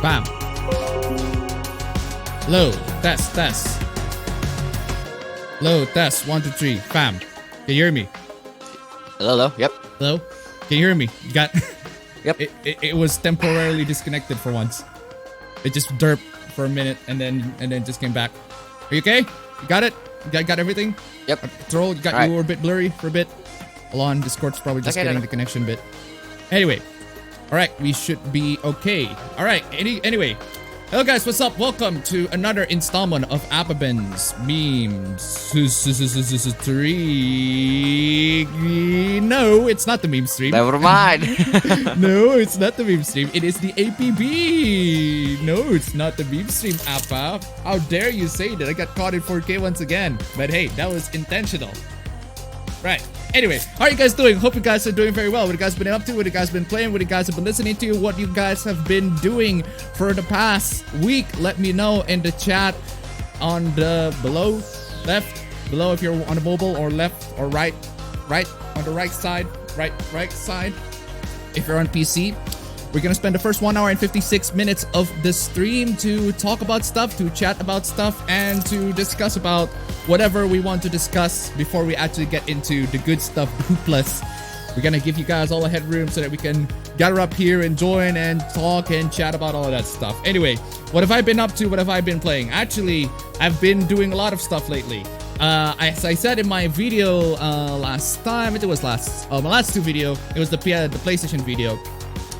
Bam. Hello, test. Hello, test. 1, 2, 3. Bam. Can you hear me? Hello. Yep. Hello? Can you hear me? You got... Yep. It was temporarily disconnected for once. It just derped for a minute and then just came back. Are you okay? You got it? You got everything? Yep. Control, you were a bit blurry for a bit. Hold on, Discord's probably just getting the connection bit. Anyway. Alright, we should be okay. Alright, anyway. Hello guys, what's up? Welcome to another installment of APB's Memes 3. No, it's not the meme stream. Never mind. No, it's not the meme stream. It is the APB. No, it's not the meme stream, Appa. How dare you say that? I got caught in 4K once again. But hey, that was intentional. Right. Anyway, how are you guys doing? Hope you guys are doing very well. What you guys been up to? What you guys been playing? What you guys have been listening to? What you guys have been doing for the past week? Let me know in the chat on the left below if you're on the mobile, or left or right on the right side if you're on PC. We're gonna spend the first 1 hour and 56 minutes of the stream to talk about stuff, to chat about stuff, and to discuss about whatever we want to discuss before we actually get into the good stuff. Plus, we're gonna give you guys all the headroom so that we can gather up here and join and talk and chat about all of that stuff. Anyway, what have I been up to? What have I been playing? Actually, I've been doing a lot of stuff lately. As I said in my video last time, it was my last two video. It was the PlayStation video.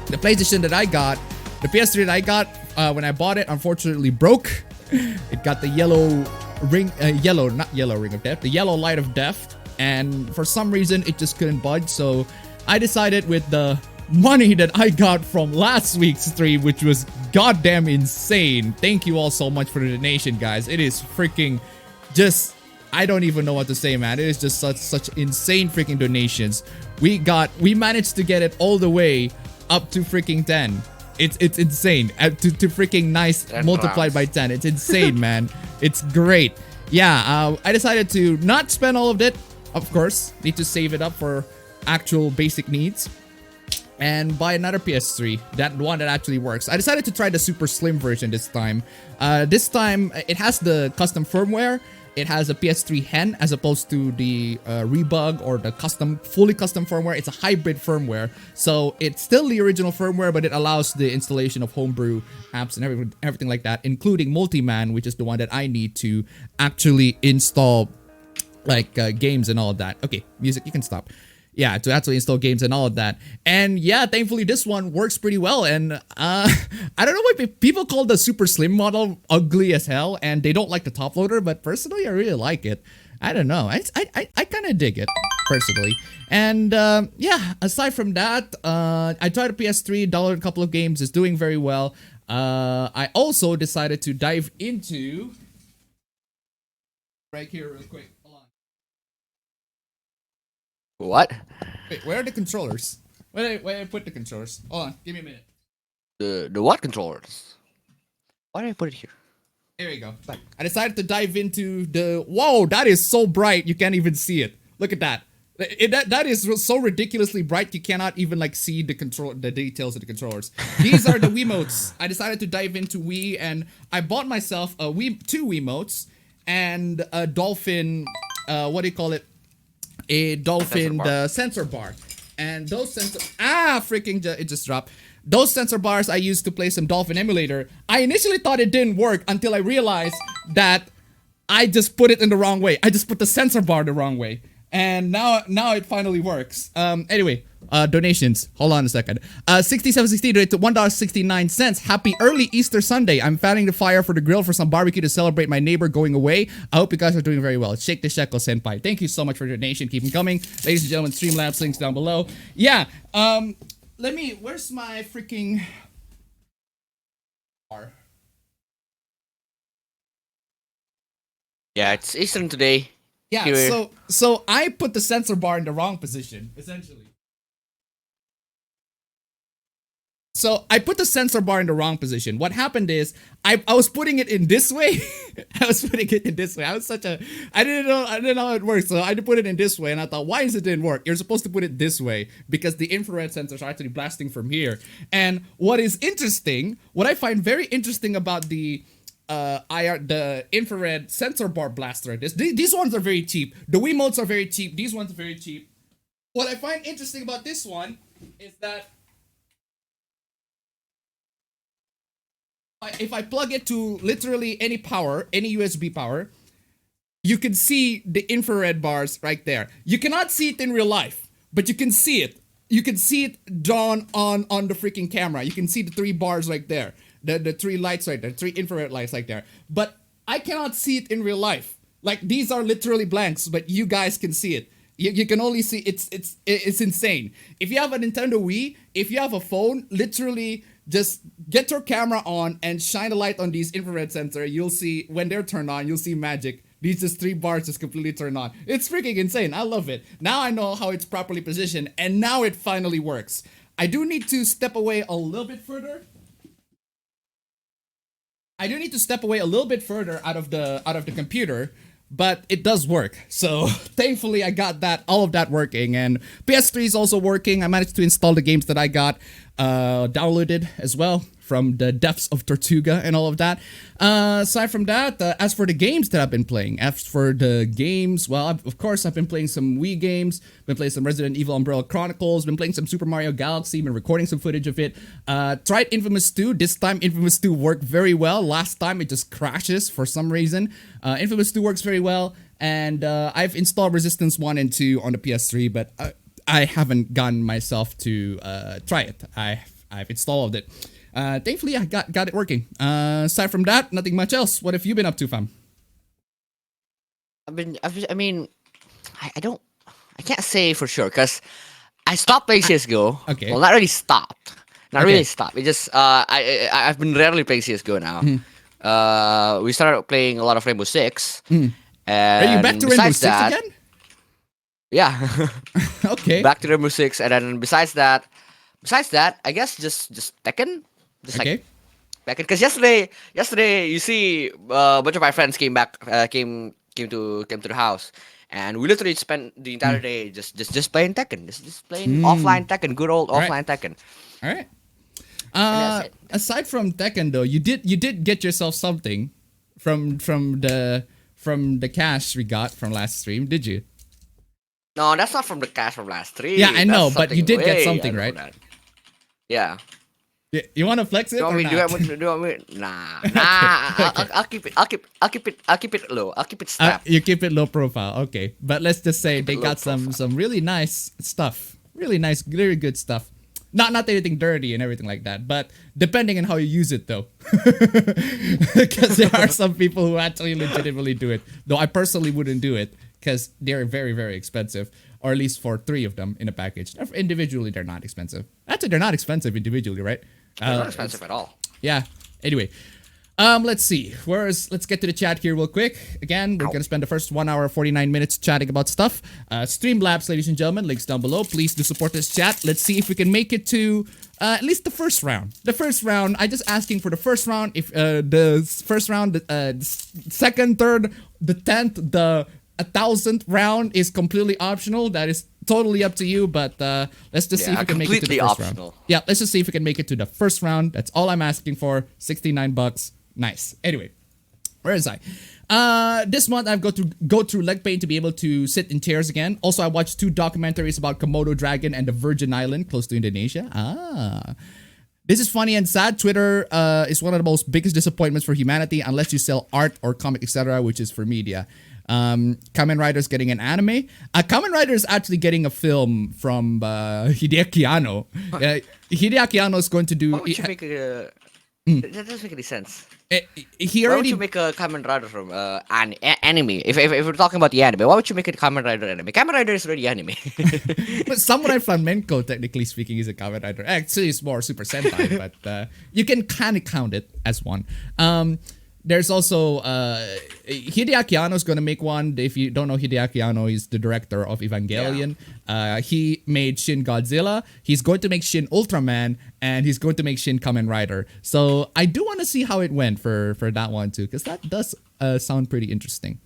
The PlayStation that I got, the PS3 that I got when I bought it, unfortunately broke. It got the yellow ring, not yellow ring of death, the yellow light of death, and for some reason it just couldn't budge. So I decided, with the money that I got from last week's stream, which was goddamn insane. Thank you all so much for the donation, guys. It is freaking just I don't even know what to say, man. It is just such insane freaking donations. We managed to get it all the way up to freaking 10. It's insane. To freaking nice multiplied by 10. It's insane, man. It's great. Yeah, I decided to not spend all of it. Of course, need to save it up for actual basic needs. And buy another PS3, that one that actually works. I decided to try the super slim version this time. This time, it has the custom firmware. It has a PS3 hen as opposed to the rebug or the fully custom firmware. It's a hybrid firmware. So it's still the original firmware, but it allows the installation of homebrew apps and everything like that, including Multiman, which is the one that I need to actually install like games and all of that. Okay, music, you can stop. Yeah, to actually install games and all of that. And yeah, thankfully this one works pretty well. And I don't know why people call the super slim model ugly as hell and they don't like the top loader, but personally I really like it. I don't know. I kind of dig it personally. And yeah, aside from that, I tried a PS3, downloaded a couple of games, it's doing very well. I also decided to dive into right here real quick. What? Wait, where are the controllers? Where did I put the controllers? Hold on, give me a minute. The what controllers? Why did I put it here? Here we go. I decided to dive into the... Whoa, that is so bright, you can't even see it. Look at that. That is so ridiculously bright, you cannot even like see the details of the controllers. These are the Wiimotes. I decided to dive into Wii, and I bought myself two Wiimotes and a Dolphin, what do you call it? A Dolphin sensor bar. And those it just dropped. Those sensor bars I used to play some Dolphin emulator. I initially thought it didn't work until I realized that I just put it in the wrong way. I just put the sensor bar the wrong way. And now it finally works. Anyway, donations. Hold on a second. 6760 donated to $1.69. Happy early Easter Sunday. I'm fanning the fire for the grill for some barbecue to celebrate my neighbor going away. I hope you guys are doing very well. Shake the shekel, senpai. Thank you so much for the donation. Keep them coming. Ladies and gentlemen, Streamlabs links down below. Yeah, where's my freaking bar? Yeah, it's Eastern today. Yeah, Here. so I put the sensor bar in the wrong position, essentially. So I put the sensor bar in the wrong position. What happened is I was putting it in this way. I didn't know how it works. So I put it in this way and I thought, why is it didn't work? You're supposed to put it this way because the infrared sensors are actually blasting from here. And what I find very interesting about the infrared sensor bar blaster, these ones are very cheap. The Wiimotes are very cheap. These ones are very cheap. What I find interesting about this one is that if I plug it to literally any power, any USB power, you can see the infrared bars right there. You cannot see it in real life, but you can see it. You can see it drawn on the freaking camera. You can see the 3 bars right there. The 3 lights right there, 3 infrared lights right there. But I cannot see it in real life. Like, these are literally blanks, but you guys can see it. You can only see it's insane. If you have a Nintendo Wii, if you have a phone, literally just get your camera on and shine a light on these infrared sensor. You'll see when they're turned on, you'll see magic. These just 3 bars just completely turn on. It's freaking insane. I love it. Now I know how it's properly positioned, and now it finally works. I do need to step away a little bit further. out of the computer, but it does work. So thankfully I got all of that working, and PS3 is also working. I managed to install the games that I got downloaded as well from the depths of Tortuga and all of that. Aside from that, as for the games that I've been playing, well, of course, I've been playing some Wii games, been playing some Resident Evil Umbrella Chronicles, been playing some Super Mario Galaxy, been recording some footage of it. Tried Infamous 2. This time, Infamous 2 worked very well. Last time, it just crashes for some reason. Infamous 2 works very well, and I've installed Resistance 1 and 2 on the PS3, but I haven't gotten myself to try it. I've installed it. Thankfully, I got it working. Aside from that, nothing much else. What have you been up to, fam? I can't say for sure because I stopped playing CS:GO. Okay. Well, not really stopped. Not really stopped. It just I've been rarely playing CS:GO now. We started playing a lot of Rainbow Six, Are you back And to Rainbow besides Six that, again? yeah, Okay. back to Rainbow Six, and then besides that, I guess just Tekken, just like Okay. Tekken. Because yesterday, you see, a bunch of my friends came back, came to the house, and we literally spent the entire day just playing Tekken, just playing offline Tekken, good old All right. offline Tekken, All right. and that's it. Aside from Tekken though, you did get yourself something from the cash we got from last stream, did you? No, that's not from the cash from last stream. Yeah, I know, That's but you something did get way something, other right? than that. Yeah. You want to flex it Do you or want me? not? Do you want me? Do you want me? Nah, nah. I'll keep it. I'll keep it low. I'll keep it strapped. You keep it low profile, okay. But let's just say keep they it low got some profile. really nice stuff, really nice, very good stuff. Not anything dirty and everything like that, but depending on how you use it though, because there are some people who actually legitimately do it. Though I personally wouldn't do it because they're very very expensive, or at least for 3 of them in a package. Individually, they're not expensive. Actually, they're not expensive individually, right? They're not expensive at all. Yeah. Anyway, let's see. Let's get to the chat here real quick. Again, we're gonna spend the first 1 hour 49 minutes chatting about stuff. Streamlabs, ladies and gentlemen, links down below. Please do support this chat. Let's see if we can make it to at least the first round. The first round. I just asking for the first round. If the first round, the second, third, the 10th, the 1,000th round is completely optional. That is totally up to you, but let's just see if we can make it to the completely first optional. round. Yeah, let's just see if we can make it to the first round. That's all I'm asking for. $69. Nice. Anyway, where is I? This month I've got to go through leg pain to be able to sit in chairs again. Also, I watched 2 documentaries about Komodo dragon and the Virgin Island close to Indonesia. This is funny and sad. Twitter is one of the most biggest disappointments for humanity unless you sell art or comic, etc., which is for media. Kamen Rider's getting an anime. Kamen Rider is actually getting a film from Hideaki Anno. Hideaki Anno is going to do. Why would you make a? That doesn't make any sense. He Why would already. you make a Kamen Rider from anime? If we're talking about the anime, why would you make it Kamen Rider anime? Kamen Rider is already anime. But Samurai Flamenco, technically speaking, is a Kamen Rider. Actually, it's more Super Sentai, but you can kind of count it as one. There's also Hideaki Anno is going to make one. If you don't know, Hideaki Anno is the director of Evangelion. He made Shin Godzilla. He's going to make Shin Ultraman, and he's going to make Shin Kamen Rider. So I do want to see how it went for that one too, because that does sound pretty interesting.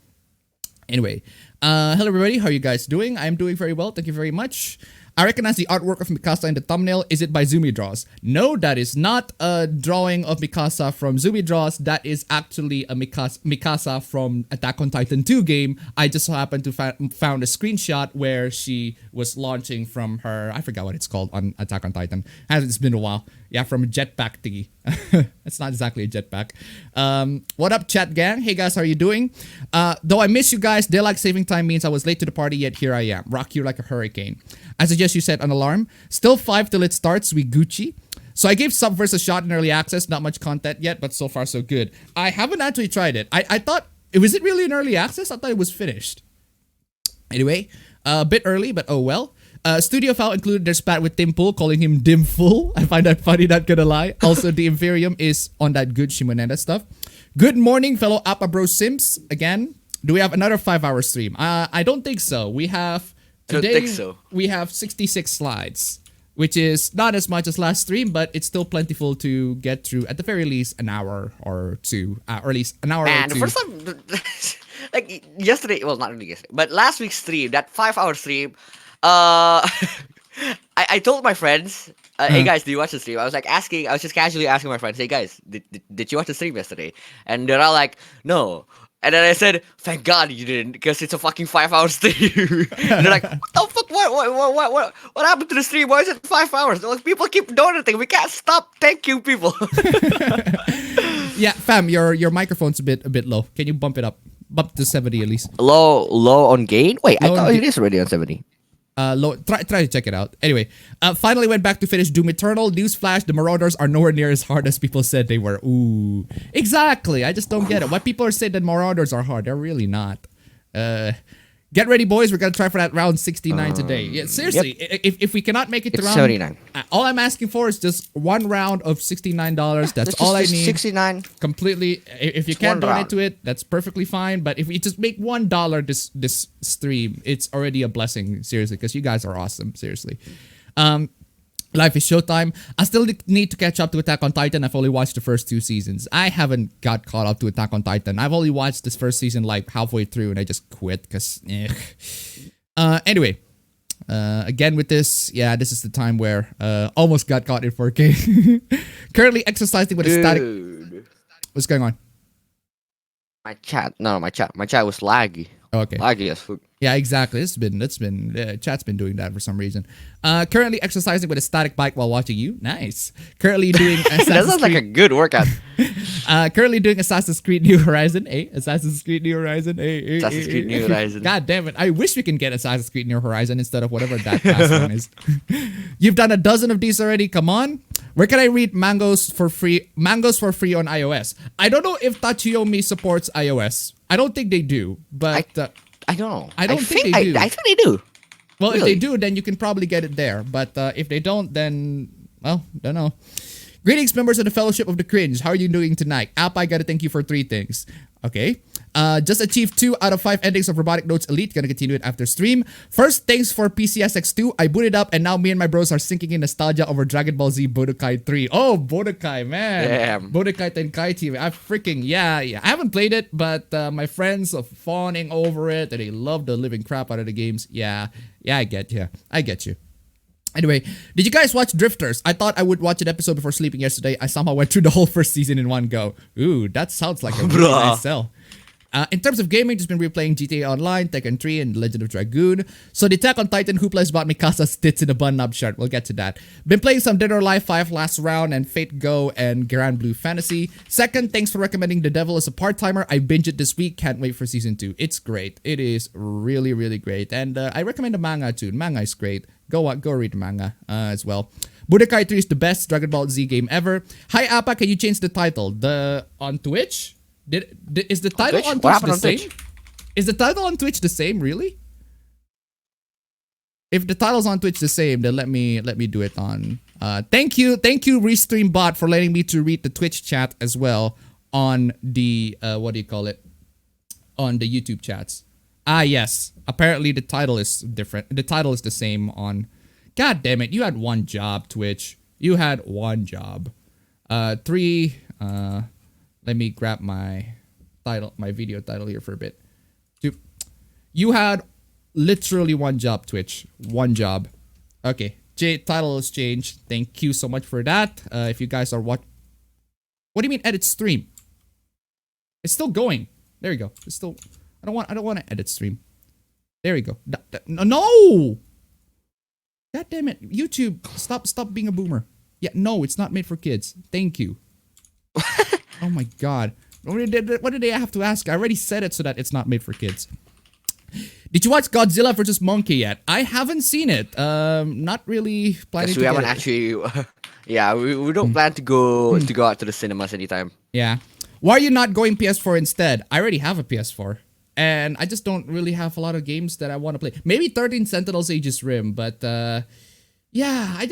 Anyway, hello everybody. How are you guys doing? I'm doing very well. Thank you very much. I recognize the artwork of Mikasa in the thumbnail. Is it by Zumi Draws? No, that is not a drawing of Mikasa from Zumi Draws. That is actually a Mikasa from Attack on Titan 2 game. I just happened to found a screenshot where she was launching from her, I forgot what it's called on Attack on Titan. It's been a while. Yeah, from a jetpack thingy. It's not exactly a jetpack. What up, chat gang? Hey guys, how are you doing? Though I miss you guys, daylight saving time means I was late to the party, yet here I am. Rock you like a hurricane. I suggest you set an alarm. Still 5 till it starts, we Gucci. So I gave Subverse a shot in early access. Not much content yet, but so far so good. I haven't actually tried it. I thought, was it really in early access? I thought it was finished. Anyway, a bit early, but oh well. Studio Foul included their spat with Tim Pool, calling him Dimful. I find that funny, not gonna lie. Also, the Imperium is on that good Shimonenda stuff. Good morning, fellow Appa Bro Sims. Again, do we have another 5-hour stream? I don't think so. We have today. I don't think so. We have 66 slides, which is not as much as last stream, but it's still plentiful to get through. At the very least, an hour or two, or at least an hour And or the two. first time, like yesterday, well, not really yesterday, but last week's stream, that 5-hour stream, I told my friends, hey guys, do you watch the stream? I was just casually asking my friends, hey guys, did you watch the stream yesterday? And they're all like, no. And then I said, thank God you didn't, because it's a fucking 5-hour stream. And they're like, what the fuck? What happened to the stream? Why is it 5 hours? Well, people keep donating. We can't stop. Thank you, people. Yeah, fam, your microphone's a bit low. Can you bump it up? Bump to 70 at least. Low on gain? Wait, I Low on thought gain. it is already on 70. Try to check it out. Anyway, finally went back to finish Doom Eternal. Newsflash, the Marauders are nowhere near as hard as people said they were. Ooh. Exactly. I just don't get it. Why people are saying that Marauders are hard. They're really not. Get ready, boys. We're gonna try for that round 69 today. Yeah, seriously. If we cannot make it to It's round 79. all I'm asking for is just one round of $69. That's all I need. 69. Completely. If you can't one donate round. to it, that's perfectly fine. But if we just make $1 this stream, it's already a blessing. Seriously, because you guys are awesome. Seriously. Life is showtime. I still need to catch up to Attack on Titan. I've only watched the first 2 seasons. I haven't got caught up to Attack on Titan. I've only watched this first season like halfway through and I just quit because anyway, again with this, yeah, this is the time where almost got caught in 4K. Currently exercising with a static. What's going on? My chat was laggy. Okay. Laggy as fuck. Yeah, exactly. Chat's been doing that for some reason. Currently exercising with a static bike while watching you. Nice. Currently doing That sounds like a good workout. Currently doing Assassin's Creed New Horizon. Assassin's Creed New Horizon. Assassin's Creed New Horizon. God damn it. I wish we can get Assassin's Creed New Horizon instead of whatever that past one is. You've done a dozen of these already. Come on. Where can I read Mangoes for free? Mangoes for free on iOS. I don't know if Tachiyomi supports iOS. I don't think they do, but I don't know. I don't think they do. I think they do. Well, Really? if they do, then you can probably get it there. But if they don't, then, well, don't know. Greetings, members of the Fellowship of the Cringe. How are you doing tonight? App, I gotta thank you for 3 things. Okay. Just achieved 2 out of 5 endings of Robotic Notes Elite. Gonna continue it after stream. First, thanks for PCSX2. I booted up and now me and my bros are sinking in nostalgia over Dragon Ball Z Budokai 3. Oh, Budokai, man. Damn. Budokai Tenkai team. I freaking, yeah. I haven't played it, but my friends are fawning over it and they love the living crap out of the games. Yeah, I get you. Anyway, did you guys watch Drifters? I thought I would watch an episode before sleeping yesterday. I somehow went through the whole first season in one go. Ooh, that sounds like a really nice sell. In terms of gaming, just been replaying GTA Online, Tekken 3, and Legend of Dragoon. So the Attack on Titan who plays about Mikasa's tits in a bun-up shirt. We'll get to that. Been playing some Dead or Alive 5 last round and Fate Go and Grand Blue Fantasy. Second, thanks for recommending The Devil as a part-timer. I binged it this week. Can't wait for season 2. It's great. It is really, really great. And I recommend the manga too. The manga is great. Go read the manga as well. Budokai 3 is the best Dragon Ball Z game ever. Hi Appa, can you change the title? On Twitch? Is the title on Twitch the same? Is the title on Twitch the same, really? If the title's on Twitch the same, then let me do it on. Thank you, Restream Bot, for letting me to read the Twitch chat as well on the what do you call it? On the YouTube chats. Ah, yes. Apparently the title is different. The title is the same on. God damn it! You had one job, Twitch. You had one job. 3. Let me grab my video title here for a bit. 2. You had literally one job, Twitch. One job. Okay. Title is changed. Thank you so much for that. If you guys are what do you mean edit stream? It's still going. There you go. It's still. I don't want to edit stream. There you go. No. God damn it. YouTube, stop being a boomer. Yeah, no, it's not made for kids. Thank you. Oh my god. What did they have to ask? I already said it so that it's not made for kids. Did you watch Godzilla vs. Monkey yet? I haven't seen it. Not really planning to. We haven't actually. Yeah, we don't plan to go out to the cinemas anytime. Yeah. Why are you not going PS4 instead? I already have a PS4. And I just don't really have a lot of games that I want to play. Maybe 13 Sentinels Aegis Rim, but yeah, I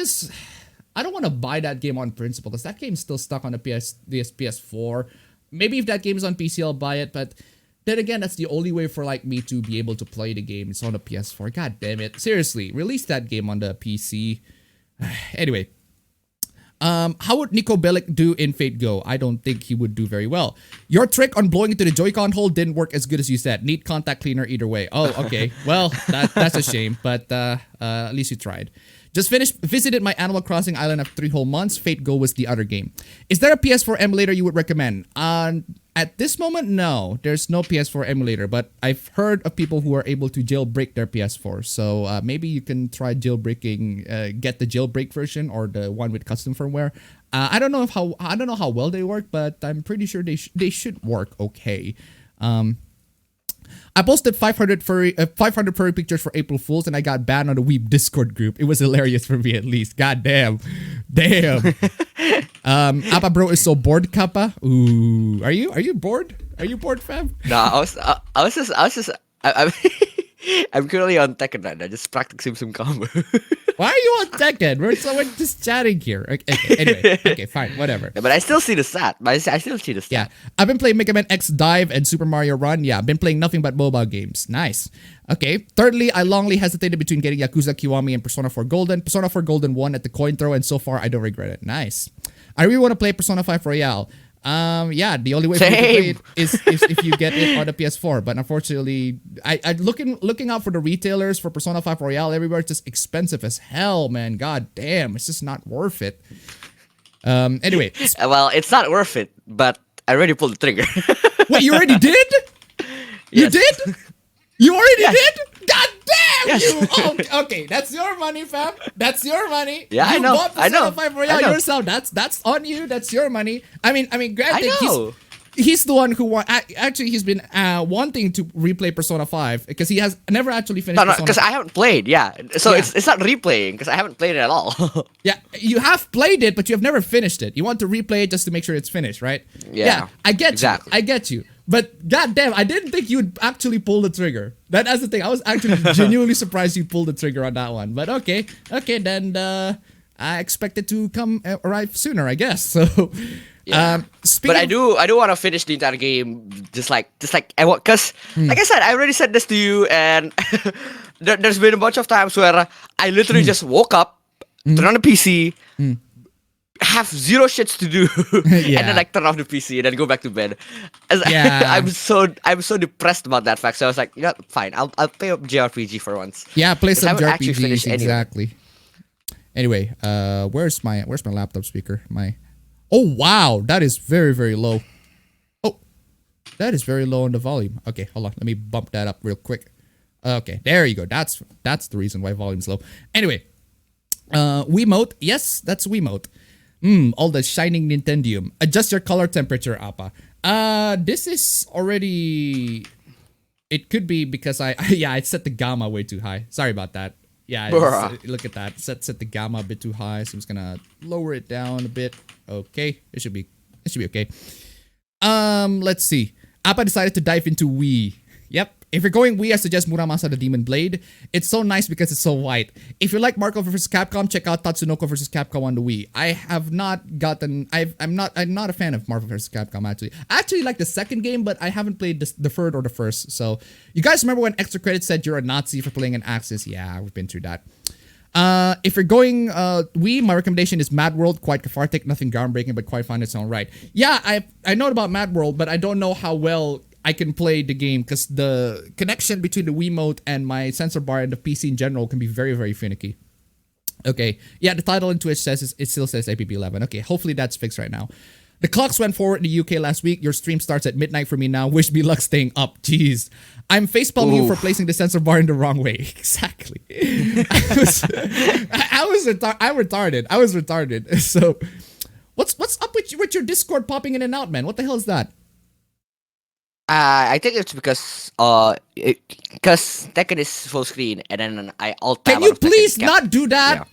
don't want to buy that game on principle because that game's still stuck on the PS4. Maybe if that game is on PC, I'll buy it, but then again, that's the only way for like me to be able to play the game. It's on the PS4. God damn it. Seriously, release that game on the PC. Anyway. How would Nico Bellic do in Fate Go? I don't think he would do very well. Your trick on blowing into the Joy-Con hole didn't work as good as you said. Need contact cleaner either way. Oh, okay. Well, that's a shame, but at least you tried. Just visited my Animal Crossing island after 3 whole months. Fate Go was the other game. Is there a PS4 emulator you would recommend? At this moment, no. There's no PS4 emulator, but I've heard of people who are able to jailbreak their PS4. So maybe you can try jailbreaking, get the jailbreak version or the one with custom firmware. I don't know how well they work, but I'm pretty sure they should work okay. I posted 500 furry pictures for April Fools and I got banned on the Weeb Discord group. It was hilarious for me at least. God damn. Appa bro is so bored, Kappa. Ooh, are you bored? Are you bored, fam? No, I was just I'm currently on Tekken right now, just practicing some combo. Why are you on Tekken? We're just chatting here. Okay, anyway, okay, fine, whatever. Yeah, but I still see the stat. But I still see the stat. Yeah, I've been playing Mega Man X Dive and Super Mario Run. Yeah, I've been playing nothing but mobile games. Nice. Okay, thirdly, I longly hesitated between getting Yakuza Kiwami and Persona 4 Golden. Persona 4 Golden won at the coin throw, and so far I don't regret it. Nice. I really want to play Persona 5 Royale. Yeah, the only way for me to play it is if you get it on the PS4. But unfortunately, I looking out for the retailers for Persona 5 Royale everywhere. It's just expensive as hell, man. God damn, it's just not worth it. Anyway. Well, it's not worth it, but I already pulled the trigger. Wait, you already did? You Yes. did? You already Yes. did? God damn Yes. you! Oh, okay, that's your money, fam. That's your money. Yeah, you I know. Bought I know. Persona 5 Royale I know. yourself. That's on you. That's your money. I mean, granted, I know. he's the one who actually he's been wanting to replay Persona 5 because he has never actually finished. No, Persona because I haven't played. Yeah, so Yeah. it's not replaying because I haven't played it at all. Yeah, you have played it, but you have never finished it. You want to replay it just to make sure it's finished, right? Yeah, I get exactly. you. I get you. But goddamn, I didn't think you'd actually pull the trigger. That's the thing. I was actually genuinely surprised you pulled the trigger on that one. But okay, then I expect it to arrive sooner, I guess. So, Yeah. speaking But I of- do want to finish the entire game just like I want, because like I said, I already said this to you, and there's been a bunch of times where I literally just woke up, turn on the PC, have zero shits to do, Yeah. and then like turn off the PC and then go back to bed. Yeah. I'm so depressed about that fact. So I was like, you know, fine, I'll play up JRPG for once. Yeah, play 'Cause I some haven't actually JRPGs, finished any of it. exactly. Anyway, where's my laptop speaker? Oh wow, that is very, very low. Oh, that is very low on the volume. Okay, hold on, let me bump that up real quick. Okay, there you go. That's the reason why volume's low. Anyway, Wiimote. Yes, that's Wiimote. All the shining Nintendium. Adjust your color temperature, Appa. This is already. It could be because I set the gamma way too high. Sorry about that. Yeah, look at that. Set the gamma a bit too high, so I'm just gonna lower it down a bit. Okay, it should be okay. Let's see. Appa decided to dive into Wii. Yep. If you're going Wii, I suggest Muramasa the Demon Blade. It's so nice because it's so white. If you like Marvel vs. Capcom, check out Tatsunoko vs. Capcom on the Wii. I have not gotten. I'm not a fan of Marvel vs. Capcom actually. I actually like the second game, but I haven't played the third or the first. So you guys remember when Extra Credits said you're a Nazi for playing an Axis? Yeah, we've been through that. If you're going Wii, my recommendation is Mad World. Quite cathartic, nothing groundbreaking, but quite fun in its own right. Yeah, I know about Mad World, but I don't know how well I can play the game because the connection between the Wiimote and my sensor bar and the PC in general can be very, very finicky. Okay, yeah, the title in Twitch it still says APB 11. Okay, hopefully that's fixed right now. The clocks went forward in the UK last week. Your stream starts at midnight for me now. Wish me luck staying up. Jeez. I'm facepalming you for placing the sensor bar in the wrong way. Exactly. I was retarded. So, what's up with your Discord popping in and out, man? What the hell is that? I think it's because Tekken is full screen, and then I alt tab. Can you out of Tekken. please not do that? Yeah.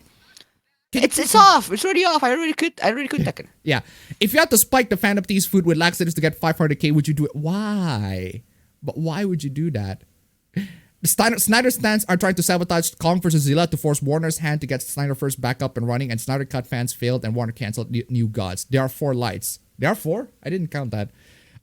It's off. It's already off. I already quit Tekken. Yeah. If you had to spike the Phantom Thieves food with laxatives to get 500k, would you do it? Why? But why would you do that? The Snyder stands are trying to sabotage Kong vs. Zilla to force Warner's hand to get Snyder first back up and running, and Snyder Cut fans failed and Warner canceled New Gods. There are 4 lights. There are 4? I didn't count that.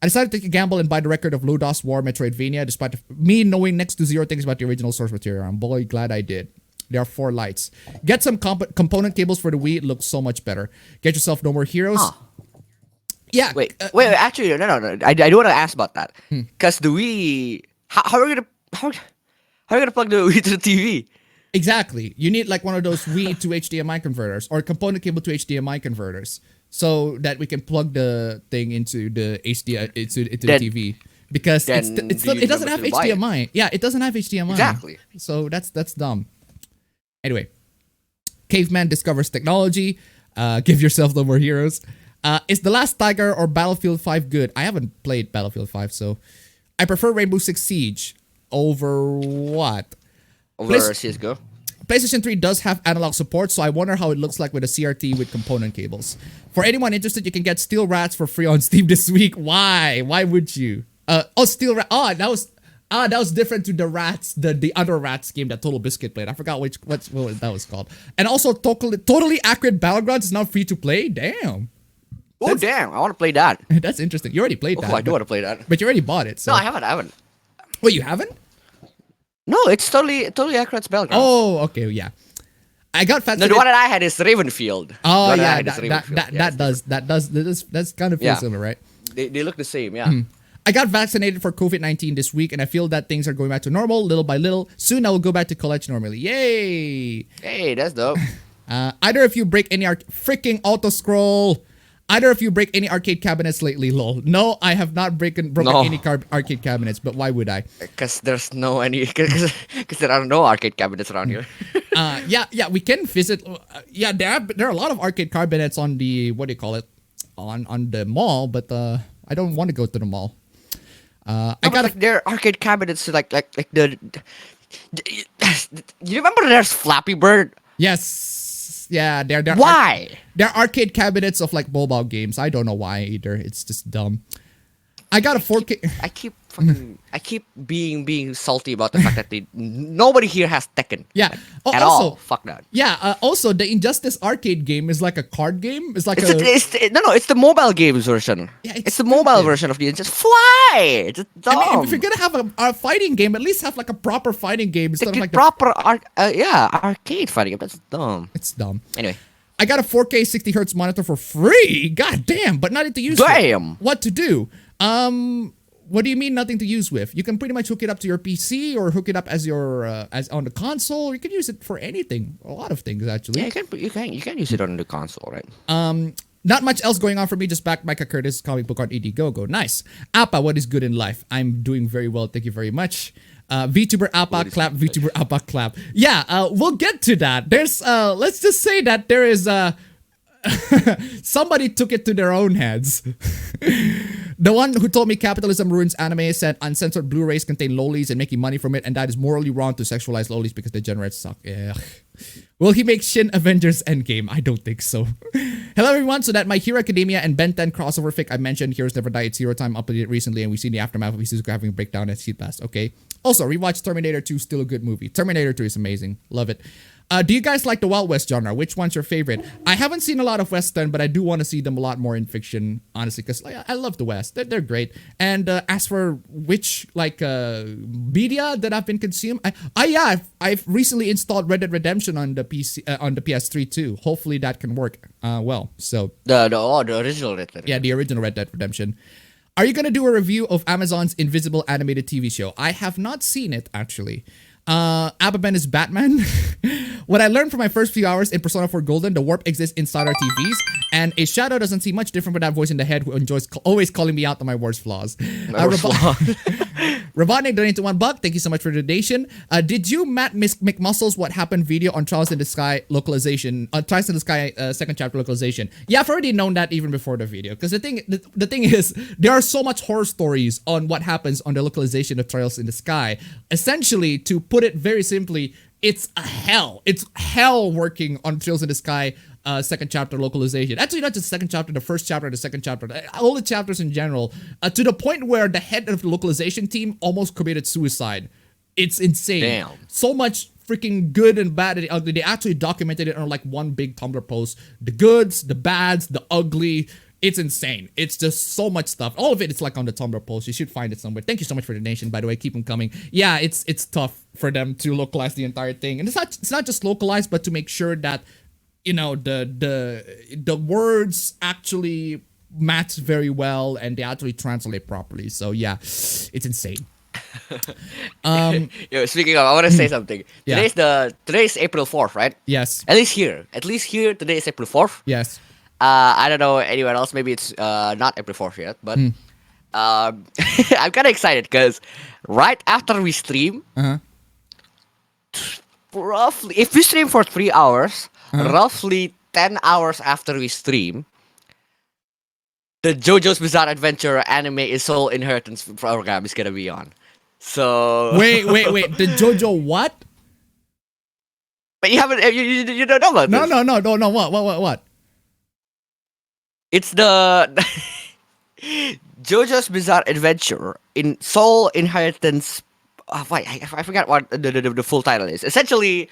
I decided to take a gamble and buy the record of Lodos War Metroidvania, despite me knowing next to zero things about the original source material. I'm boy glad I did. There are 4 lights. Get some component cables for the Wii. It looks so much better. Get yourself No More Heroes. Huh. Yeah. Wait. Actually, no. I do want to ask about that because the Wii. How are we gonna plug the Wii to the TV? Exactly. You need like one of those Wii to HDMI converters or component cable to HDMI converters, so that we can plug the thing into the into the TV. Because it doesn't have HDMI. Yeah, it doesn't have HDMI. Exactly. So that's dumb. Anyway, Caveman discovers technology. Give yourself No More Heroes. Is The Last Tiger or Battlefield 5 good? I haven't played Battlefield 5, so I prefer Rainbow Six Siege over what? Over CSGO. PlayStation 3 does have analog support, so I wonder how it looks like with a CRT with component cables. For anyone interested, you can get Steel Rats for free on Steam this week. Why? Why would you? Steel Rat. Oh, that was. That was different to the Rats, the other Rats game that Total Biscuit played. I forgot what that was called. And also, Totally Accurate Battlegrounds is now free to play. Damn. Oh damn! I want to play that. That's interesting. You already played that. Oh, I do want to play that. But you already bought it. So. No, I haven't. Wait, you haven't? No, it's totally accurate Battlegrounds. Oh, okay, yeah. I got No, fascinated. the one that I had is Ravenfield. Oh yeah, that that's kind of feels similar, right? They look the same, yeah. I got vaccinated for COVID-19 this week, and I feel that things are going back to normal little by little. Soon I will go back to college normally. Yay! Hey, that's dope. Either if you break any freaking auto scroll. Either of you break any arcade cabinets lately, lol. No, I have not broken any arcade cabinets, but why would I? Because there's no any, because there are no arcade cabinets around here. Yeah, we can visit. There are a lot of arcade cabinets on the, what do you call it, on the mall, but I don't want to go to the mall. There are arcade cabinets like the. You remember there's Flappy Bird? Yes. Yeah, they're why? They're arcade cabinets of like mobile games. I don't know why either. It's just dumb. I got a 4K. I keep being salty about the fact that nobody here has Tekken. Yeah. At all. Fuck that. Yeah. Also, the Injustice arcade game is like a card game. It's like it's the mobile games version. Yeah, it's the mobile version of the Injustice. Why? It's dumb. I mean, if you're gonna have a fighting game, at least have like a proper fighting game instead of like arcade fighting game. That's dumb. It's dumb. Anyway. I got a 4K 60 hertz monitor for free. God damn, but nothing to use. Damn. What to do? What do you mean nothing to use with? You can pretty much hook it up to your PC or hook it up as your as on the console. You can use it for anything. A lot of things actually. Yeah, you can use it on the console, right? Not much else going on for me. Just back Micah Curtis, comic book art, Indiegogo. Nice. Appa, what is good in life? I'm doing very well. Thank you very much. VTuber Appa clap. VTuber Appa clap. Yeah, we'll get to that. There's let's just say that there is somebody took it to their own heads. The one who told me capitalism ruins anime said uncensored Blu-rays contain lolis and making money from it, and that is morally wrong to sexualize lolis because degenerates suck. Ugh. Will he make Shin Avengers Endgame? I don't think so. Hello everyone, so that My Hero Academia and Ben 10 crossover fic I mentioned, Heroes Never Die, it's Zero Time, updated recently, and we've seen the aftermath of Izuku having a breakdown at Seed Pass. Okay. Also, rewatch Terminator 2, still a good movie. Terminator 2 is amazing. Love it. Do you guys like the Wild West genre? Which one's your favorite? I haven't seen a lot of Western, but I do want to see them a lot more in fiction, honestly, because I love the West. They're great. And as for which media that I've been consuming, I've recently installed Red Dead Redemption on the PC on the PS3 too. Hopefully that can work well. So the original Red Dead. Yeah, the original Red Dead Redemption. Are you gonna do a review of Amazon's Invisible animated TV show? I have not seen it actually. APB is Batman. What I learned from my first few hours in Persona 4 Golden, the warp exists inside our TVs, and a shadow doesn't seem much different from that voice in the head who enjoys always calling me out on my worst flaws. Robotnik donated $1. Thank you so much for the donation. Did you, Matt McMuscles, what happened video on Trials in the Sky localization? Trials in the Sky second chapter localization. Yeah, I've already known that even before the video. Because the thing is, there are so much horror stories on what happens on the localization of Trials in the Sky. Essentially, to put it very simply, it's a hell. It's hell working on Trials in the Sky second chapter localization. Actually, not just the second chapter, the first chapter, the second chapter, all the chapters in general, to the point where the head of the localization team almost committed suicide. It's insane. Damn. So much freaking good and bad and the ugly. They actually documented it on like one big Tumblr post. The goods, the bads, the ugly. It's insane. It's just so much stuff. All of it is like on the Tumblr post. You should find it somewhere. Thank you so much for the donation, by the way. Keep them coming. Yeah, it's tough for them to localize the entire thing. And it's not just localized, but to make sure that, you know, the words actually match very well and they actually translate properly. So yeah, it's insane. Yo, speaking of, I want to say something. Yeah. Today's April 4th, right? Yes. At least here, today is April 4th. Yes. I don't know anywhere else. Maybe it's not April 4th yet, but I'm kind of excited because right after we stream, roughly, if we stream for 3 hours, roughly 10 hours after we stream, the JoJo's Bizarre Adventure anime is Soul Inheritance program is gonna be on. So wait. The JoJo what? But you haven't. You don't know about this. No. What? It's the JoJo's Bizarre Adventure in Soul Inheritance wait, I forgot what the full title is. Essentially,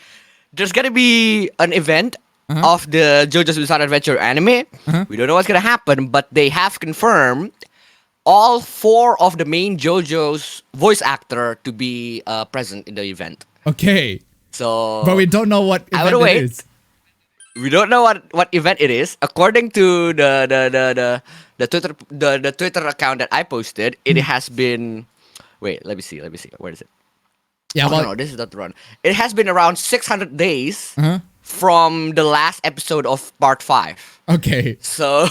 there's gonna be an event of the JoJo's Bizarre Adventure anime. We don't know what's gonna happen, but they have confirmed all 4 of the main JoJo's voice actor to be present in the event. Okay. So, But we don't know what I event would it wait. is. We don't know what event it is. According to the Twitter account that I posted, it has been. Wait, let me see. Where is it? Yeah, Oh, well, no, this is not the run. It has been around 600 days Uh-huh. from the last episode of Part 5. Okay. So,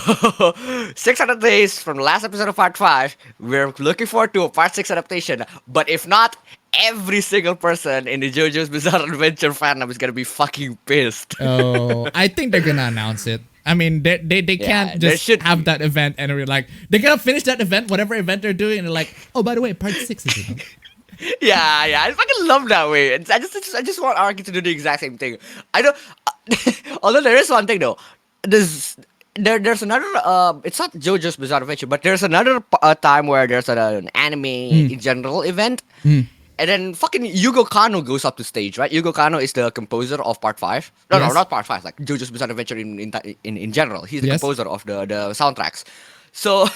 600 days from the last episode of Part 5. We're looking forward to a Part 6 adaptation. But if not, every single person in the JoJo's Bizarre Adventure fandom is gonna be fucking pissed. Oh, I think they're gonna announce it. I mean, they can't there just should have be. that event and we're like, they're gonna finish that event, whatever event they're doing, and they're like, oh, by the way, part 6 is out. Yeah, I fucking love that way. I just want Araki to do the exact same thing. I don't. Although there is one thing though, there's another. It's not JoJo's Bizarre Adventure, but there's another time where there's an anime in general event, and then fucking Yugo Kano goes up to stage, right? Yugo Kano is the composer of Part 5. No, Yes. not Part 5. Like JoJo's Bizarre Adventure in general. He's the Yes. composer of the soundtracks. So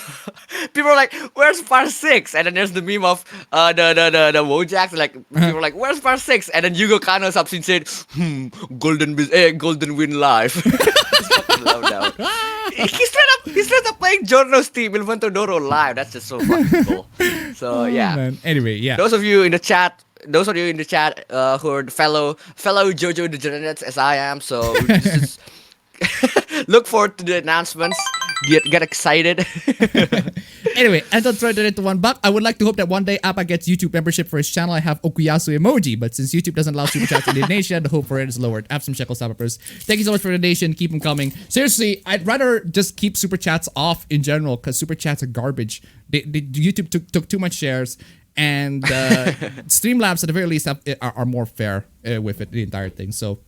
people are like, "Where's Part 6?" And then there's the meme of the Wojaks. Like people are like, "Where's Part 6?" And then Yugo Kano's up and said, Golden Win Live." I fucking love that one. He straight up playing Giorno's team in Todoro live. That's just so fucking cool. So yeah. Man. Anyway, yeah. Those of you in the chat who are the fellow JoJo degenerates as I am, so just look forward to the announcements. Get excited. Anyway, and don't throw it into $1. I would like to hope that one day Appa gets YouTube membership for his channel. I have Okuyasu emoji, but since YouTube doesn't allow super chats in Indonesia, the hope for it is lowered. Have some shekels, Sappers. Thank you so much for the donation. Keep them coming. Seriously, I'd rather just keep super chats off in general because super chats are garbage. YouTube took too much shares, and Streamlabs at the very least are more fair with it, the entire thing. So.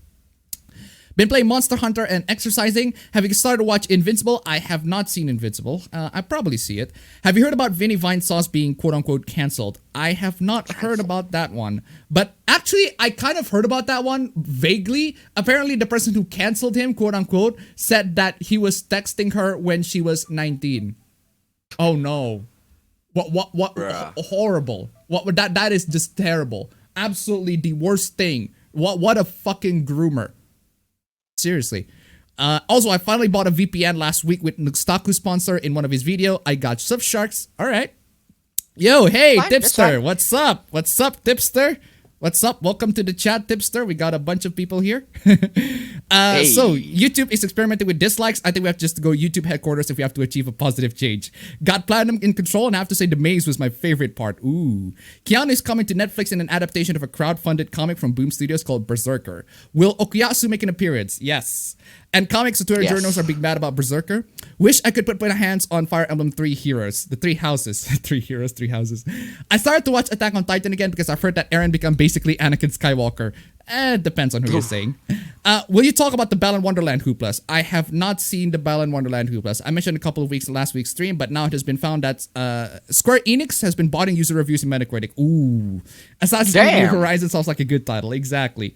Been playing Monster Hunter and exercising. Have you started to watch Invincible? I have not seen Invincible. I probably see it. Have you heard about Vinny Vine Sauce being quote-unquote cancelled? I have not heard about that one. But actually, I kind of heard about that one vaguely. Apparently, the person who cancelled him, quote-unquote, said that he was texting her when she was 19. Oh no. What Bruh. horrible. That is just terrible. Absolutely the worst thing. What a fucking groomer. Seriously. Also, I finally bought a VPN last week with Nuxtaku sponsor in one of his video. I got Surfsharks. All right. Yo, hey, Fine, that's Tipster. fine. What's up? What's up, Tipster? What's up? Welcome to the chat, Tipster. We got a bunch of people here. So, YouTube is experimenting with dislikes. I think we have to just go YouTube headquarters if we have to achieve a positive change. Got Platinum in control, and I have to say the maze was my favorite part. Ooh. Keanu is coming to Netflix in an adaptation of a crowd-funded comic from Boom Studios called Berserker. Will Okuyasu make an appearance? Yes. And comics and Twitter Yes. journals are being mad about Berserker. Wish I could put my hands on Fire Emblem 3 Heroes. The 3 houses. 3 heroes, 3 houses. I started to watch Attack on Titan again because I've heard that Eren become basically Anakin Skywalker. It depends on who you're saying. Will you talk about the Balan Wonderland Hooplas? I have not seen the Balan Wonderland Hooplas. I mentioned a couple of weeks in last week's stream, but now it has been found that Square Enix has been botting user reviews in Metacritic. Ooh. Assassin's Creed New Damn. Horizon sounds like a good title. Exactly.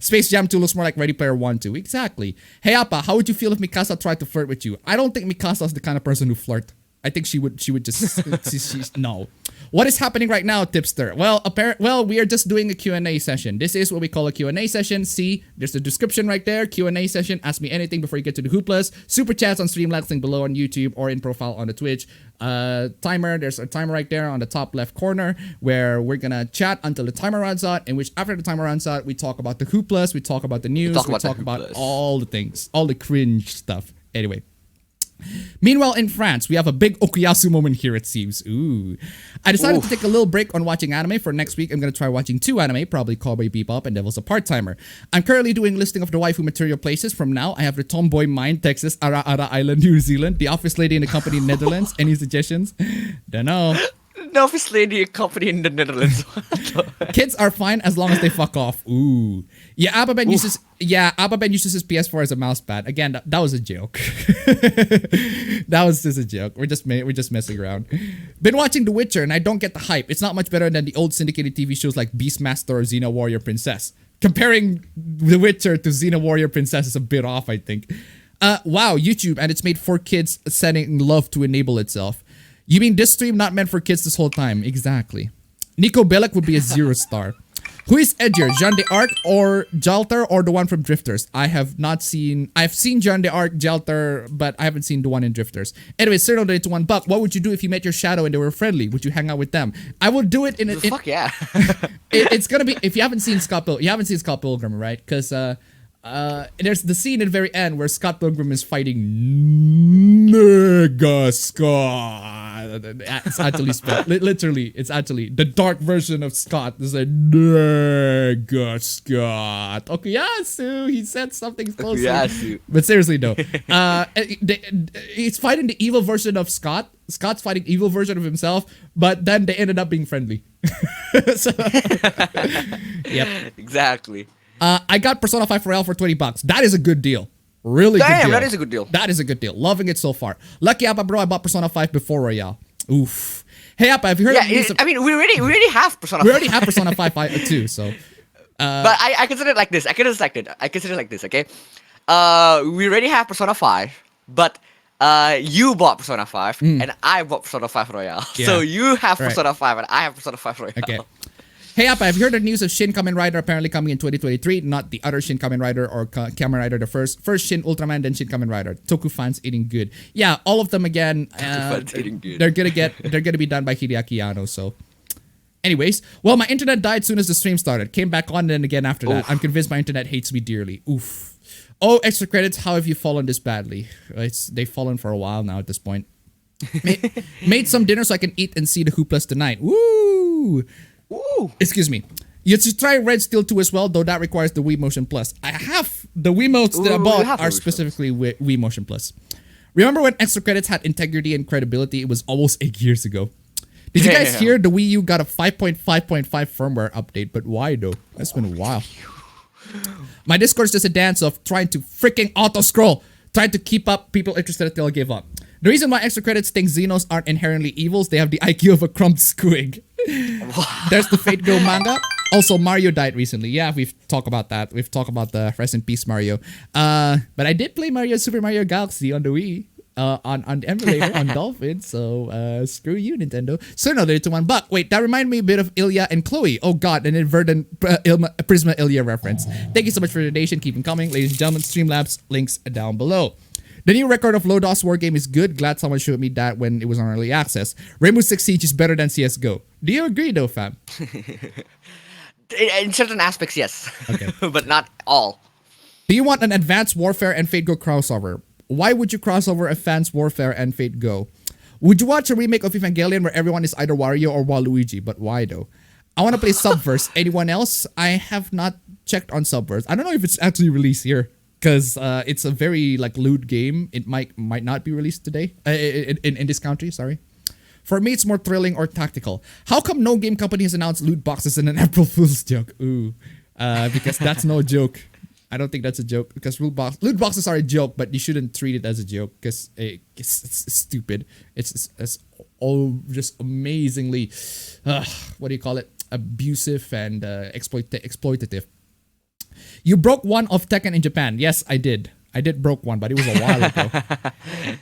Space Jam 2 looks more like Ready Player One 2. Exactly. Hey Appa, how would you feel if Mikasa tried to flirt with you? I don't think Mikasa is the kind of person who flirt. I think she would just she's no. What is happening right now, Tipster? Well, we are just doing a Q&A session. This is what we call a Q&A session. See, there's a description right there. Q&A session. Ask me anything before you get to the Hooplas. Super chats on Streamlabs, link below on YouTube or in profile on the Twitch. Timer. There's a timer right there on the top left corner where we're gonna chat until the timer runs out. In which after the timer runs out, we talk about the Hooplas. We talk about the news. We talk about all the things, all the cringe stuff. Anyway. Meanwhile, in France, we have a big Okuyasu moment here, it seems. Ooh. I decided to take a little break on watching anime. For next week, I'm going to try watching 2 anime, probably Cowboy Bebop and Devil's a Part-Timer. I'm currently doing a listing of the waifu material places. From now, I have the Tomboy Mine, Texas, Ara Ara Island, New Zealand, the Office Lady in the Company, Netherlands. Any suggestions? Don't know. novice lady company in the Netherlands. Kids are fine as long as they fuck off. Ooh. Yeah, Appaben uses his PS4 as a mouse pad. Again, that was a joke. That was just a joke. We're just messing around. Been watching The Witcher and I don't get the hype. It's not much better than the old syndicated TV shows like Beastmaster or Xena Warrior Princess. Comparing The Witcher to Xena Warrior Princess is a bit off, I think. Wow, YouTube, and it's made for kids setting love to enable itself. You mean this stream not meant for kids this whole time? Exactly. Nico Bellic would be a 0 star. Who is edgier, Jeanne d'Arc or Jalter or the one from Drifters? I've seen Jeanne d'Arc, Jalter, but I haven't seen the one in Drifters. Anyway, Cyril donated to $1. What would you do if you met your shadow and they were friendly? Would you hang out with them? I will do it in a... Fuck yeah. It's gonna be... If you haven't seen Scott Pilgrim, right? Because, there's the scene at the very end where Scott Pilgrim is fighting Nigga Scott. It's actually spelled. Literally, it's actually the dark version of Scott. It's like Nigga Scott. Okuyasu. He said something closer. Okuyasu. But seriously though, it's fighting the evil version of Scott. Scott's fighting evil version of himself, but then they ended up being friendly. So, yep. Exactly. I got Persona 5 Royale for $20. That is a good deal. Really good deal. That is a good deal. That is a good deal. Loving it so far. Lucky Appa, bro. I bought Persona 5 before Royale. Oof. Hey Appa, have you heard of these? I mean, we already have Persona 5. We already have Persona 5 too, so. But I consider it like this. I consider it like this, okay? We already have Persona 5, but you bought Persona 5 and I bought Persona 5 Royale. Yeah. So you have Persona 5 and I have Persona 5 Royale. Okay. Hey Appa, have you heard the news of Shin Kamen Rider apparently coming in 2023? Not the other Shin Kamen Rider or Kamen Rider, the first Shin Ultraman, then Shin Kamen Rider. Toku fans eating good. Yeah, all of them again. Eating good. They're gonna be done by Hideaki Anno. So, anyways, well, my internet died soon as the stream started. Came back on and again after that. I'm convinced my internet hates me dearly. Oof. Oh, extra credits. How have you fallen this badly? They've fallen for a while now at this point. Made some dinner so I can eat and see the Hooplas tonight. Woo! Ooh. Excuse me. You should try Red Steel 2 as well, though that requires the Wii Motion Plus. I have the Wiimotes that I bought are specifically Wii Motion Plus. Remember when extra credits had integrity and credibility? It was almost 8 years ago. Did you guys hear the Wii U got a 5.5.5 firmware update? But why though? That's been a while. My Discord's just a dance of trying to freaking auto-scroll, trying to keep up people interested until I give up. The reason why extra credits think Xenos aren't inherently evils, they have the IQ of a crumbed squig. There's the Fate Go manga. Also, Mario died recently. Yeah, we've talked about that. We've talked about the Rest in Peace Mario. But I did play Super Mario Galaxy on the Wii. On emulator on Dolphin. So screw you, Nintendo. So no, there's $1. Wait, that reminded me a bit of Ilya and Chloe. Oh god, an inadvertent Prisma Ilya reference. Thank you so much for the donation. Keep them coming. Ladies and gentlemen, Streamlabs, links down below. The new record of Lodos War game is good. Glad someone showed me that when it was on early access. Rainbow Six Siege is better than CSGO. Do you agree though, fam? In certain aspects, yes. Okay. But not all. Do you want an Advanced Warfare and Fate Go crossover? Why would you cross over Advanced Warfare and Fate Go? Would you watch a remake of Evangelion where everyone is either Wario or Waluigi? But why though? I want to play Subverse. Anyone else? I have not checked on Subverse. I don't know if it's actually released here. Because it's a very lewd game. It might not be released today in this country. Sorry. For me, it's more thrilling or tactical. How come no game company has announced loot boxes in an April Fool's joke? Ooh, because that's no joke. I don't think that's a joke because loot boxes are a joke, but you shouldn't treat it as a joke because it's stupid. It's all just amazingly, what do you call it? Abusive and exploitative. You broke one of Tekken in Japan. Yes, I did. I did broke one, but it was a while ago.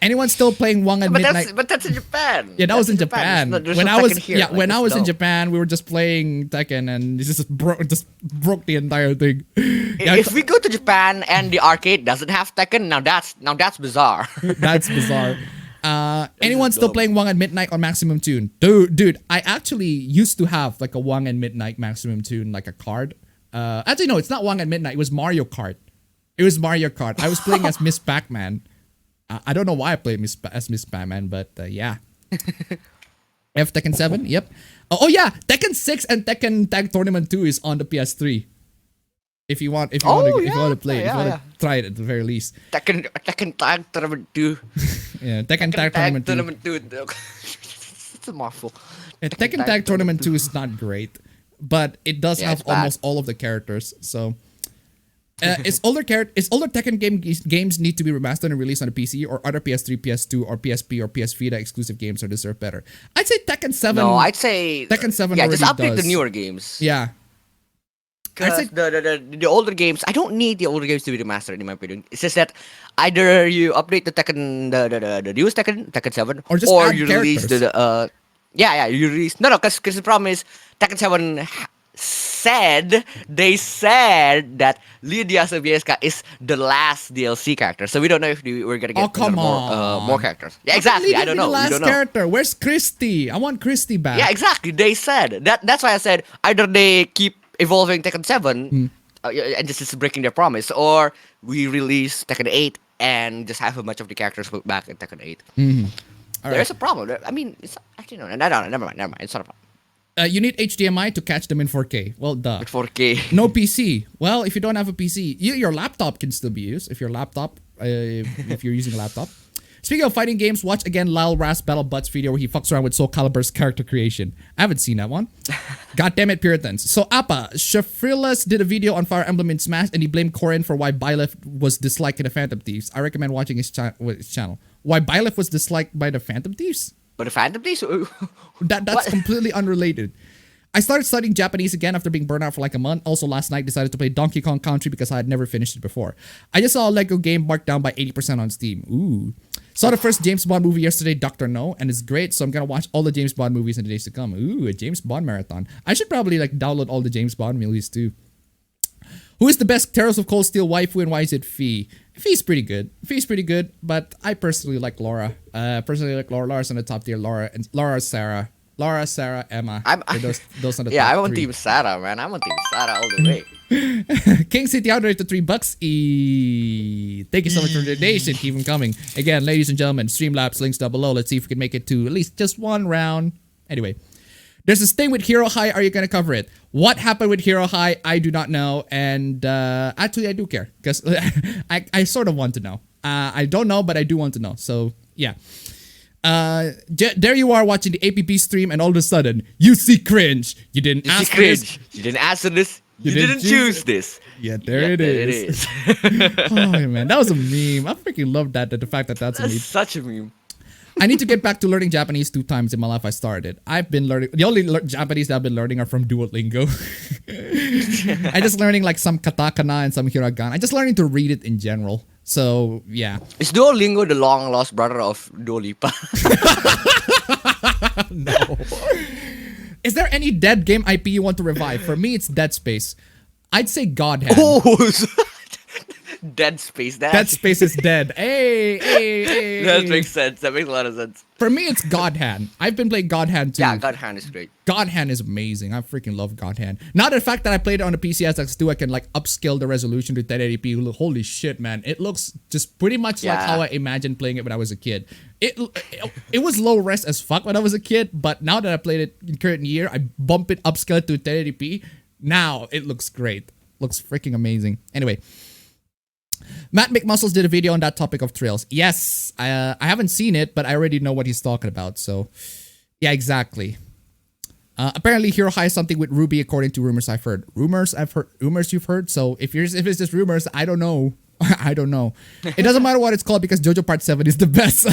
Anyone still playing Wang at midnight? But that's in Japan. Yeah, that was in Japan. When I was in Japan, we were just playing Tekken, and it just broke the entire thing. If we go to Japan and the arcade doesn't have Tekken, now that's bizarre. That's bizarre. Anyone still playing Wang at Midnight on Maximum Tune? Dude, I actually used to have a Wang at Midnight Maximum Tune, a card. Actually, no, it's not Wang at Midnight. It was Mario Kart. I was playing as Miss Pac-Man. I don't know why I played as Miss Pac-Man, but yeah. Tekken 7, yep. Oh yeah, Tekken 6 and Tekken Tag Tournament 2 is on the PS3. If you want to play it, if you want to try it at the very least. Tekken Tag Tournament 2. Yeah, Tekken Tag Tournament 2. It's a mouthful. Tekken Tag Tournament 2 is not great, but it does have almost all of the characters. So, is older Tekken games need to be remastered and released on a PC, or other PS3, PS2, or PSP or PS Vita exclusive games are deserve better? I'd say Tekken 7. No, I'd say Tekken 7. Yeah, already just update does. the newer games. Yeah. Because the older games, I don't need the older games to be remastered in my opinion. It's just that either you update the Tekken, the newest Tekken 7, or just or add you release characters. you release because the problem is Tekken 7 they said that Lydia Sobieska is the last DLC character, so we don't know if we're gonna get more characters. Yeah, exactly. I don't know. The last we don't know. character. Where's Christy? I want Christy back. Yeah, exactly. They said that. That's why I said either they keep evolving Tekken 7 and this is breaking their promise, or we release Tekken 8 and just have a bunch of the characters put back in Tekken 8. There's a problem. I mean, it's actually no, never mind. It's not a problem. You need HDMI to catch them in 4K. Well, duh. With 4K. No PC. Well, if you don't have a PC, your laptop can still be used. If if you're using a laptop. Speaking of fighting games, watch again Lyle Ras Battle Butts video where he fucks around with Soul Calibur's character creation. I haven't seen that one. God damn it, Puritans. So Appa, Shafrilas did a video on Fire Emblem in Smash and he blamed Corin for why Byleth was disliked in the Phantom Thieves. I recommend watching his channel. Why Byleth was disliked by the Phantom Thieves? But the Phantom Thieves? That's completely unrelated. I started studying Japanese again after being burnt out for like a month. Also, last night decided to play Donkey Kong Country because I had never finished it before. I just saw a Lego game marked down by 80% on Steam. Ooh. Saw the first James Bond movie yesterday, Dr. No, and it's great, so I'm gonna watch all the James Bond movies in the days to come. Ooh, a James Bond marathon. I should probably download all the James Bond movies too. Who is the best Terrace of Cold Steel waifu and why is it Fee? Fee's pretty good. But I personally like Laura. Laura's on the top tier. Laura, Sarah. Emma. Those are the top I'm on three. Team Sarah, man. I'm on Team Sarah all the way. King City Outer to $3. Thank you so much for the donation. Keep them coming. Again, ladies and gentlemen, Streamlabs links down below. Let's see if we can make it to at least just one round. Anyway, there's this thing with Hero High. Are you going to cover it? What happened with Hero High? I do not know. And actually, I do care because I sort of want to know. I don't know, but I do want to know. So, yeah. There you are watching the APB stream and all of a sudden, you see cringe. You didn't ask for this. You didn't ask for this. You didn't choose this. Yeah, there it is. Oh man, that was a meme. I freaking love that. The fact that that's a meme. Such a meme. I need to get back to learning Japanese 2 times in my life. I started. I've been learning. The only Japanese that I've been learning are from Duolingo. I'm just learning like some katakana and some hiragana. I'm just learning to read it in general. So yeah. Is Duolingo the long lost brother of Dua Lipa? No. Is there any dead game IP you want to revive? For me, it's Dead Space. I'd say God Hand. Oh, Dead Space. Dead Space is dead. Hey. That makes sense. That makes a lot of sense. For me, it's God Hand. I've been playing God Hand too. Yeah, God Hand is great. God Hand is amazing. I freaking love God Hand. Now the fact that I played it on the PC SX2, I can like upscale the resolution to 1080p. Holy shit, man! It looks just pretty much like how I imagined playing it when I was a kid. It was low res as fuck when I was a kid, but now that I played it in current year, I bump it upscale to 1080p. Now it looks great. Looks freaking amazing. Anyway. Matt McMuscles did a video on that topic of trails. Yes, I haven't seen it, but I already know what he's talking about. So, yeah, exactly. Apparently, Hero High is something with Ruby, according to rumors I've heard. Rumors you've heard. So if it's just rumors, I don't know. I don't know. It doesn't matter what it's called because JoJo Part 7 is the best.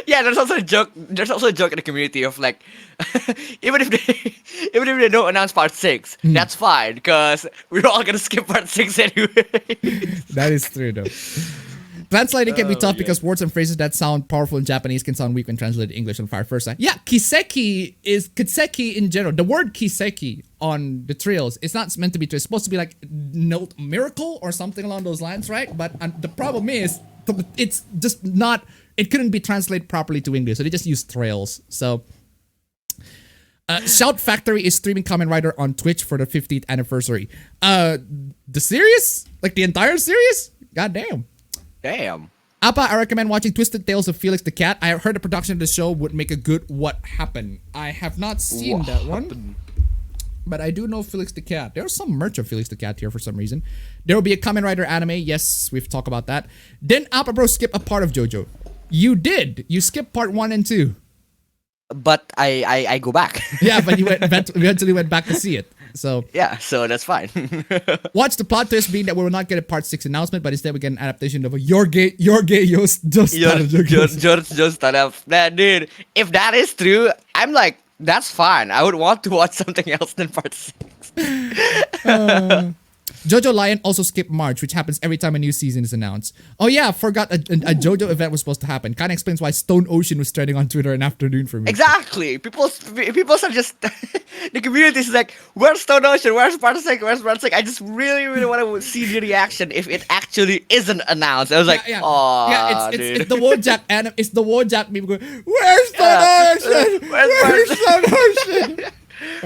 Yeah, there's also a joke. There's also a joke in the community of like, even if they don't announce Part 6, that's fine because we're all gonna skip Part 6 anyway. That is true though. Translating can be tough because words and phrases that sound powerful in Japanese can sound weak when translated to English on fire first. Yeah, kiseki is kiseki in general. The word kiseki on the trails, it's not meant to be. It's supposed to be like note miracle or something along those lines, right? But the problem is it's just not. It couldn't be translated properly to English, so they just use trails. So. Shout Factory is streaming Kamen Rider on Twitch for the 50th anniversary. The series? Like the entire series? God damn. Damn. Appa, I recommend watching Twisted Tales of Felix the Cat. I heard the production of the show would make a good What Happened. I have not seen that one. But I do know Felix the Cat. There's some merch of Felix the Cat here for some reason. There will be a Kamen Rider anime. Yes, we've talked about that. Then Appa Bro skip a part of JoJo. You did. You skipped part 1 and 2. But I go back. Yeah, but you eventually went back to see it. So yeah, so that's fine. watch the plot twist being that we will not get a part 6 announcement, but instead we get an adaptation of a You're gay, just George That dude, if that is true, I'm like, that's fine. I would want to watch something else than part 6. Jojo Lion also skipped March, which happens every time a new season is announced. Oh yeah, forgot a Jojo event was supposed to happen. Kind of explains why Stone Ocean was trending on Twitter an afternoon for me. Exactly. People are just the community is like, where's Stone Ocean? Where's part 6? Where's part 6? I just really want to see the reaction if it actually isn't announced. I was like, oh, yeah, it's the Wojak and it's the Wojak meme going, where's Stone Ocean? Where's Stone Ocean?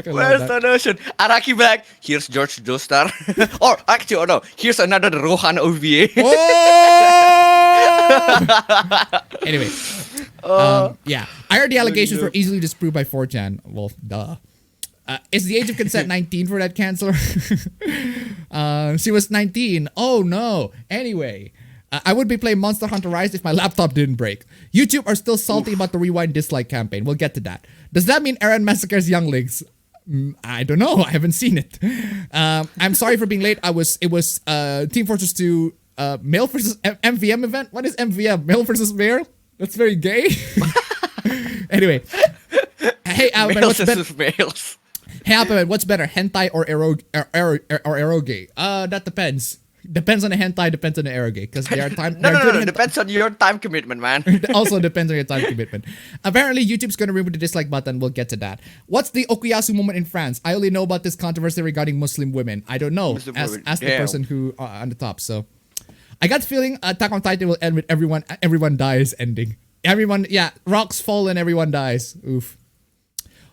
Where's the notion? Araki back. Here's George Joestar. Or actually, oh no. Here's another Rohan OVA. Anyway, yeah. I heard the allegations were easily disproved by 4chan. Well, duh. Is the age of consent 19 for that canceller? She was 19. Oh no. Anyway. I would be playing Monster Hunter Rise if my laptop didn't break. YouTube are still salty about the Rewind dislike campaign. We'll get to that. Does that mean Eren massacres younglings? I don't know. I haven't seen it. I'm sorry for being late. It was Team Fortress 2 male versus MVM event. What is MVM? Male versus male? That's very gay. Anyway. Hey, Alvin, what's better? Hey, Alvin, what's better? Hentai or eroge? That depends. Depends on the hentai, depends on the eroge. Because there are time. No. Depends on your time commitment, man. Also depends on your time commitment. Apparently, YouTube's gonna remove the dislike button. We'll get to that. What's the Okuyasu moment in France? I only know about this controversy regarding Muslim women. I don't know. As the person who on the top. So, I got the feeling Attack on Titan will end with everyone dies ending. Everyone, yeah, rocks fall and everyone dies. Oof.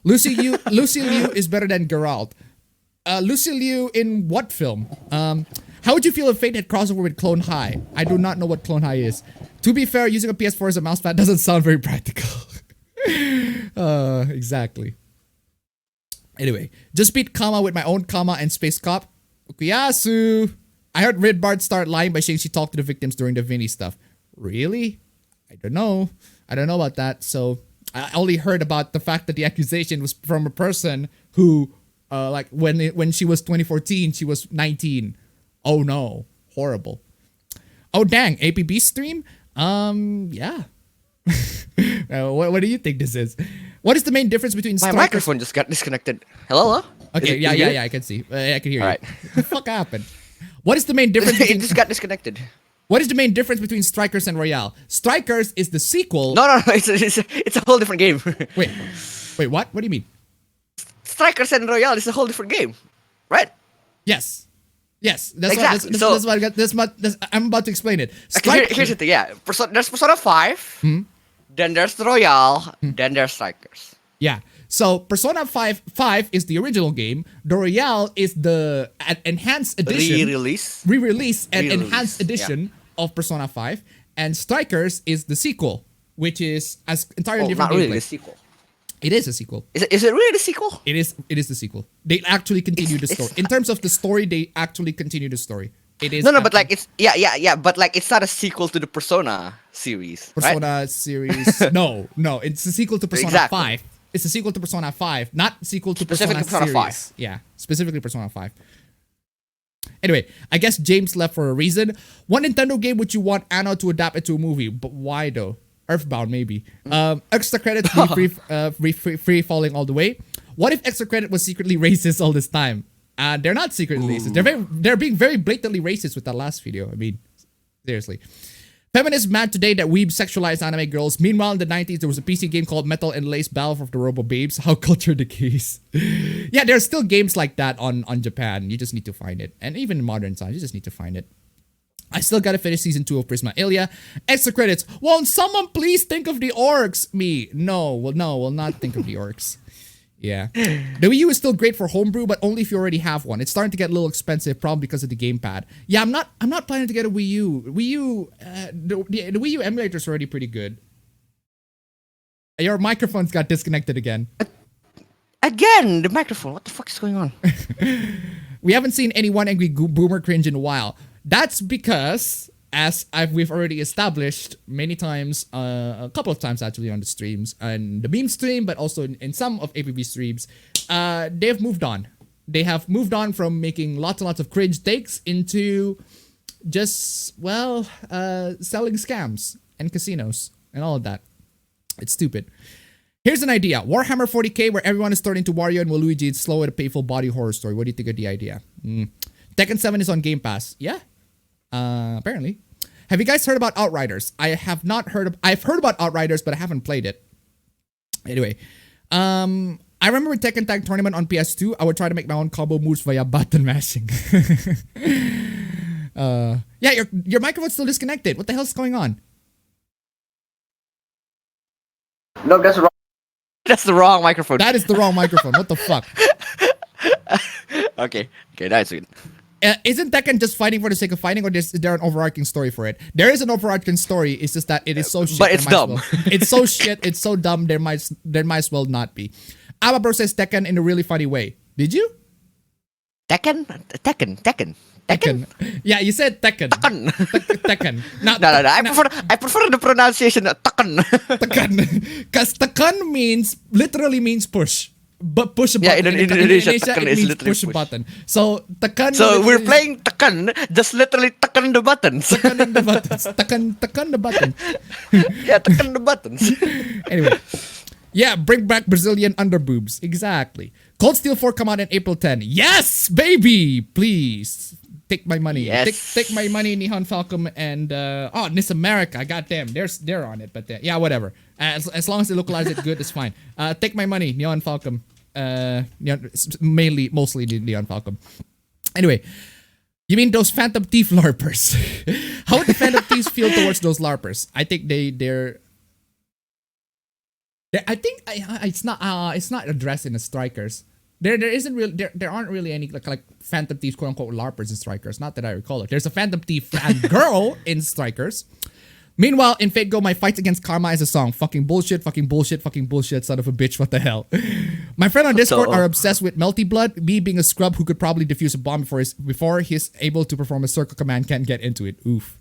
Lucy Liu is better than Geralt. Lucy Liu in what film? How would you feel if Fate had crossover with Clone High? I do not know what Clone High is. To be fair, using a PS4 as a mousepad doesn't sound very practical. Exactly. Anyway, just beat comma with my own comma and space cop. Okuyasu. I heard Ridbard start lying by saying she talked to the victims during the Vinny stuff. Really? I don't know. I don't know about that. So I only heard about the fact that the accusation was from a person who, like when she was 2014, she was 19. Oh no, horrible. Oh dang, APB stream? Yeah. What do you think this is? What is the main difference between my microphone just got disconnected. Hello? Okay, yeah, I can see. I can hear you. Right. What the fuck happened? What is the main difference It just got disconnected. What is the main difference between Strikers and Royale? Strikers is the sequel. No, it's a whole different game. Wait, what? What do you mean? Strikers and Royale is a whole different game, right? Yes. That's exactly. That's what I got. I'm about to explain it. Here's the thing. Yeah, there's Persona 5. Then there's the Royale. Then there's Strikers. Yeah. So Persona 5 is the original game. The Royale is the enhanced edition, re-release and enhanced edition of Persona 5, and Strikers is the sequel, which is as entirely different. Not really the sequel. It is a sequel. Is it really the sequel? It is the sequel. They actually continue the story. In terms of the story, they actually continue the story. It is but like it's but like it's not a sequel to the Persona series. Persona series. No, it's a sequel to Persona 5. It's a sequel to Persona 5, not sequel to Persona series. 5. Yeah, specifically Persona 5. Anyway, I guess James left for a reason. What Nintendo game would you want Anno to adapt into a movie? But why though? Earthbound, maybe. Extra credits free falling all the way. What if extra credit was secretly racist all this time? They're not secretly racist. They're being very blatantly racist with that last video. I mean, seriously. Feminists mad today that weeb sexualized anime girls. Meanwhile, in the 90s, there was a PC game called Metal and Lace Battle of the Robo Babes. How culture decays. Yeah, there's still games like that on Japan. You just need to find it. And even in modern times, you just need to find it. I still gotta finish season 2 of Prisma Ilia. Extra credits. Won't someone please think of the orcs? Me. No, we'll not think of the orcs. Yeah. The Wii U is still great for homebrew, but only if you already have one. It's starting to get a little expensive, probably because of the gamepad. Yeah, I'm not planning to get a Wii U. The Wii U emulator is already pretty good. Your microphone's got disconnected again. Again, the microphone. What the fuck is going on? We haven't seen any One Angry Boomer cringe in a while. That's because as we've already established many times, a couple of times actually on the streams and the meme stream, but also in some of APB streams, they've moved on. They have moved on from making lots and lots of cringe takes into just, well, selling scams and casinos and all of that. It's stupid. Here's an idea. Warhammer 40k where everyone is turning to Wario and Waluigi. It's slow and a painful body horror story. What do you think of the idea? Tekken 7 is on Game Pass. Yeah. Apparently. Have you guys heard about Outriders? I have not heard of... I've heard about Outriders, but I haven't played it. Anyway. I remember Tekken Tag Tournament on PS2. I would try to make my own combo moves via button mashing. Yeah, your microphone's still disconnected. What the hell's going on? No, that's wrong. That's the wrong microphone. That is the wrong microphone. What the fuck? Okay, that's good. Isn't Tekken just fighting for the sake of fighting, or is there an overarching story for it? There is an overarching story. It's just that it is so shit. But it's dumb. Well. It's so shit. It's so dumb. There might as well not be. Ababro says Tekken in a really funny way. Did you? Tekken. Yeah, you said Tekken. Tekken. No. I prefer the pronunciation Tekken. Tekken. Because Tekken literally means push. But push a button. Yeah, in Indonesia, it is means literally push a button. So Tekken. So we're playing Tekken, just literally Tekken the buttons. Tekken the buttons. Tekken the button. Yeah, Tekken the buttons. Anyway. Yeah, bring back Brazilian underboobs. Exactly. Cold Steel 4 come out in April 10. Yes, baby! Please. Take my money. Yes. Take my money, Nihon Falcom and Nis America. Goddamn, they're on it, but yeah, whatever. As long as they localize it good, it's fine. Take my money, Nihon Falcom. Mostly Nihon Falcom. Anyway, you mean those Phantom Thief LARPers? How would the Phantom Thieves feel towards those LARPers? I think they're. I think it's not addressed in the Strikers. There aren't really any like Phantom Thieves quote unquote LARPers in Strikers. Not that I recall it. There's a Phantom Thief fan girl in Strikers. Meanwhile, in Fate Go, my fights against karma is a song. Fucking bullshit, son of a bitch, what the hell. My friend on Discord are obsessed with Melty Blood, me being a scrub who could probably defuse a bomb before he's able to perform a circle command can't get into it. Oof.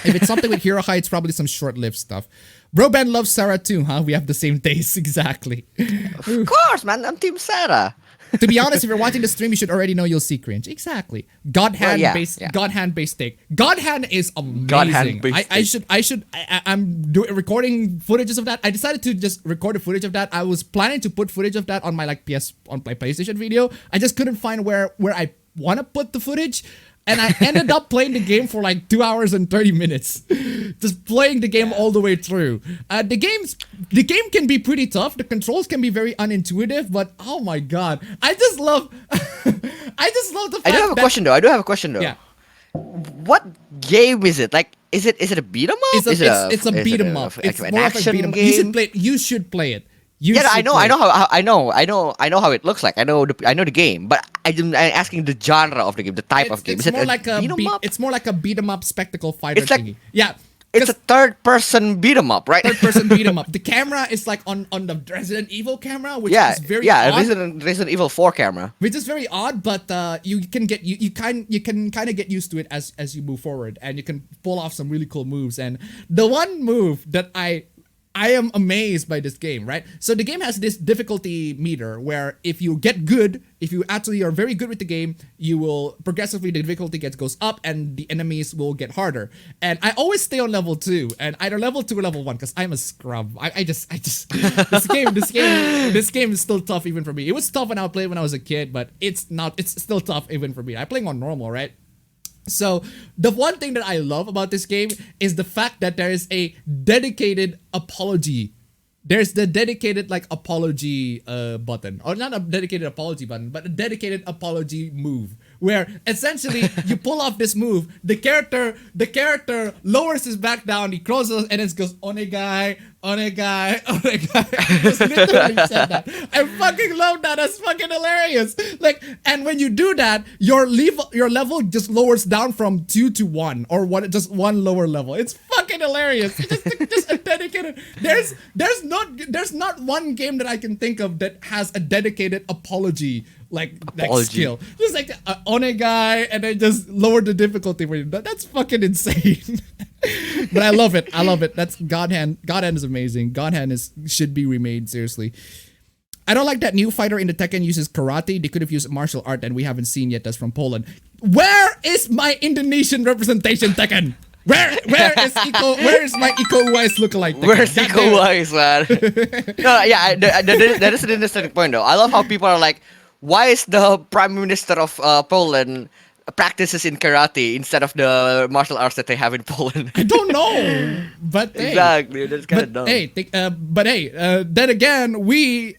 If it's something with Hero High, it's probably some short-lived stuff. Bro Ben loves Sarah too, huh? We have the same taste, exactly. Of course, man. I'm Team Sarah. To be honest, if you're watching the stream, you should already know you'll see cringe. Exactly. God hand based take. God hand is amazing. God hand based I'm recording footages of that. I decided to just record the footage of that. I was planning to put footage of that on my PlayStation video. I just couldn't find where I want to put the footage. And I ended up playing the game for like 2 hours and 30 minutes. Just playing the game all the way through. The game can be pretty tough. The controls can be very unintuitive, but oh my god. I just love the fact I do have a question though. Yeah. What game is it? Like, is it a beat 'em up? It's a beat 'em up. It's an more of a action beat 'em up. game? You should play it. I know how it looks like. I know the game, but I'm asking the genre of the game, the type of game. It's more like a beat 'em up? It's more like a beat 'em up spectacle fighter It's like- thingy. Yeah. It's a third-person beat 'em up, right? Third person beat 'em up. The camera is like on the Resident Evil camera, which is very odd. Resident Evil 4 camera. Which is very odd, but you can kind of get used to it as you move forward, and you can pull off some really cool moves. And the one move that I am amazed by this game, right? So the game has this difficulty meter where if you get good, if you actually are very good with the game, you will progressively, the difficulty goes up and the enemies will get harder. And I always stay on level 2 and either level 2 or level 1 because I'm a scrub. I just this game is still tough even for me. It was tough when I played when I was a kid, but it's still tough even for me. I'm playing on normal, right? So the one thing that I love about this game is the fact that there is a dedicated apology. There's the dedicated apology button, or not a dedicated apology button, but a dedicated apology move, where essentially you pull off this move, the character lowers his back down, he crosses and it goes onegai. Just literally said that. I fucking love that. That's fucking hilarious. And when you do that, your level just lowers down from 2 to 1, or just one lower level. It's fucking hilarious. Just a dedicated. There's not one game that I can think of that has a dedicated apology like skill. Just like One guy, and then just lower the difficulty for you. That's fucking insane. But I love it. That's God Hand. God Hand is amazing. God Hand should be remade, seriously. I don't like that new fighter in the Tekken uses karate. They could have used martial art and we haven't seen yet. That's from Poland. Where is my Indonesian representation, Tekken? Where is my Iko Uwais lookalike? Tekken? Where's Iko Uwais, man? No, yeah, that is an interesting point though. I love how people are like, why is the Prime Minister of Poland practices in karate instead of the martial arts that they have in Poland? I don't know, but exactly, that's kind of dumb. Then again, we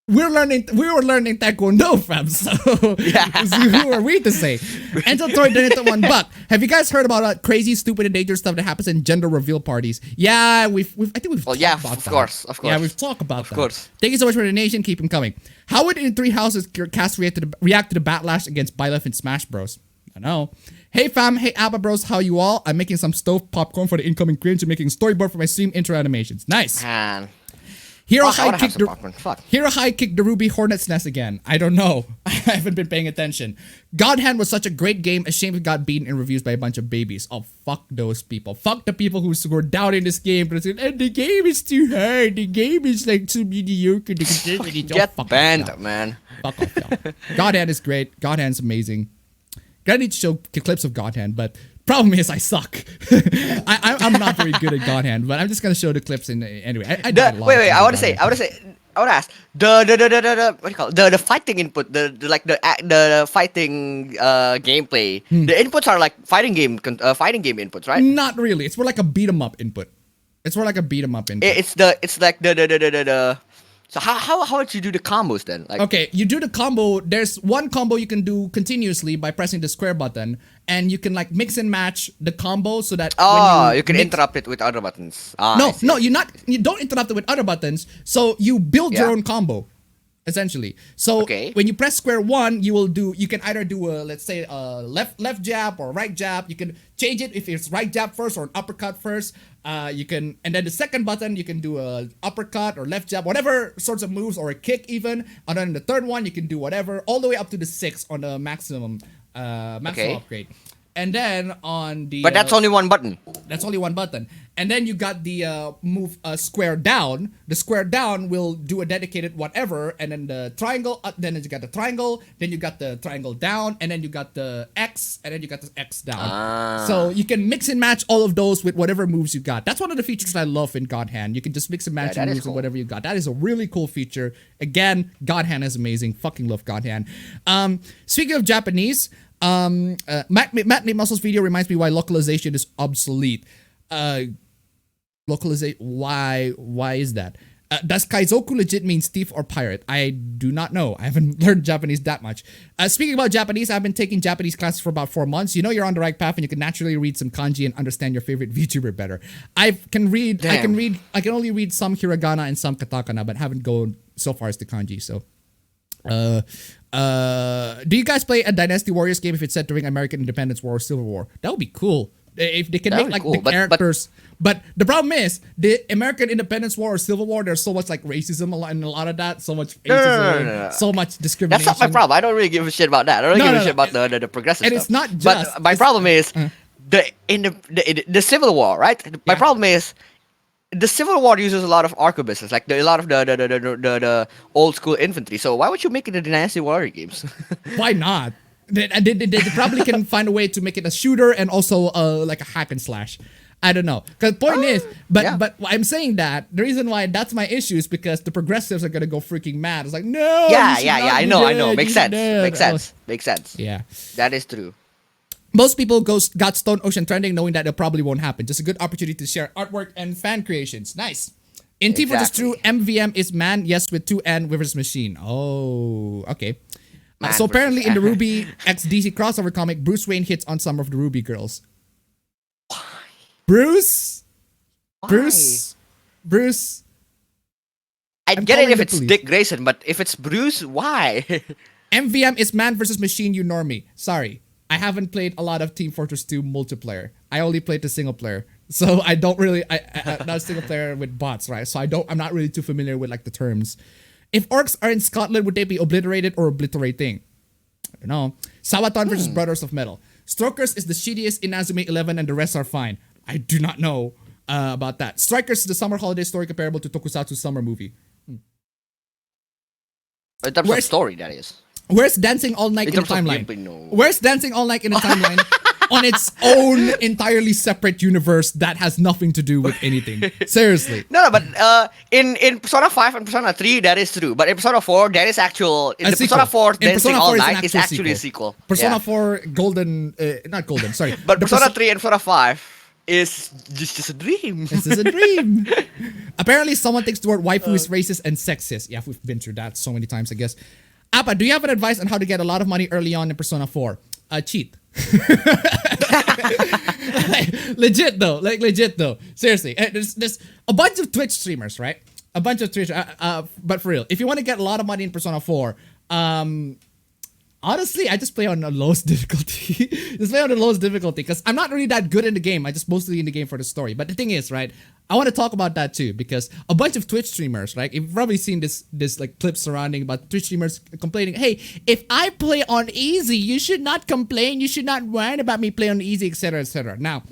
were learning Taekwondo, fam. So who are we to say? Angel Toy donated $1. Have you guys heard about crazy, stupid, and dangerous stuff that happens in gender reveal parties? Yeah, I think we've talked about that. Of course. Yeah, we've talked about that. Of course. Thank you so much for the donation. Keep them coming. How would In Three Houses cast react to the backlash against Byleth in Smash Bros? I know. Hey fam, hey Abba Bros, how you all? I'm making some stove popcorn for the incoming cringe and making storyboard for my stream intro animations. Nice. Man. Hero High kicked the Ruby Hornet's Nest again. I don't know. I haven't been paying attention. God Hand was such a great game. A shame it got beaten in reviews by a bunch of babies. Oh, fuck those people. Fuck the people who were doubting this game. And the game is too hard. The game is like too mediocre. Get banned, man. Fuck off, y'all. God Hand is great. God Hand's amazing. Gotta need to show clips of God Hand, but problem is I suck. I'm not very good at God Hand, but I'm just gonna show the clips anyway. I want to ask the what do you call it? The fighting input, the fighting gameplay. The inputs are like fighting game inputs, right? Not really. It's more like a beat 'em up input. It's like the. So how would you do the combos then? Like, okay, you do the combo. There's one combo you can do continuously by pressing the square button, and you can like mix and match the combo so that you can interrupt it with other buttons. You don't interrupt it with other buttons. So you build your own combo, essentially. So when you press square one, you can either do a, let's say, a left jab or right jab. You can change it if it's right jab first or an uppercut first. And then the second button you can do a uppercut or left jab, whatever sorts of moves, or a kick even. And then the third one you can do whatever, all the way up to the 6 on the maximum upgrade. And then on the but that's only one button. That's only one button. And then you got the move square down. The square down will do a dedicated whatever, and then the triangle. Then you got the triangle. Then you got the triangle down, and then you got the X, and then you got the X down. So you can mix and match all of those with whatever moves you got. That's one of the features I love in God Hand. You can just mix and match your moves with whatever you got. That is a really cool feature. Again, God Hand is amazing. Fucking love God Hand. Speaking of Japanese. Matt Muscle's video reminds me why localization is obsolete. Localization, why is that? Does Kaizoku legit mean thief or pirate? I do not know. I haven't learned Japanese that much. Speaking about Japanese, I've been taking Japanese classes for about 4 months. You know you're on the right path and you can naturally read some kanji and understand your favorite VTuber better. I can only read some hiragana and some katakana, but haven't gone so far as the kanji, so. Do you guys play a Dynasty Warriors game if it's set during American Independence War or Civil War? That would be cool. If they can make like cool, the characters. But the problem is, the American Independence War or Civil War, there's so much like racism in a lot of that. So much racism, no. So much discrimination. That's not my problem. I don't really give a shit about that. I don't really give a shit about the progressive and stuff. it's not just. But my problem is, the Civil War, right? My problem is, the Civil War uses a lot of arquebuses, like a lot of the old school infantry. So why would you make it a Dynasty Warrior games? Why not? They probably can find a way to make it a shooter and also like a hack and slash. I don't know. Because the point is, but I'm saying that the reason why that's my issue is because the progressives are gonna go freaking mad. It's like no. I know. Makes sense. Yeah, that is true. Most people got Stone Ocean trending knowing that it probably won't happen. Just a good opportunity to share artwork and fan creations. Nice. In Team Fortress 2, MVM is man, yes, with 2N versus machine. Oh, okay. So apparently in the Ruby x DC crossover comic, Bruce Wayne hits on some of the Ruby girls. Why? Bruce? I get it if it's Dick Grayson, but if it's Bruce, why? MVM is man versus machine, you normie. Sorry. I haven't played a lot of Team Fortress 2 multiplayer. I only played the single player. So I don't really, I'm not a single player with bots, right? So I'm not really too familiar with like the terms. If orcs are in Scotland, would they be obliterated or obliterating? I don't know. Sawaton versus Brothers of Metal. Strokers is the shittiest in Azumi 11 and the rest are fine. I do not know about that. Strikers is the summer holiday story comparable to Tokusatsu's summer movie. In terms of story, that is. Where's Dancing All Night in the timeline? Gameplay, no. Where's Dancing All Night in the timeline? On its own entirely separate universe that has nothing to do with anything. Seriously. No, but in Persona 5 and Persona 3, that is true. But in Persona 4, that is actual. In the Persona 4, Dancing All Night is actually a sequel. Persona 4 Golden, not Golden, sorry. But Persona 3 and Persona 5 is just a dream. This is a dream. Apparently, someone thinks the word waifu is racist and sexist. Yeah, we've been through that so many times, I guess. Appa, do you have an advice on how to get a lot of money early on in Persona 4? Cheat. Legit though. Seriously, there's a bunch of Twitch streamers, right? A bunch of Twitch, but for real, if you want to get a lot of money in Persona 4, honestly, I just play on the lowest difficulty. Because I'm not really that good in the game. I just mostly in the game for the story. But the thing is, right, I want to talk about that too, because a bunch of Twitch streamers, right? You've probably seen this like clip surrounding about Twitch streamers complaining, hey, if I play on easy, you should not complain. You should not whine about me playing on easy, etc., etc. Now,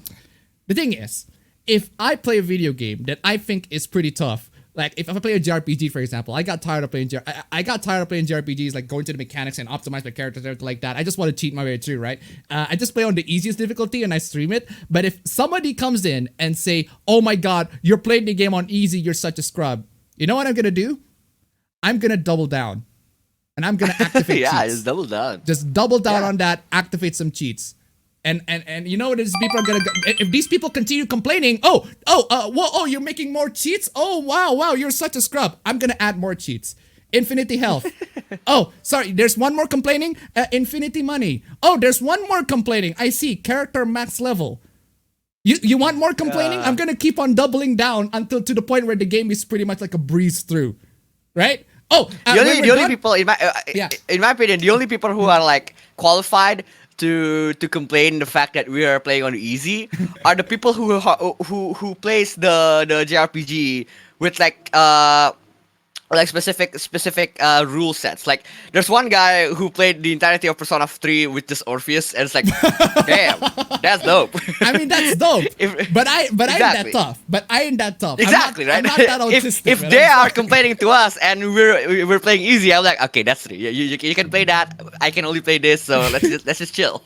the thing is, if I play a video game that I think is pretty tough, like if I play a JRPG, for example, I got tired of playing JRPGs, like going to the mechanics and optimize my characters and everything like that. I just want to cheat my way through, right? I just play on the easiest difficulty and I stream it. But if somebody comes in and say, oh my god, you're playing the game on easy, you're such a scrub. You know what I'm gonna do? I'm gonna double down. And I'm gonna activate yeah, cheats. just double down. Just double down on that, activate some cheats. And you know what these people are gonna go, if these people continue complaining, you're making more cheats? Oh wow, you're such a scrub. I'm gonna add more cheats. Infinity health. Oh, sorry, there's one more complaining. Infinity money. Oh, there's one more complaining. I see, character max level. You want more complaining? I'm gonna keep on doubling down until to the point where the game is pretty much like a breeze through, right? Oh, the only people in my opinion, the only people who are like qualified to complain the fact that we are playing on easy are the people who plays the JRPG with like specific rule sets. Like there's one guy who played the entirety of Persona 3 with just Orpheus, and it's like, damn, that's dope. I mean, that's dope. But I ain't that tough. Exactly, I'm not right? that autistic. If they are complaining to us and we're playing easy, I'm like, okay, that's 3. You can play that. I can only play this, so let's just chill.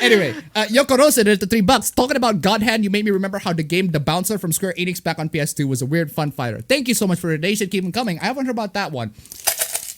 Anyway, Yoko Rosa did the $3. Talking about God Hand, you made me remember how the game The Bouncer from Square Enix back on PS2 was a weird fun fighter. Thank you so much for the donation. Keep them coming. I haven't heard about that one,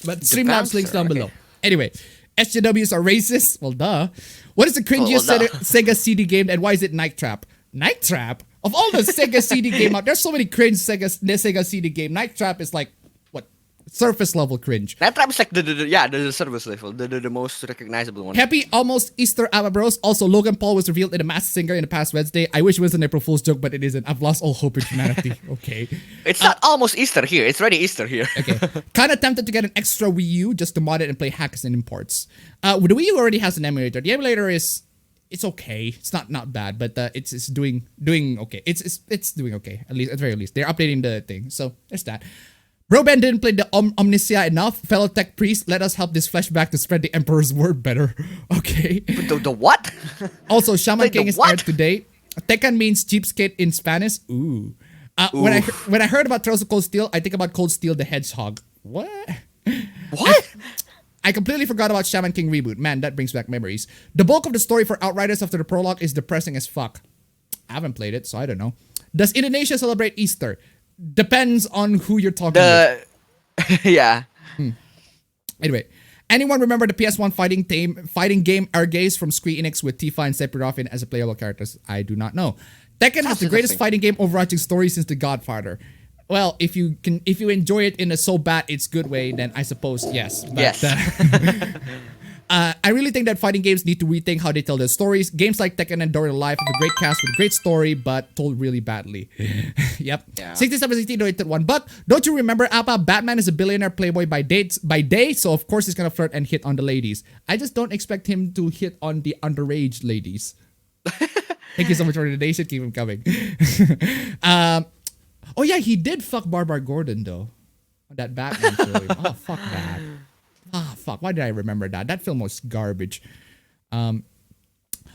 but Streamlabs links down below. Anyway, SJWs are racist. Well, duh. What is the cringiest Sega CD game, and why is it Night Trap? Night Trap? Of all the Sega CD game out, there's so many cringe Sega CD game. Night Trap is like what, surface level cringe. Night Trap is like the surface level, the most recognizable one. Happy almost Easter, Abba Bros. Also, Logan Paul was revealed in a Masked Singer in the past Wednesday. I wish it was an April Fool's joke, but it isn't. I've lost all hope in humanity. Okay. It's not almost Easter here. It's already Easter here. Okay. Kind of tempted to get an extra Wii U just to mod it and play hacks and imports. The Wii U already has an emulator. The emulator it's okay. It's not bad, but it's doing okay. It's doing okay, at very least. They're updating the thing, so there's that. Bro Ben didn't play the Omnisia enough. Fellow tech priest, let us help this flashback to spread the Emperor's word better. Okay. The what? Also, Shaman King is aired today. Tekken means cheapskate in Spanish. Ooh. When I heard about Trails of Cold Steel, I think about Cold Steel the Hedgehog. What? I completely forgot about Shaman King reboot. Man, that brings back memories. The bulk of the story for Outriders after the prologue is depressing as fuck. I haven't played it, so I don't know. Does Indonesia celebrate Easter? Depends on who you're talking with. Yeah. Anyway, anyone remember the PS1 fighting game Argaze from Square Enix with Tifa and Sephiroth as a playable characters? I do not know. Tekken has the greatest fighting game overarching story since The Godfather. Well, if you enjoy it in a so bad it's good way, then I suppose yes. But, yes. I really think that fighting games need to rethink how they tell their stories. Games like Tekken and Dora Life have a great cast with a great story, but told really badly. Yep. Yeah. 6760 donated $1. Don't you remember, Appa? Batman is a billionaire playboy by day, so of course he's gonna flirt and hit on the ladies. I just don't expect him to hit on the underage ladies. Thank you so much for the donation. Keep them coming. Oh yeah, he did fuck Barbara Gordon though. On that Batman film. Oh fuck that. Ah fuck. Why did I remember that? That film was garbage.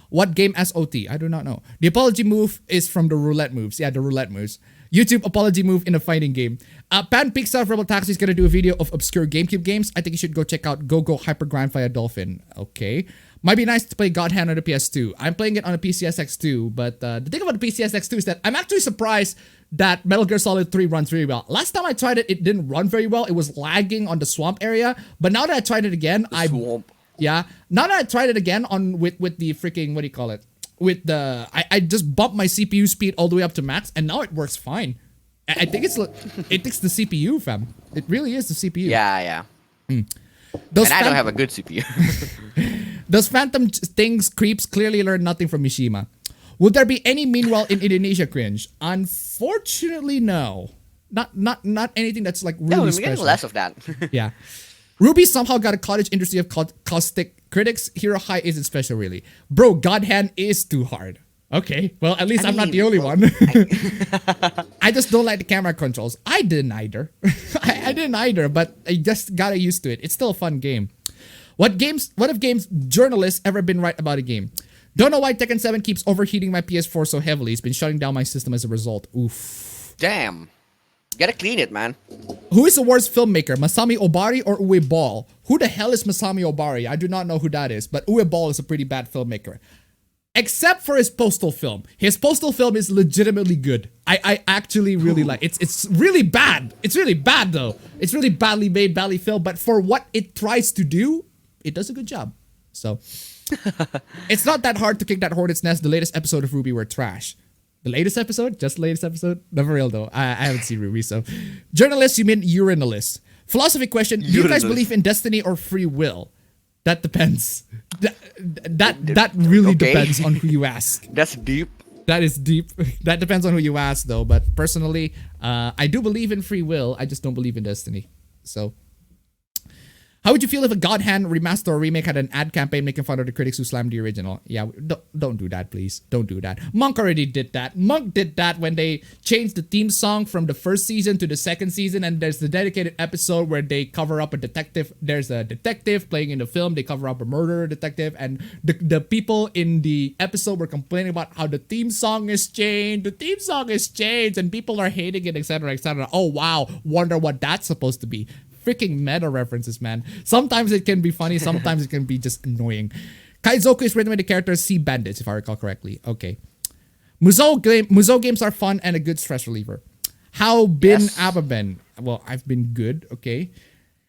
What game SOT? I do not know. The apology move is from the roulette moves. Yeah, the roulette moves. YouTube apology move in a fighting game. Pan Pixar of Rebel Taxi is gonna do a video of obscure GameCube games. I think you should go check out Go Go Hyper Grind via Dolphin. Okay. Might be nice to play God Hand on the PS2. I'm playing it on a PCSX2, but the thing about the PCSX2 is that I'm actually surprised that Metal Gear Solid 3 runs really well. Last time I tried it, it didn't run very well. It was lagging on the swamp area. But now that I tried it again, now that I tried it again on with the freaking, what do you call it? With the I just bumped my CPU speed all the way up to max, and now it works fine. I think it's the CPU, fam. It really is the CPU. Yeah. I don't have a good CPU. Those phantom things creeps clearly learned nothing from Mishima. Would there be any meanwhile in Indonesia cringe? Unfortunately, no. Not anything that's like really we're special. getting less of that. Yeah. Ruby somehow got a cottage industry of caustic critics. Hero High isn't special, really. Bro, God Hand is too hard. Okay, well, at least I'm not the only one. I just don't like the camera controls. I didn't either. I didn't either, but I just got used to it. It's still a fun game. What if games journalists ever been right about a game? Don't know why Tekken 7 keeps overheating my PS4 so heavily. It's been shutting down my system as a result. Oof. Damn. Gotta clean it, man. Who is the worst filmmaker, Masami Obari or Uwe Ball? Who the hell is Masami Obari? I do not know who that is, but Uwe Ball is a pretty bad filmmaker. Except for his Postal film. His Postal film is legitimately good. I actually really like it. It's really bad. It's really bad though. It's really badly made, badly filmed, but for what it tries to do, it does a good job. So it's not that hard to kick that hornet's nest. The latest episode of Ruby were trash. The latest episode? Just the latest episode? Never real though. I haven't seen Ruby, so. Journalists, you mean urinalists. Philosophy question, do you guys believe in destiny or free will? That depends. That really depends on who you ask. That's deep. That is deep. That depends on who you ask though. But personally, I do believe in free will. I just don't believe in destiny. So. How would you feel if a God Hand remaster or remake had an ad campaign making fun of the critics who slammed the original? Yeah, don't do that, please. Don't do that. Monk already did that. Monk did that when they changed the theme song from the first season to the second season, and there's the dedicated episode where they cover up a detective. There's a detective playing in the film. They cover up a murder detective, and the people in the episode were complaining about how the theme song is changed. The theme song is changed, and people are hating it, etc., etc. Oh wow, wonder what that's supposed to be. Freaking meta references, man. Sometimes it can be funny, sometimes it can be just annoying. Kaizoku is written with the character Sea Bandits, if I recall correctly. Okay. Musou games are fun and a good stress reliever. How been Ababen? Well, I've been good, okay.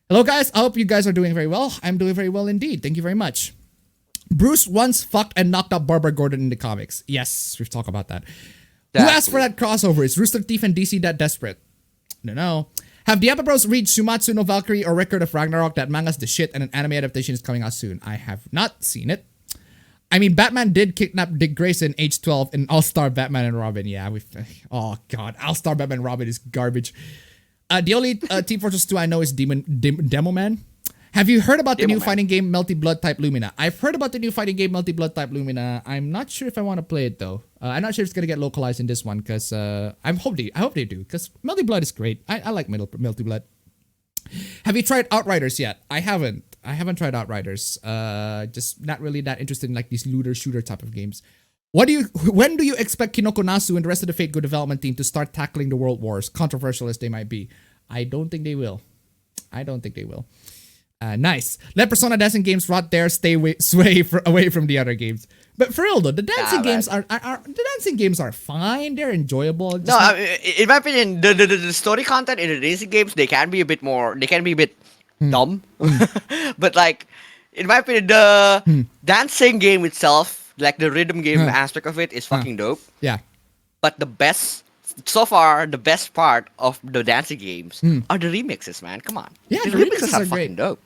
Hello guys, I hope you guys are doing very well. I'm doing very well indeed. Thank you very much. Bruce once fucked and knocked up Barbara Gordon in the comics. Yes, we've talked about that. Who asked for that crossover? Is Rooster Teeth and DC that desperate? No. Have the Appa Bros read Sumatsu no Valkyrie or Record of Ragnarok? That manga's the shit and an anime adaptation is coming out soon. I have not seen it. I mean, Batman did kidnap Dick Grayson age 12 in All-Star Batman and Robin. Yeah, oh god, All-Star Batman and Robin is garbage. The only Team Fortress 2 I know is Demo Man. Have you heard about the new fighting game Melty Blood Type Lumina? I've heard about the new fighting game Melty Blood Type Lumina. I'm not sure if I want to play it though. I'm not sure if it's gonna get localized in this one because I hope they do because Melty Blood is great. I like Melty Blood. Have you tried Outriders yet? I haven't tried Outriders. Just not really that interested in like these looter shooter type of games. When do you expect Kinoko Nasu and the rest of the Fate Good development team to start tackling the world wars, controversial as they might be? I don't think they will. Nice. Let Persona dancing games rot there. Sway away from the other games. But for real though, the dancing games are fine. They're enjoyable. No, I mean, in my opinion, the story content in the dancing games they can be a bit dumb. But like, in my opinion, the dancing game itself, like the rhythm game aspect of it, is fucking dope. Yeah. But the best part of the dancing games are the remixes, man. Come on. Yeah, the remixes are fucking great. dope.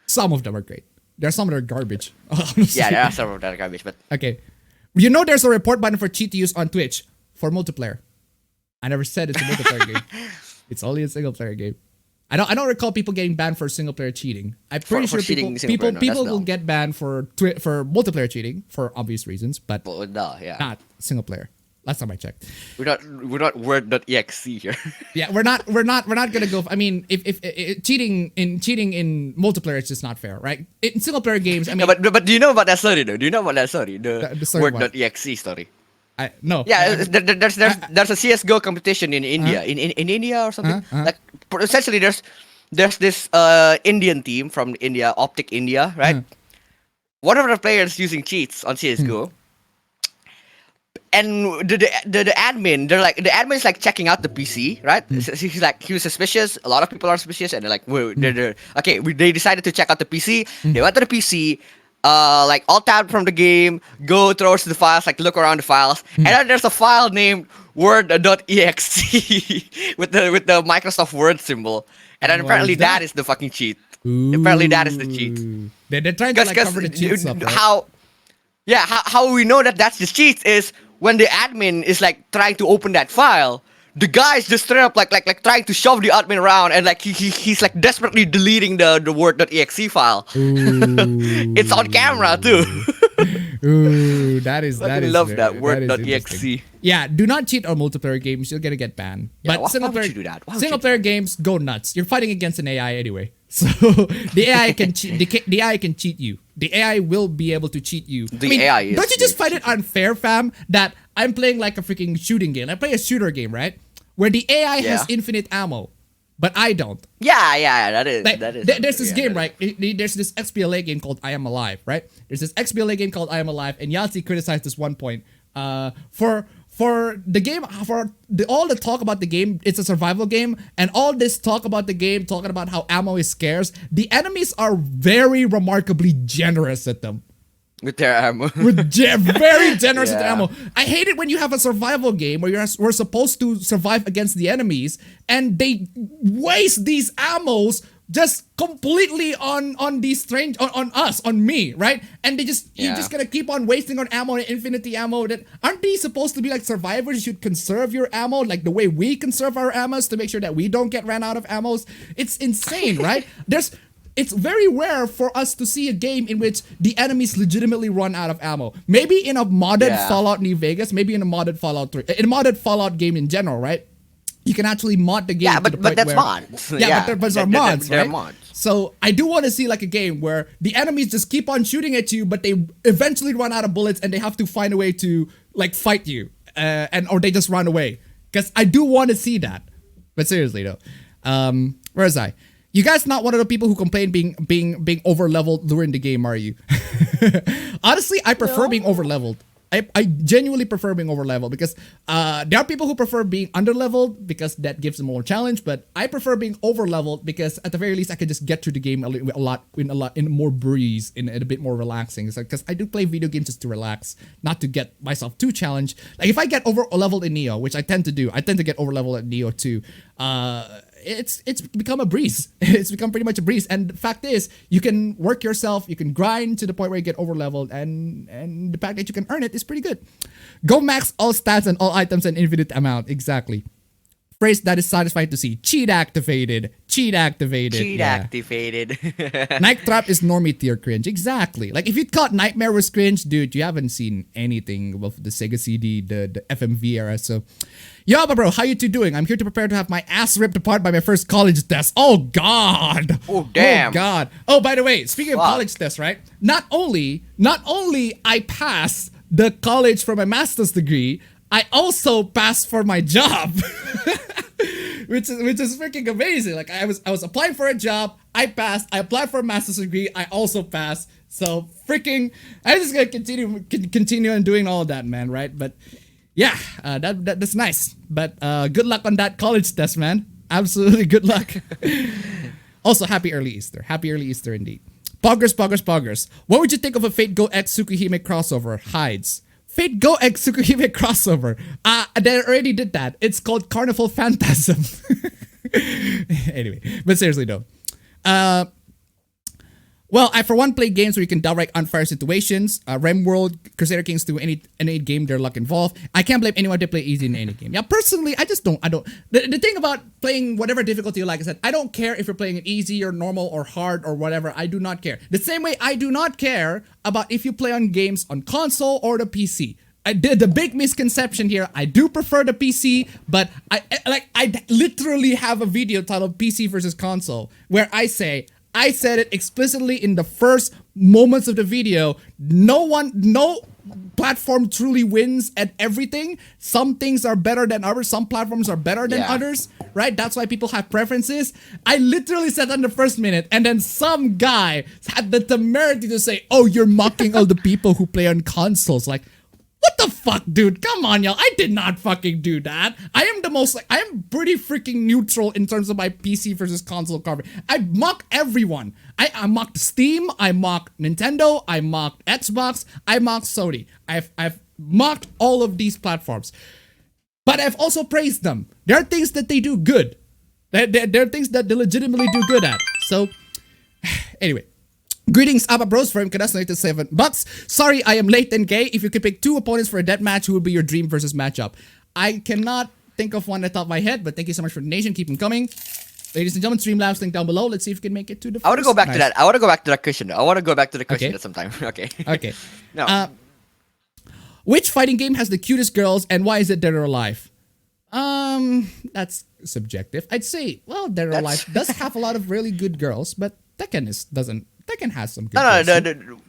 Some of them are great. There are some that are garbage. Yeah, there are some of that are garbage, but okay. You know there's a report button for cheat to use on Twitch for multiplayer. I never said it's a multiplayer game. It's only a single player game. I don't recall people getting banned for single player cheating. I'm pretty For sure cheating single people player, no, people that's will no. get banned for multiplayer cheating for obvious reasons, but Well, no, yeah. not single player. Last time I checked. We're not word.exe here. Yeah, we're not gonna go. I mean, if cheating in multiplayer is just not fair, right? In single player games, I mean, No, but do you know about that story though? Do you know about that story? The The story what? word.exe story. No. Yeah, there's a CS:GO competition in India, in India or something. Like essentially, there's this Indian team from India, Optic India, right? One of the players using cheats on CS:GO, and the admin, the admin is like checking out the PC, right? So he's like, he was suspicious. A lot of people are suspicious, and they're like, whoa, okay, they decided to check out the PC. They went to the PC. Like alt tab from the game, go towards the files, like look around the files, and then there's a file named word.exe with the Microsoft Word symbol, and then What apparently is that? that is the fucking cheat. Apparently that is the cheat. They're trying to like cover the cheat stuff, right? How we know that that's the cheat is when the admin is like trying to open that file. The guy's just straight up like trying to shove the admin around, and like he's like desperately deleting the word.exe file. It's on camera too. Ooh, that is I love that word.exe. Yeah, do not cheat on multiplayer games. You're gonna get banned. Yeah, But why would you do that? Why would single you do player games go nuts. You're fighting against an AI anyway, so the AI can cheat. The AI can cheat you. The AI will be able to cheat you. The AI is don't you just very find it unfair, fam? That I'm playing like a freaking shooting game. I play a shooter game, right? Where the AI has Yeah. infinite ammo, but I don't. Yeah, that is Like, that is. there's this game, right? There's this XBLA game called I Am Alive, right? There's this XBLA game called I Am Alive, and Yahtzee criticized this one point. For the game, all the talk about the game, it's a survival game, and all this talk about the game, talking about how ammo is scarce, the enemies are very remarkably generous at them. With their ammo. Very generous with Yeah. ammo. I hate it when you have a survival game where we're supposed to survive against the enemies, and they waste these ammos just completely on these on us, on me, right? And you're Yeah. just gonna keep on wasting on ammo and infinity ammo. That aren't these supposed to be like survivors? You should conserve your ammo like the way we conserve our ammos to make sure that we don't get ran out of ammos. It's insane, right? It's very rare for us to see a game in which the enemies legitimately run out of ammo. Maybe in a modded Yeah. Fallout New Vegas, maybe in a modded Fallout 3, in a modded Fallout game in general, right? You can actually mod the game. Yeah, to but the point that's where, mods. Yeah, but those are mods, they're right? mods. So I do want to see like a game where the enemies just keep on shooting at you, but they eventually run out of bullets and they have to find a way to like fight you, or they just run away. Because I do want to see that. But seriously though, where is I? You guys not one of the people who complain being over leveled during the game, are you? Honestly, I prefer being over leveled. I genuinely prefer being over leveled because there are people who prefer being under leveled because that gives them more challenge, but I prefer being over leveled because at the very least I can just get through the game a lot in more breeze, in a bit more relaxing. It's like, because I do play video games just to relax, not to get myself too challenged. Like if I get over leveled in Neo, which I tend to do, I tend to get over leveled at Neo too. It's become a breeze. It's become pretty much a breeze. And the fact is, you can work yourself, you can grind to the point where you get over leveled, and the fact that you can earn it is pretty good. Go max all stats and all items an infinite amount. Exactly. Phrase that is satisfying to see. Cheat activated. Cheat activated. Cheat activated. Night Trap is normie tier cringe. Exactly. Like if you thought Nightmare was cringe, dude, you haven't seen anything of the Sega CD, the FMV era. So, yo, bro, how you two doing? I'm here to prepare to have my ass ripped apart by my first college test. Oh God. Oh damn. Oh God. Oh, by the way, speaking of Fuck. college tests, right? Not only I passed the college for my master's degree, I also passed for my job. Which is freaking amazing. Like I was applying for a job, I passed. I applied for a master's degree, I also passed. So freaking, I'm just gonna continue on doing all of that, man. Right? But yeah, that's nice. But good luck on that college test, man. Absolutely good luck. Also, happy early Easter. Happy early Easter indeed. Poggers. What would you think of a Fate Go X Tsukuhime crossover? Hides. Fate Go X Tsukuhime crossover. They already did that. It's called Carnival Phantasm. Anyway, but seriously though. Well, I for one play games where you can direct unfair situations. Rem World, Crusader Kings 2, any game their luck involved. I can't blame anyone to play easy in any game. Yeah, personally, I just don't. I don't. The thing about playing whatever difficulty you like, I said, I don't care if you're playing it easy or normal or hard or whatever. I do not care. The same way I do not care about if you play on games on console or the PC. I did the big misconception here. I do prefer the PC, but I literally have a video titled PC versus console where I said it explicitly in the first moments of the video. No platform truly wins at everything. Some things are better than others. Some platforms are better than others, right? That's why people have preferences. I literally said that in the first minute, and then some guy had the temerity to say, "Oh, you're mocking all the people who play on consoles." Like, what the fuck, dude? Come on, y'all. I did not fucking do that. I am pretty freaking neutral in terms of my PC versus console coverage. I mock everyone. I mocked Steam. I mocked Nintendo. I mocked Xbox. I mocked Sony. I've mocked all of these platforms. But I've also praised them. There are things that they do good. There are things that they legitimately do good at. So, anyway. Greetings, Abba Bros, from Mikasa donated $7. Sorry, I am late and gay. If you could pick 2 opponents for a death match, who would be your dream versus matchup? I cannot think of one at the top of my head, but thank you so much for the donation. Keep them coming. Ladies and gentlemen, Streamlabs link down below. Let's see if we can make it to the I want to go back to that. I want to go back to that question. At some time. Okay. Okay. No. Which fighting game has the cutest girls, and why is it Dead or Alive? That's subjective. I'd say, well, Dead or Alive does have a lot of really good girls, but Tekken doesn't. Tekken has some good girls. No.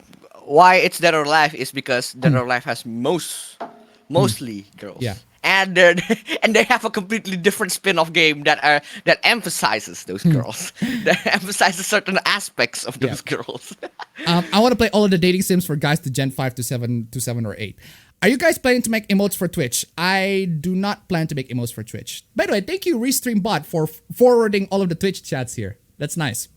Why it's Dead or Alive is because Dead or Alive has mostly girls. Yeah. And they have a completely different spin-off game that emphasizes those girls, that emphasizes certain aspects of those girls. I want to play all of the dating sims for guys to Gen 5 to 7 or 8. Are you guys planning to make emotes for Twitch? I do not plan to make emotes for Twitch. By the way, thank you ReStreamBot for forwarding all of the Twitch chats here. That's nice.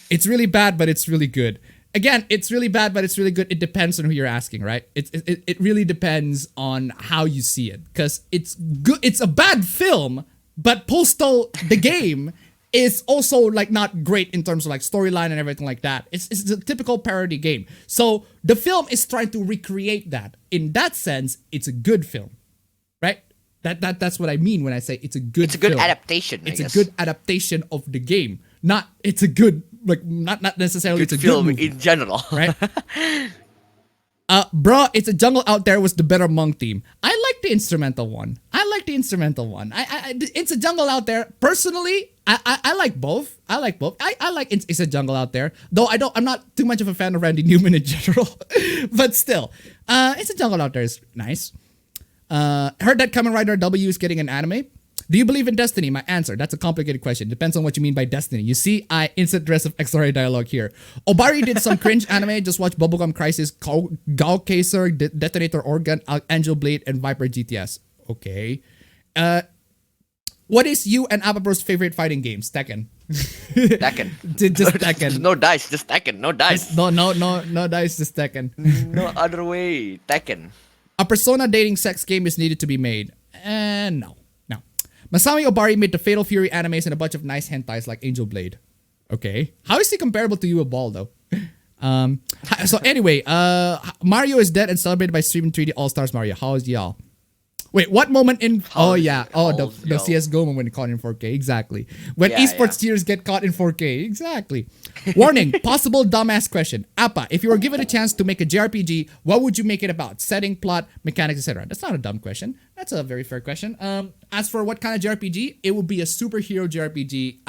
It's really bad, but it's really good. Again, it's really bad, but it's really good. It depends on who you're asking, right? It really depends on how you see it. Because it's good. It's a bad film, but Postal, the game, is also like not great in terms of like storyline and everything like that. It's a typical parody game. So the film is trying to recreate that. In that sense, it's a good film, right? That's what I mean when I say it's a good. It's a good film. adaptation. It's a good adaptation of the game. Not it's a good like not necessarily good it's a film good movie, in general, right? Bro, It's a Jungle Out There was the better Monk theme. I like the instrumental one. It's a Jungle Out There. Personally, I like both. I like It's a Jungle Out There. Though I'm not too much of a fan of Randy Newman in general. But still, It's a Jungle Out There is nice. Heard that Kamen Rider W is getting an anime. Do you believe in destiny? My answer. That's a complicated question. Depends on what you mean by destiny. You see, I insert the rest of XRA dialogue here. Obari did some cringe anime. Just watch Bubblegum Crisis, Gaukaser, Detonator Organ, Angel Blade, and Viper GTS. Okay. What is you and Abba Bro's favorite fighting games? Tekken. Tekken. Just Tekken. No dice. Just Tekken. No dice. No dice. Just Tekken. No other way. Tekken. A Persona dating sex game is needed to be made. No. Masami Obari made the Fatal Fury animes and a bunch of nice hentais like Angel Blade. Okay. How is he comparable to you, a ball, though? So anyway, Mario is dead and celebrated by streaming 3D All-Stars Mario. How is y'all? Wait, what moment in... the CSGO moment caught in 4K. Exactly. When esports tiers get caught in 4K. Exactly. Warning, possible dumbass question. Appa, if you were given a chance to make a JRPG, what would you make it about? Setting, plot, mechanics, etc. That's not a dumb question. That's a very fair question. As for what kind of JRPG, it would be a superhero JRPG.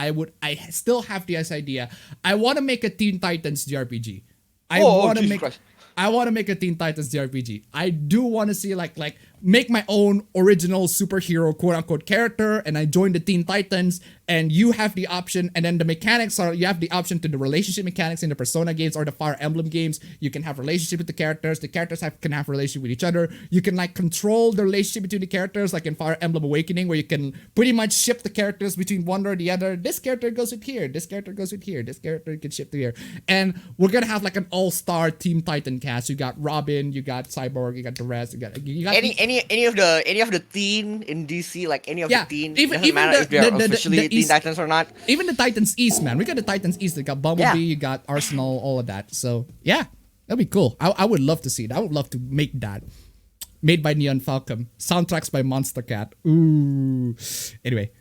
I still have this idea. I want to make a Teen Titans JRPG. I want to make a Teen Titans JRPG. I do want to see like make my own original superhero quote unquote character, and I join the Teen Titans, and you have the option, and then the mechanics are you have the option to the relationship mechanics in the Persona games or the Fire Emblem games. You can have relationship with the characters can have relationship with each other. You can like control the relationship between the characters, like in Fire Emblem Awakening, where you can pretty much ship the characters between one or the other. This character goes with here, this character goes with here, this character can ship to here. And we're gonna have like an all-star Team Titan cast. You got Robin, you got Cyborg, you got the rest, you got any of the teen in DC, like any of Yeah, the teen, even doesn't matter if they're officially the Teen East, Titans or not. even the Titans East, man. We got the Titans East. You got Bumblebee, Yeah. you got Arsenal, all of that. So yeah, that'd be cool. I would love to see it. I would love to make that. Made by Neon Falcon. Soundtracks by Monster Cat. Ooh. Anyway.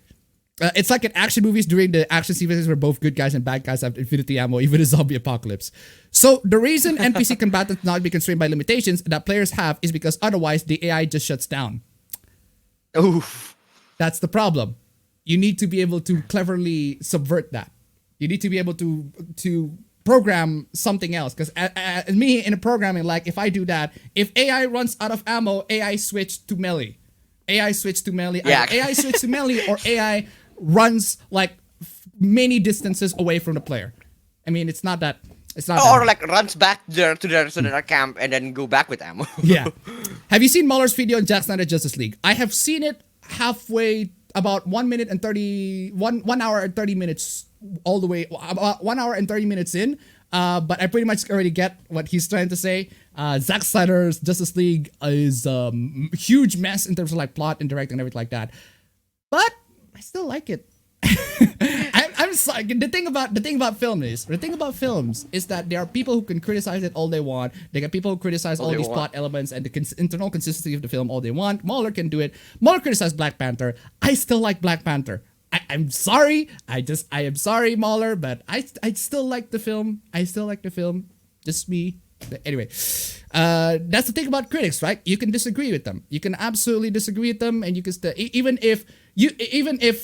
It's like in action movies during the action sequences where both good guys and bad guys have infinity ammo, even a zombie apocalypse. So the reason NPC combatants not be constrained by limitations that players have is because otherwise the AI just shuts down. Oof. That's the problem. You need to be able to cleverly subvert that. You need to be able to program something else. Because me in a programming, like if I do that, if AI runs out of ammo, AI switch to melee. AI switch to melee. Yeah. AI switch to melee or AI runs like many distances away from the player. I mean, it's not that. It's not. Or that like runs back there to their camp and then go back with ammo. yeah. Have you seen Muller's video on Zack Snyder Justice League? I have seen it halfway, about 1 minute and 1 hour and 30 minutes all the way, about 1 hour and 30 minutes in. But I pretty much already get what he's trying to say. Zack Snyder's Justice League is a huge mess in terms of like plot and directing and everything like that. But I still like it. I'm sorry. The thing about films is that there are people who can criticize it all they want. They got people who criticize all these plot elements and the internal consistency of the film all they want. Mueller can do it. Mueller criticized Black Panther. I still like Black Panther. I'm sorry. I am sorry, Mueller, but I still like the film. I still like the film. Just me. But anyway, that's the thing about critics, right? You can disagree with them. You can absolutely disagree with them, and you can even if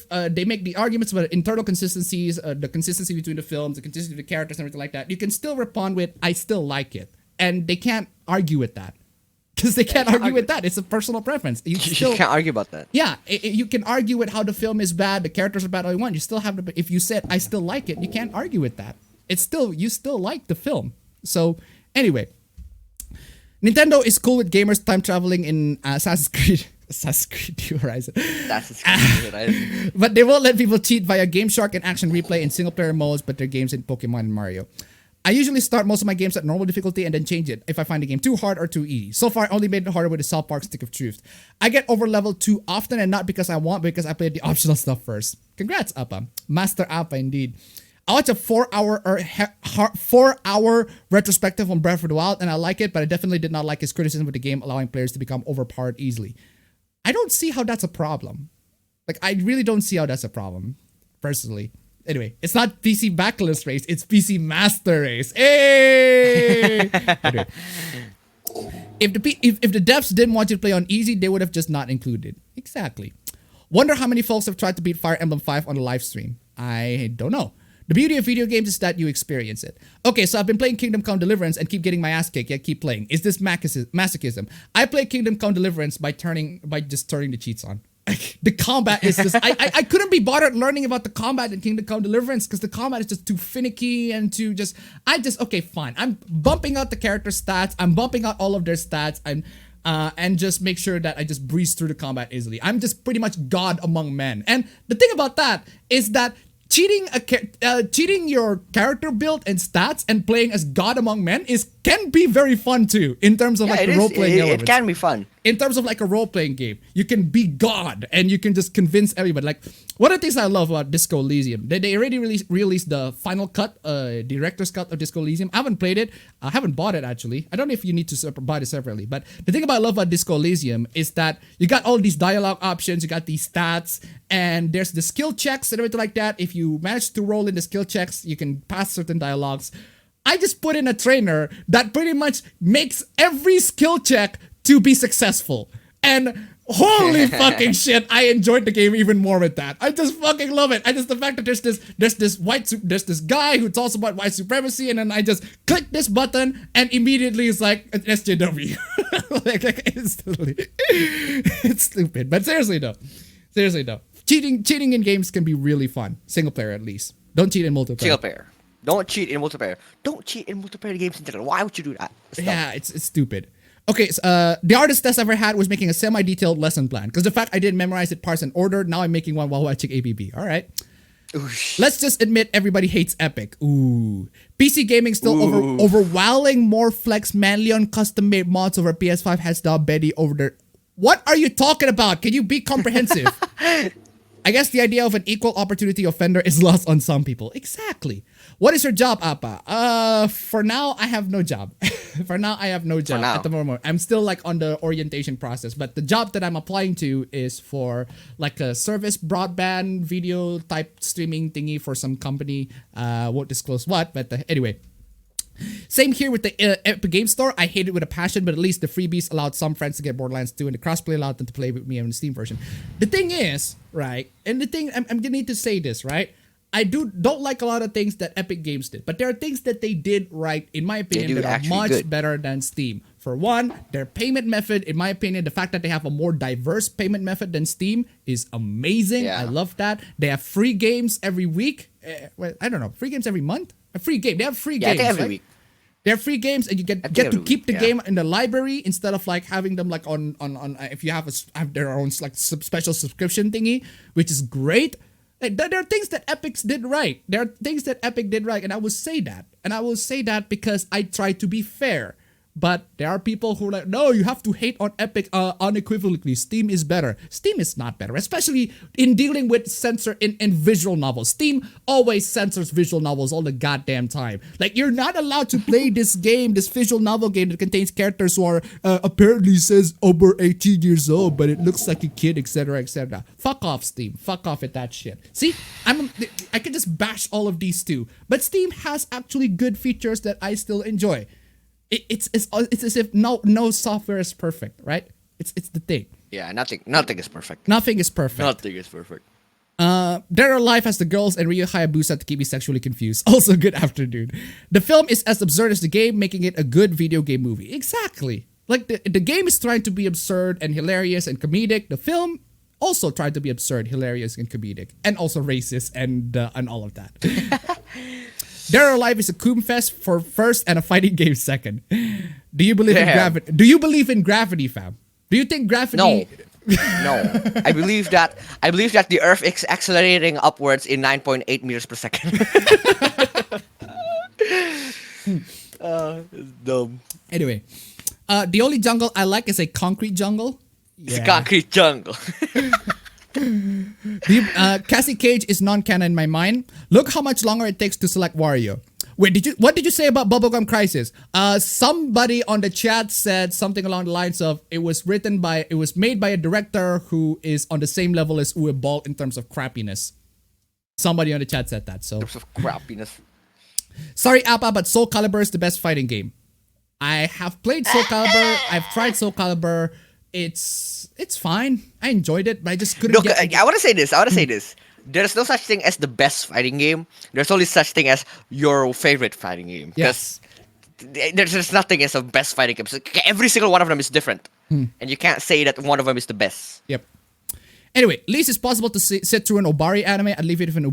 they make the arguments about internal consistencies, the consistency between the films, the consistency of the characters, and everything like that. You can still respond with, "I still like it," and they can't argue with that. Because they can't argue with that. It's a personal preference. You can't argue about that. Yeah, you can argue with how the film is bad, the characters are bad, all you want. You still have to. If you said I still like it, you can't argue with that. You still like the film. So anyway, Nintendo is cool with gamers time traveling in Assassin's Creed New Horizon. But they won't let people cheat via Game Shark and Action Replay in single player modes, but their games in Pokemon and Mario. I usually start most of my games at normal difficulty and then change it if I find the game too hard or too easy. So far, I only made it harder with the South Park Stick of Truth. I get over leveled too often and not because I want, but because I played the optional stuff first. Congrats, Appa. Master Appa, indeed. I watched a 4-hour retrospective on Breath of the Wild and I like it, but I definitely did not like his criticism of the game allowing players to become overpowered easily. I don't see how that's a problem. Like, I really don't see how that's a problem, personally. Anyway, it's not PC Backlist Race, it's PC Master Race. Hey! Anyway. If the devs didn't want you to play on easy, they would have just not included. Exactly. Wonder how many folks have tried to beat Fire Emblem 5 on the live stream. I don't know. The beauty of video games is that you experience it. Okay, so I've been playing Kingdom Come Deliverance and keep getting my ass kicked, yet keep playing. Is this masochism? I play Kingdom Come Deliverance by just turning the cheats on. The combat is just I couldn't be bothered learning about the combat in Kingdom Come Deliverance because the combat is just too finicky and okay, fine. I'm bumping out the character stats. I'm bumping out all of their stats. And just make sure that I just breeze through the combat easily. I'm just pretty much God among men. And the thing about that is that cheating your character build and stats and playing as God among men can be very fun too in terms of the role playing elements. It can be fun. In terms of like a role playing game, you can be God and you can just convince everybody. Like one of the things I love about Disco Elysium, they already released the final cut, director's cut of Disco Elysium. I haven't played it. I haven't bought it actually. I don't know if you need to buy it separately. But the thing I love about Disco Elysium is that you got all these dialogue options, you got these stats, and there's the skill checks and everything like that. If you manage to roll in the skill checks, you can pass certain dialogues. I just put in a trainer that pretty much makes every skill check to be successful. And holy fucking shit, I enjoyed the game even more with that. I just fucking love it. The fact that there's this guy who talks about white supremacy, and then I just click this button and immediately it's like an SJW. It's stupid. But seriously though. Cheating in games can be really fun. Single player at least. Don't cheat in multiplayer. Single player. Don't cheat in multiplayer. Don't cheat in multiplayer games in general. Why would you do that? Yeah, it's stupid. Okay, so, the hardest test I ever had was making a semi-detailed lesson plan. Because the fact I didn't memorize it, parse, and order, now I'm making one while watching APB. All right. Oosh. Let's just admit everybody hates Epic. Ooh. PC gaming still overwhelming more flex manly on custom-made mods over PS5 has the Betty over their What are you talking about? Can you be comprehensive? I guess the idea of an equal opportunity offender is lost on some people. Exactly. What is your job, Appa? For now, I have no job. For now, I have no job at the moment. I'm still like on the orientation process, but the job that I'm applying to is for like a service broadband video type streaming thingy for some company. Won't disclose what, but anyway. Same here with the Epic Game Store. I hate it with a passion, but at least the freebies allowed some friends to get Borderlands 2, and the crossplay allowed them to play with me on the Steam version. The thing is, right, and the thing, I'm gonna need to say this, right? I don't like a lot of things that Epic Games did, but there are things that they did right, in my opinion, that are much better than Steam. For one, their payment method, in my opinion, the fact that they have a more diverse payment method than Steam is amazing. Yeah. I love that. They have free games every week. I don't know, free games every month? A free game. They have free games. I think every week. They have free games, and you get to keep the game in the library instead of like having them like on if you have their own like special subscription thingy, which is great. Like, there are things that Epic did right. There are things that Epic did right, and I will say that. And I will say that because I try to be fair. But there are people who are like, no, you have to hate on Epic unequivocally. Steam is better. Steam is not better, especially in dealing with censor in visual novels. Steam always censors visual novels all the goddamn time. Like, you're not allowed to play this game, this visual novel game that contains characters who are apparently says over 18 years old, but it looks like a kid, etc., etc. Fuck off, Steam. Fuck off with that shit. See, I can just bash all of these too. But Steam has actually good features that I still enjoy. It's as if no software is perfect, right? It's the thing. Yeah, nothing is perfect. Nothing is perfect. Nothing is perfect. Dead or Alive has the girls and Ryu Hayabusa to keep me sexually confused. Also, good afternoon. The film is as absurd as the game, making it a good video game movie. Exactly. Like the game is trying to be absurd and hilarious and comedic. The film also tried to be absurd, hilarious, and comedic, and also racist and all of that. Dead or Alive is a coom fest for first and a fighting game second. Do you believe in gravity? Do you believe in gravity, fam? Do you think gravity? No. I believe that the Earth is accelerating upwards in 9.8 meters per second. It's dumb. Anyway, the only jungle I like is a concrete jungle. It's a concrete jungle. Cassie Cage is non-canon in my mind. Look how much longer it takes to select Wario. Wait, what did you say about Bubblegum Crisis? Somebody on the chat said something along the lines of it was made by a director who is on the same level as Uwe Boll in terms of crappiness. Somebody on the chat said that. So in terms of crappiness. Sorry, Appa, but Soul Calibur is the best fighting game. I have played Soul Calibur. I've tried Soul Calibur. It's fine. I enjoyed it, but I just couldn't I want to say this. There's no such thing as the best fighting game. There's only such thing as your favorite fighting game. Yes. There's nothing as a best fighting game. So every single one of them is different. And you can't say that one of them is the best. Yep. Anyway, at least it's possible to sit through an Obari anime. I'd leave if an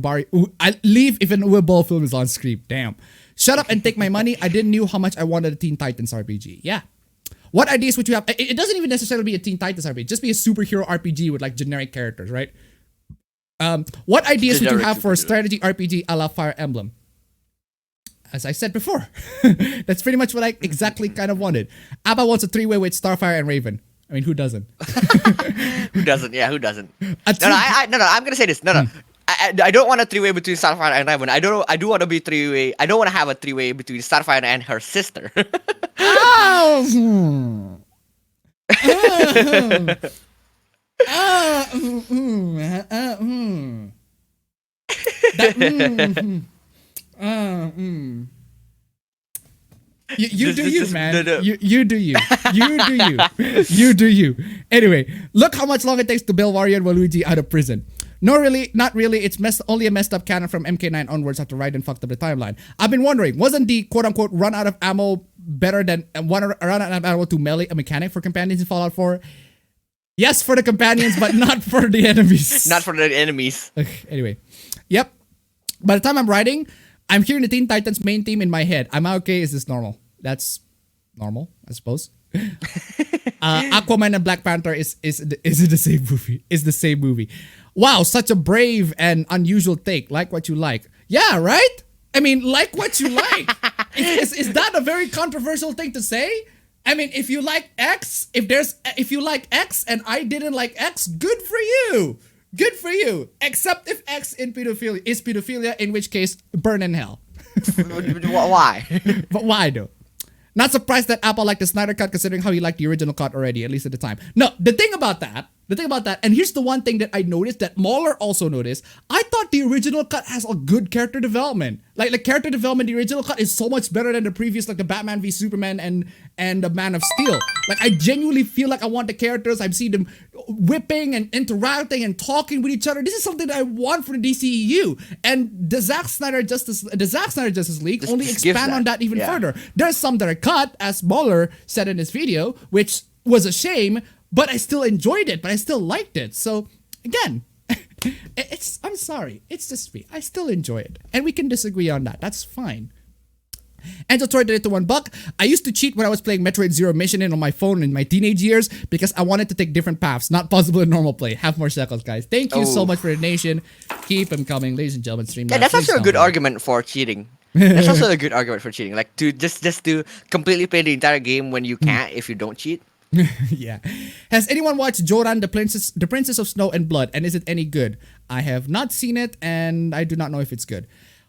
Uwe Boll film is on screen. Damn. Shut up and take my money. I didn't know how much I wanted a Teen Titans RPG. Yeah. What ideas would you have? It doesn't even necessarily be a Teen Titans RPG. Just be a superhero RPG with like generic characters, right? What ideas would you have for a strategy RPG a la Fire Emblem? As I said before, that's pretty much what I exactly kind of wanted. Abba wants a 3-way with Starfire and Raven. I mean, who doesn't? Who doesn't? Yeah, who doesn't? No, I'm gonna say this. No. I don't want a 3-way between Starfire and Raven. I do want to be 3-way. I don't want to have a 3-way between Starfire and her sister. You do you, man. You do you. You do you. You do you. Anyway, look how much longer it takes to bail Wario and Waluigi out of prison. No, really, not really. It's only a messed up canon from MK9 onwards after Raiden fucked up the timeline. I've been wondering, wasn't the quote-unquote run out of ammo better than run out of ammo to melee a mechanic for companions in Fallout 4? Yes, for the companions, but not for the enemies. Not for the enemies. Anyway, yep. By the time I'm writing, I'm hearing the Teen Titans main theme in my head. Am I okay? Is this normal? That's normal, I suppose. Aquaman and Black Panther is the same movie. Is the same movie. Wow, such a brave and unusual take. Like what you like. Yeah, right? I mean, like what you like. Is that a very controversial thing to say? I mean, if you like X, if you like X and I didn't like X, good for you. Good for you. Except if X is pedophilia, in which case, burn in hell. Why? But why though? Not surprised that Apple liked the Snyder Cut considering how he liked the original cut already, at least at the time. No, the thing about that, and here's the one thing that I noticed that Mahler also noticed, I thought the original cut has a good character development. Like character development, the original cut is so much better than the previous, like the Batman v Superman and the Man of Steel. Like I genuinely feel like I want the characters, I've seen them whipping and interacting and talking with each other. This is something that I want for the DCEU. And the Zack Snyder Justice League only expand on that even further. There's some that are cut, as Mahler said in his video, which was a shame, but I still enjoyed it, but I still liked it. So again, I'm sorry, it's just me. I still enjoy it, and we can disagree on that. That's fine. Angel Troy did it to $1. I used to cheat when I was playing Metroid Zero Mission on my phone in my teenage years because I wanted to take different paths, not possible in normal play. Have more shekels, guys. Thank you so much for the donation. Keep them coming, ladies and gentlemen. Stream. Yeah, that's also a good argument for cheating. That's also a good argument for cheating. Like to just to completely play the entire game when you can't if you don't cheat. Yeah. Has anyone watched Joran, the Princess of Snow and Blood, and is it any good? I have not seen it, and I do not know if it's good.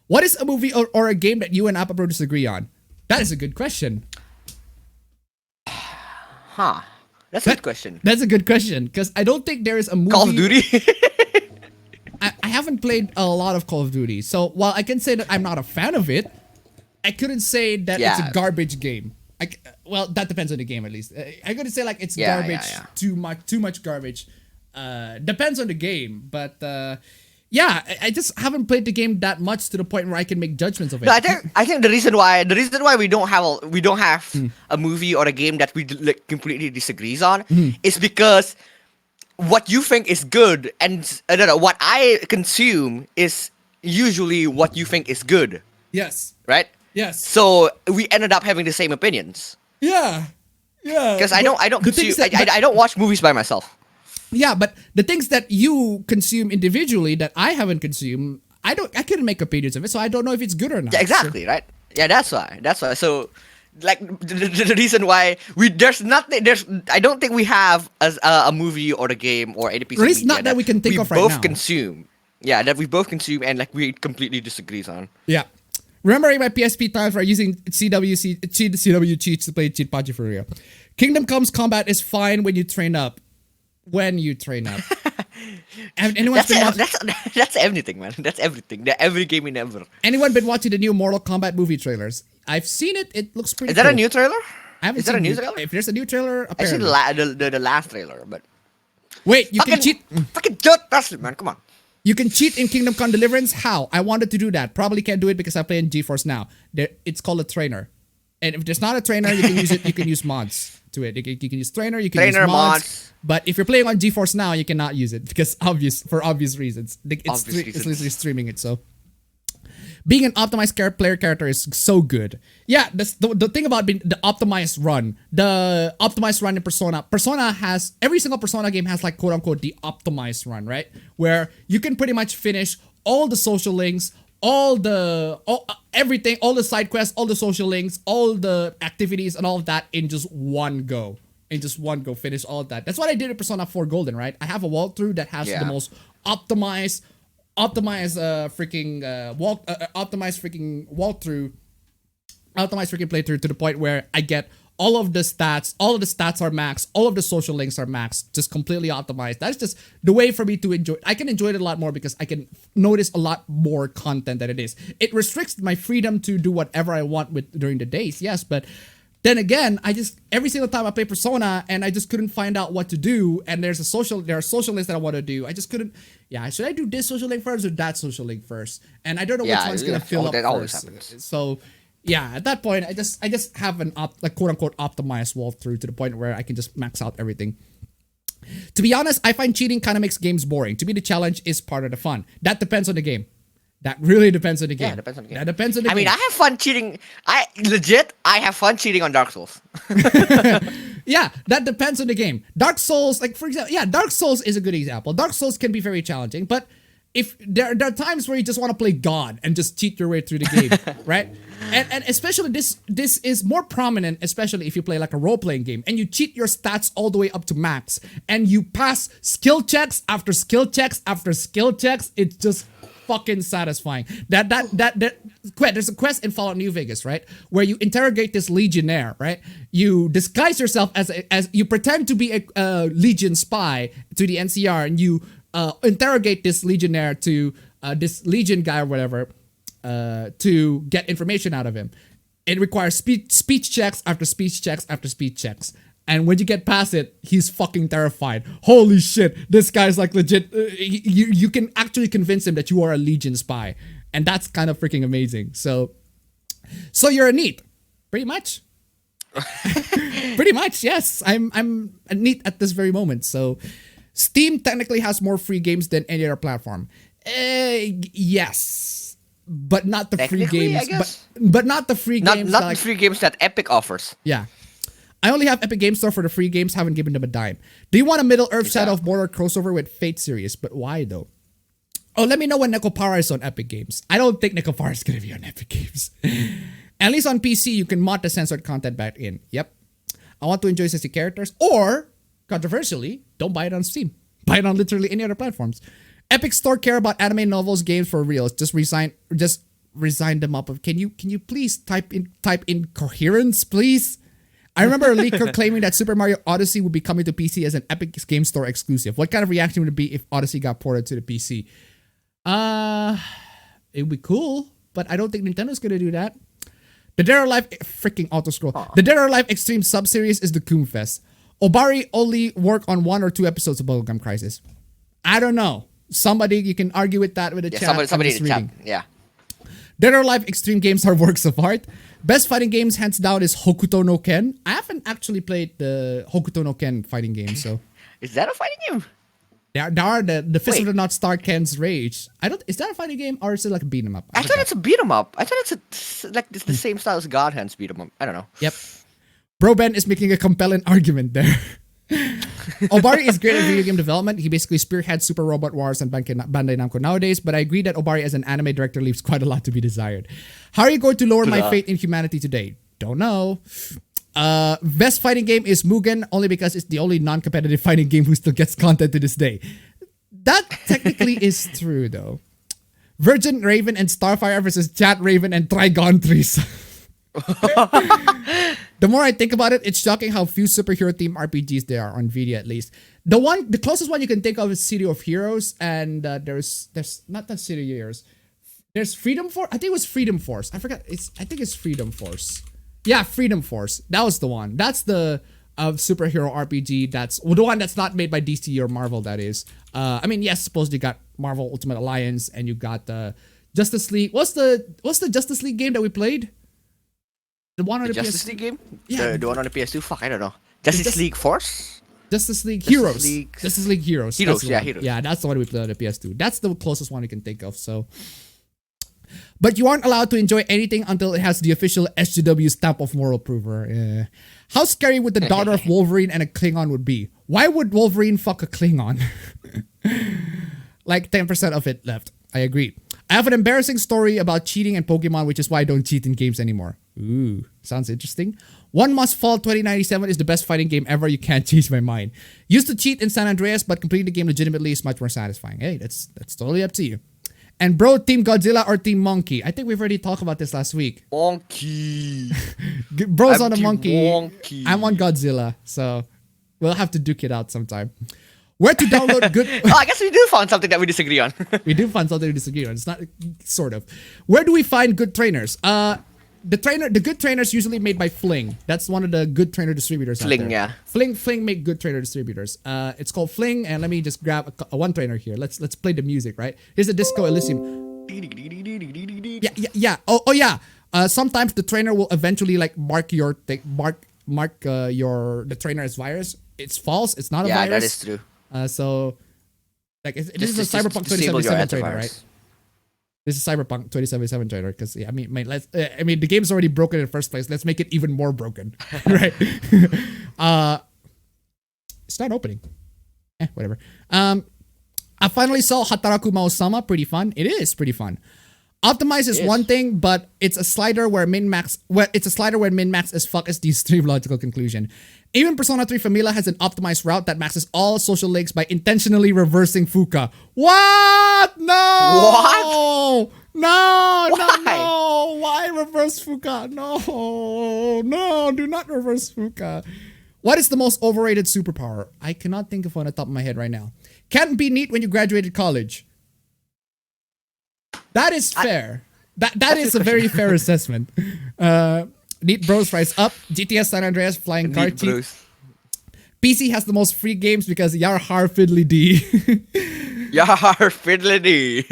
What is a movie or a game that you and APB disagree on? That is a good question. Huh. That's a good question. That's a good question, because I don't think there is a movie... Call of Duty? I haven't played a lot of Call of Duty, so while I can say that I'm not a fan of it, I couldn't say that it's a garbage game. Well, that depends on the game, at least. I couldn't say like it's garbage, too much garbage. Depends on the game, but... I just haven't played the game that much to the point where I can make judgments of it. No, I think the reason why we don't have a movie or a game that we like completely disagrees on is because what you think is good and what I consume is usually what you think is good. Yes. Right? Yes. So we ended up having the same opinions. Yeah. Yeah. Because I don't watch movies by myself. Yeah, but the things that you consume individually that I haven't consumed, I couldn't make opinions of it, so I don't know if it's good or not. Yeah, exactly, right? Yeah, that's why. So, like, the reason why I don't think we have a movie or a game or any piece of media not that we can think of right now. We both consume. Yeah, that we both consume and, like, we completely disagrees on. Yeah. Remembering my PSP times where using CW cheats to play Cheat Pachi for real. Kingdom Come's combat is fine when you train up. When you train up. That's everything, man. That's everything. Every game in ever. Anyone been watching the new Mortal Kombat movie trailers? I've seen it. It looks pretty Is that cool. a new trailer? Is that a new trailer? If there's a new trailer, apparently. I seen the last trailer, but... Wait, you can cheat... Fucking trust me, man. Come on. You can cheat in Kingdom Come Deliverance? How? I wanted to do that. Probably can't do it because I play in GeForce Now. It's called a trainer. And if there's not a trainer, you can use it. You can use mods to it. You can use trainer. You can use mods. But if you're playing on GeForce Now, you cannot use it because for obvious reasons. It's literally streaming it. So being an optimized player character is so good. Yeah, the thing about being the optimized run in Persona has every single Persona game has like quote unquote the optimized run, right? Where you can pretty much finish all the social links, everything, all the side quests, all the social links, all the activities, and all of that in just one go. Finish all of that. That's what I did in Persona 4 Golden, right? I have a walkthrough that has the most optimized freaking playthrough to the point where I get all of the stats are maxed, all of the social links are maxed, just completely optimized. That's just the way for me to enjoy it. I can enjoy it a lot more because I can notice a lot more content than it is. It restricts my freedom to do whatever I want during the days, yes, but then again, every single time I play Persona and I just couldn't find out what to do, and there are social links that I want to do. I just couldn't. Yeah, should I do this social link first or that social link first? And I don't know which one's gonna fill up first. So yeah, at that point, I just have an quote unquote optimized walkthrough to the point where I can just max out everything. To be honest, I find cheating kind of makes games boring. To me, the challenge is part of the fun. That depends on the game. That really depends on the game. Yeah, depends on the game. That depends on the game. I mean, I have fun cheating. I have fun cheating on Dark Souls. Yeah, that depends on the game. Dark Souls, like for example, Dark Souls is a good example. Dark Souls can be very challenging, but if there are times where you just want to play God and just cheat your way through the game, right? And especially this is more prominent, especially if you play like a role-playing game and you cheat your stats all the way up to max and you pass skill checks after skill checks after skill checks. It's just fucking satisfying. There's a quest in Fallout New Vegas, right, where you interrogate this legionnaire, right? You disguise yourself as you pretend to be a Legion spy to the NCR, and you interrogate this legionnaire to this Legion guy or whatever to get information out of him. It requires speech checks after speech checks after speech checks. And when you get past it, he's fucking terrified. Holy shit, this guy's like legit. You can actually convince him that you are a Legion spy. And that's kind of freaking amazing. So you're a NEET, pretty much. Pretty much, yes. I'm a NEET at this very moment. So Steam technically has more free games than any other platform. Yes. But not the free games. I guess. But not the free games. Not the free games that Epic offers. Yeah. I only have Epic Game Store for the free games, haven't given them a dime. Do you want a Middle-earth Shadow of Mordor crossover with Fate series? But why though? Oh, let me know when Necopara is on Epic Games. I don't think Necopara is going to be on Epic Games. At least on PC, you can mod the censored content back in. Yep. I want to enjoy 60 characters. Or, controversially, don't buy it on Steam. Buy it on literally any other platforms. Epic Store care about anime novels, games for reals. Just resign them up. Can you please type in coherence, please? I remember a leaker claiming that Super Mario Odyssey would be coming to PC as an Epic Game Store exclusive. What kind of reaction would it be if Odyssey got ported to the PC? It would be cool, but I don't think Nintendo's gonna do that. The Dead or Alive freaking auto scroll. The Dead or Alive Extreme sub-series is the Coomfest. Obari only work on 1 or 2 episodes of Bubblegum Crisis. I don't know. Somebody, you can argue with that with the chat. Somebody in the chat. Yeah. Dead or Alive Extreme games are works of art. Best fighting games, hands down, is Hokuto no Ken. I haven't actually played the Hokuto no Ken fighting game, so. Is that a fighting game? There are the Fist of the North Star Ken's Rage. Is that a fighting game or is it like a beat 'em up? I thought it's a beat 'em up. I thought it's the same style as God Hands beat 'em up. I don't know. Yep. Bro Ben is making a compelling argument there. Obari is great at video game development. He basically spearheads Super Robot Wars and Bandai Namco nowadays, but I agree that Obari as an anime director leaves quite a lot to be desired. How are you going to lower my faith in humanity today? Don't know. Best fighting game is Mugen, only because it's the only non-competitive fighting game who still gets content to this day. That technically is true, though. Virgin Raven and Starfire versus Chat Raven and Trigon Trees. The more I think about it, it's shocking how few superhero team RPGs there are on Nvidia, at least. The closest one you can think of is City of Heroes, and there's not that City of Heroes. There's Freedom Force. I think it was Freedom Force. I forgot. I think it's Freedom Force. Yeah, Freedom Force. That was the one. That's the superhero RPG. That's the one that's not made by DC or Marvel. That is. I mean, yes, supposedly you got Marvel Ultimate Alliance, and you got Justice League. What's the Justice League game that we played? The one on the Justice League game? Yeah. The one on the PS2? Fuck, I don't know. Justice League Force? Justice League Heroes. Justice League Heroes. Heroes. Yeah, that's the one we played on the PS2. That's the closest one we can think of, so. But you aren't allowed to enjoy anything until it has the official SGW stamp of moral approval. Yeah. How scary would the daughter of Wolverine and a Klingon would be? Why would Wolverine fuck a Klingon? Like 10% of it left. I agree. I have an embarrassing story about cheating and Pokemon, which is why I don't cheat in games anymore. Ooh, sounds interesting. One Must Fall 2097 is the best fighting game ever. You can't change my mind. Used to cheat in San Andreas, but completing the game legitimately is much more satisfying. Hey, that's totally up to you. And bro, Team Godzilla or Team Monkey? I think we've already talked about this last week. Monkey. Bro's on a monkey. Monkey. I'm on Godzilla, so we'll have to duke it out sometime. Where to download good... Oh, I guess we do find something that we disagree on. We do find something we disagree on. It's not... Sort of. Where do we find good trainers? The good trainers usually made by Fling. That's one of the good trainer distributors out there. Fling, yeah. Fling make good trainer distributors. It's called Fling, and let me just grab one trainer here. Let's play the music, right? Here's the Disco Elysium. Yeah. Oh yeah. Sometimes the trainer will eventually like mark the trainer as virus. It's false. It's not a virus. Yeah, that is true. So, like, this is a Cyberpunk 2077 trainer, right? This is Cyberpunk 2077 trainer, because I mean, the game's already broken in the first place. Let's make it even more broken, right? It's not opening. Whatever. I I finally saw Hataraku Mao-sama. Pretty fun. It is pretty fun. Optimize is one thing, but it's a slider where min-max. Well, it's a slider where min-max as fuck is the extreme logical conclusion. Even Persona 3 Familia has an optimized route that maxes all social links by intentionally reversing Fuka. What? No. What? No. Why? No. Why reverse Fuka? No. Do not reverse Fuka. What is the most overrated superpower? I cannot think of one on the top of my head right now. Can't be neat when you graduated college. That is fair. That is a very fair assessment. Neat Bros rise up. GTS San Andreas flying car cheap. PC has the most free games because Yarhar Fiddly D. Yar fiddly dee.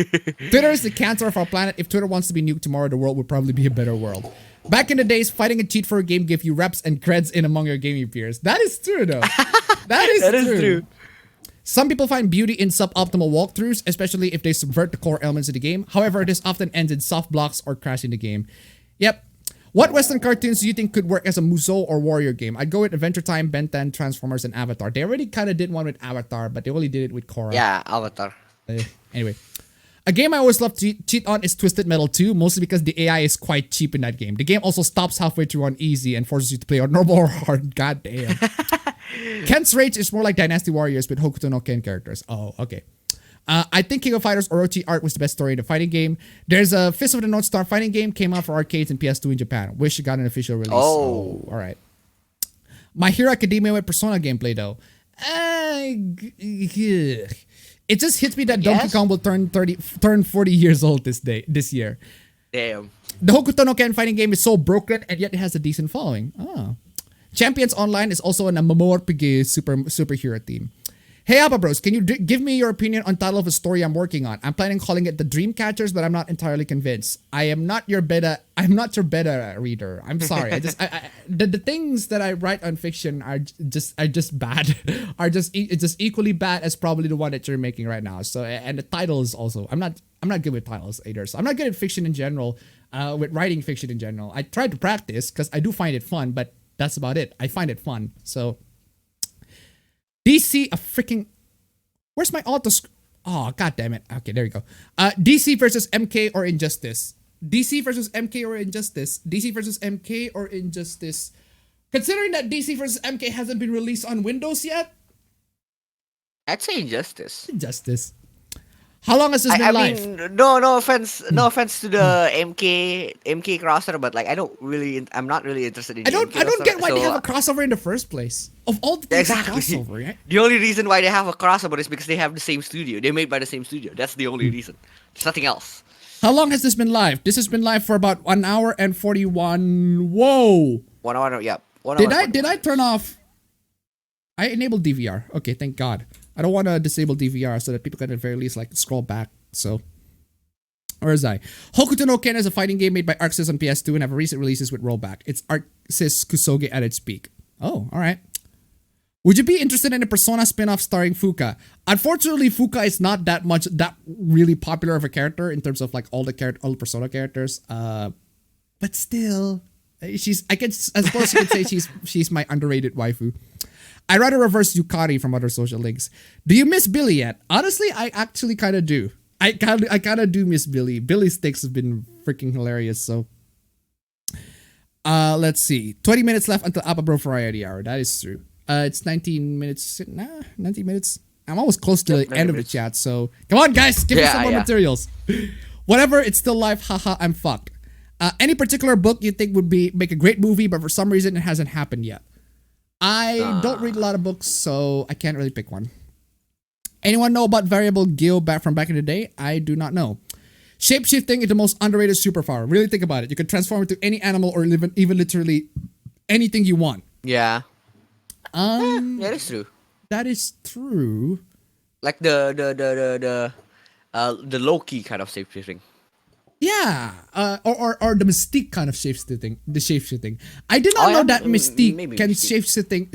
Twitter is the cancer of our planet. If Twitter wants to be nuked tomorrow, the world would probably be a better world. Back in the days, fighting a cheat for a game gave you reps and creds in among your gaming peers. That is true, though. That is true. Some people find beauty in suboptimal walkthroughs, especially if they subvert the core elements of the game. However, this often ends in soft blocks or crashing the game. Yep. What Western cartoons do you think could work as a Musou or Warrior game? I'd go with Adventure Time, Ben 10, Transformers, and Avatar. They already kind of did one with Avatar, but they only did it with Korra. Yeah, Avatar. Anyway. A game I always love to cheat on is Twisted Metal 2, mostly because the AI is quite cheap in that game. The game also stops halfway through on easy and forces you to play on normal or hard. God damn. Ken's Rage is more like Dynasty Warriors with Hokuto no Ken characters. Oh, okay. I think King of Fighters Orochi Art was the best story in the fighting game. There's a Fist of the North Star fighting game, came out for arcades and PS2 in Japan. Wish it got an official release. Oh, all right. My Hero Academia with Persona gameplay though. It just hits me that Donkey Kong will turn 40 years old this year. Damn. The Hokuto no Ken fighting game is so broken and yet it has a decent following. Oh. Champions Online is also an amorphous superhero team. Hey Appa Bros, can you give me your opinion on title of a story I'm working on? I'm planning on calling it The Dreamcatchers, but I'm not entirely convinced. I'm not your beta reader. I'm sorry. The things that I write on fiction are just bad. It's just equally bad as probably the one that you're making right now. So and the title is also I'm not good with titles either. So I'm not good at fiction in general. With writing fiction in general. I try to practice because I do find it fun, but that's about it. I find it fun. So DC a freaking where's my auto oh god damn it. Okay, there you go. DC versus MK or Injustice. DC versus MK or Injustice. DC versus MK or Injustice. Considering that DC versus MK hasn't been released on Windows yet, I'd say Injustice. Injustice. How long has this been live? I mean, no offense to the MK crossover, but like I'm not really interested in. I don't get why so, they have a crossover in the first place. Of all the things crossover, right? The only reason why they have a crossover is because they have the same studio. They're made by the same studio. That's the only reason. There's nothing else. How long has this been live? This has been live for about 1 hour and 41. Whoa. 1 hour, yeah. Did I turn off? I enabled DVR. Okay, thank God. I don't want to disable DVR so that people can at the very least like scroll back. So, where is I? Hokuto no Ken is a fighting game made by ArcSys on PS2 and have recent releases with rollback. It's ArcSys Kusoge at its peak. Oh, all right. Would you be interested in a Persona spin-off starring Fuka? Unfortunately, Fuka is not that really popular of a character in terms of like all the Persona characters. But still, I suppose you could say she's my underrated waifu. I rather reverse Yukari from other social links. Do you miss Billy yet? Honestly, I actually kind of do. I kind of do miss Billy. Billy's takes have been freaking hilarious. So, let's see. 20 minutes left until Appa Bro Variety Hour. That is true. It's 19 minutes. 19 minutes. I'm almost close to the end of the chat. So, come on, guys. Give me some more materials. Whatever. It's still live. Haha, I'm fucked. Any particular book you think would make a great movie, but for some reason it hasn't happened yet? I don't read a lot of books, so I can't really pick one. Anyone know about variable Gil from back in the day? I do not know. Shapeshifting is the most underrated superpower. Really think about it. You can transform into any animal or even literally anything you want. Yeah. That is true. That is true. Like the low-key kind of shapeshifting. Yeah, or the Mystique kind of shapeshifting. The shapeshifting. I did not know that Mystique can shapeshifting.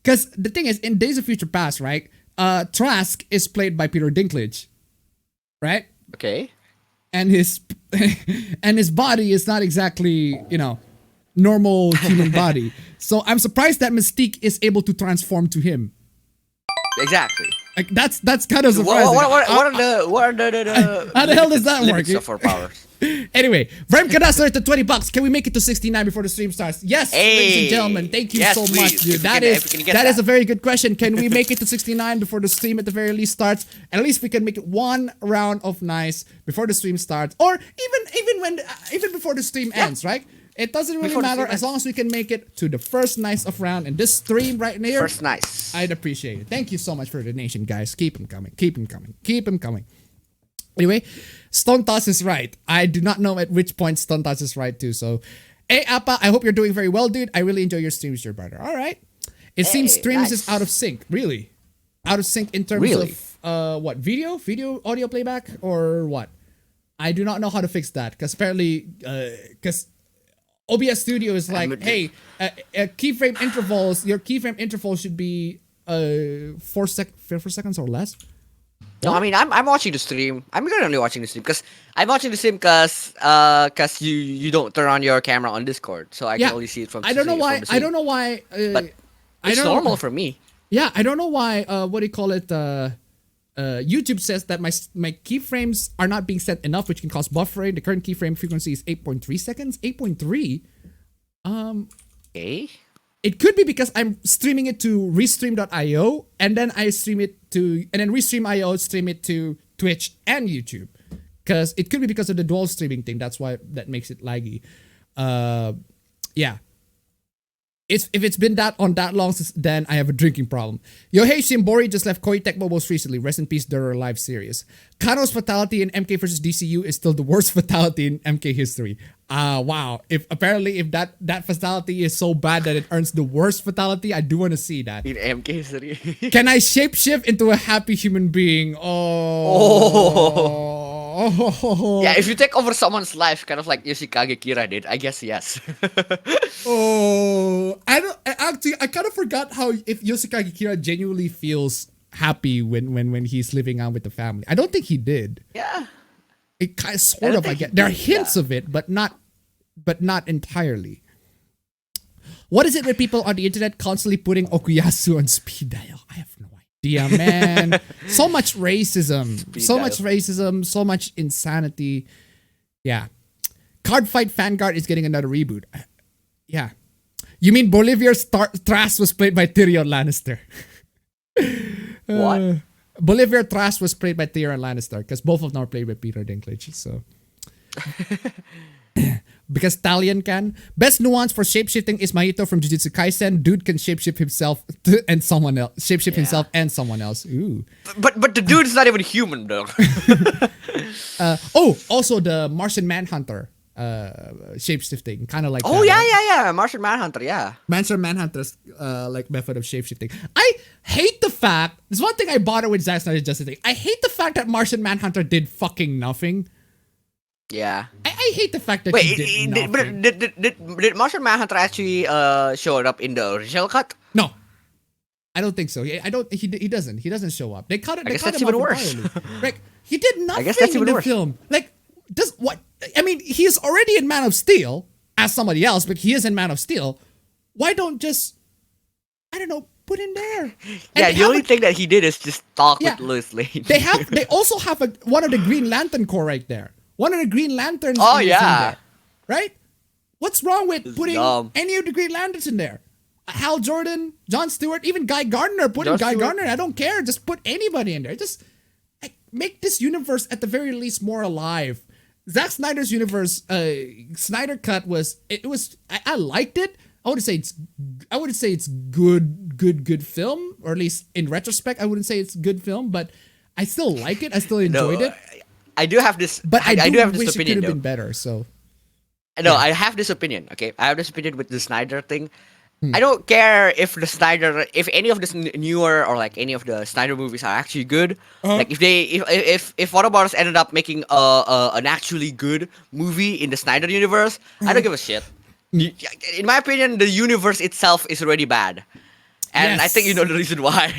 Because the thing is, in Days of Future Past, right? Trask is played by Peter Dinklage, right? Okay. And his body is not exactly normal human body. So I'm surprised that Mystique is able to transform to him. Exactly. Like that's kind of surprising. What are the How the hell does that work? limits of our powers? Anyway, Vrem Kadasler at the $20. Can we make it to 69 before the stream starts? Yes, ladies and gentlemen. Thank you Yes, so much, please. dude. If That we is can get a that. very good question. Can we make it to 69 before the stream at the very least starts? And at least we can make it one round of nice before the stream starts, or even before the stream ends, right? It doesn't really Before the matter stream as long as we can make it to the first nice of round in this stream right here. First nice. I'd appreciate it. Thank you so much for the donation, guys. Keep them coming. Keep them coming. Keep them coming. Anyway, Stone Toss is right. I do not know at which point Stone Toss is right too. So, hey Appa, I hope you're doing very well, dude. I really enjoy your streams, your brother. All right. It seems streams nice. is out of sync. Really, out of sync in terms of what video audio playback or what? I do not know how to fix that because apparently because OBS Studio is like, hey, keyframe intervals. Your keyframe interval should be 4 seconds or less. No, I mean I'm watching the stream. I'm currently watching the stream because I'm watching the stream because you don't turn on your camera on Discord, so I can only see it from. I don't know why. From the stream. I don't know why. But it's normal for me. Yeah, I don't know why. What do you call it? YouTube says that my keyframes are not being set enough, which can cause buffering. The current keyframe frequency is 8.3 seconds. 8.3. Okay. It could be because I'm streaming it to restream.io and then I stream it to restream.io stream it to Twitch and YouTube. Because it could be because of the dual streaming thing. That's why that makes it laggy. Yeah. If it's been that long, then I have a drinking problem. Yohei Shimbori just left Koei Tecmo most recently. Rest in peace, They're Alive series. Kano's fatality in MK vs DCU is still the worst fatality in MK history. Wow. If that fatality is so bad that it earns the worst fatality, I do want to see that. In MK history. Can I shapeshift into a happy human being? Oh. Yeah, if you take over someone's life, kind of like Yoshikage Kira did, I guess yes. I kind of forgot how if Yoshikage Kira genuinely feels happy when he's living out with the family. I don't think he did. Yeah. It kind of sort of I get. There are hints of it, but not entirely. What is it with people on the internet constantly putting Okuyasu on speed dial? I have no idea, man. So much racism. So much insanity. Yeah. Cardfight Vanguard is getting another reboot. Yeah. You mean Bolivia's Trash was played by Tyrion Lannister? What? Bolivia Trash was played by Tyrion Lannister because both of them are played by Peter Dinklage. So. Because Talion can. Best nuance for shapeshifting is Mahito from Jujutsu Kaisen. Dude can shapeshift himself and someone else. Shapeshift himself and someone else. Ooh. But the dude is not even human, though. Also the Martian Manhunter shapeshifting, kind of like. Oh that, yeah, right? Martian Manhunter, yeah. Martian Manhunter's like method of shapeshifting. I hate the fact. There's one thing I bother with Zack Snyder's Justice League. I hate the fact that Martian Manhunter did fucking nothing. Yeah. I hate the fact that he did nothing. Did Martian Manhunter actually show up in the original cut? No, I don't think so. I don't. He doesn't. He doesn't show up. They cut it. I They guess cut that's him even off worse. entirely. Like he did nothing guess that's in even the worse. film. Like does what? I mean, he's already in Man of Steel as somebody else, but he is in Man of Steel. Why don't just I don't know put in there? Yeah, the only thing that he did is just talk with Lois Lane. They also have one of the Green Lantern Corps right there. One of the Green Lanterns. Oh, is yeah. in there, right? What's wrong with putting dumb. any of the Green Lanterns in there? Hal Jordan, John Stewart, even Guy Gardner. John Stewart. Gardner. I don't care. Just put anybody in there. Just make this universe at the very least more alive. Zack Snyder's universe, Snyder Cut was. I liked it. I would say it's good film, or at least in retrospect, I wouldn't say it's good film, but I still like it. I still enjoyed it. I do have this. But I do have wish this opinion. It could have been better. So. No, I have this opinion. Okay, I have this opinion with the Snyder thing. I don't care if any of this newer or like any of the Snyder movies are actually good. Like if Warner Bros. Ended up making an actually good movie in the Snyder universe, I don't give a shit. In my opinion, the universe itself is already bad. And I think you know the reason why.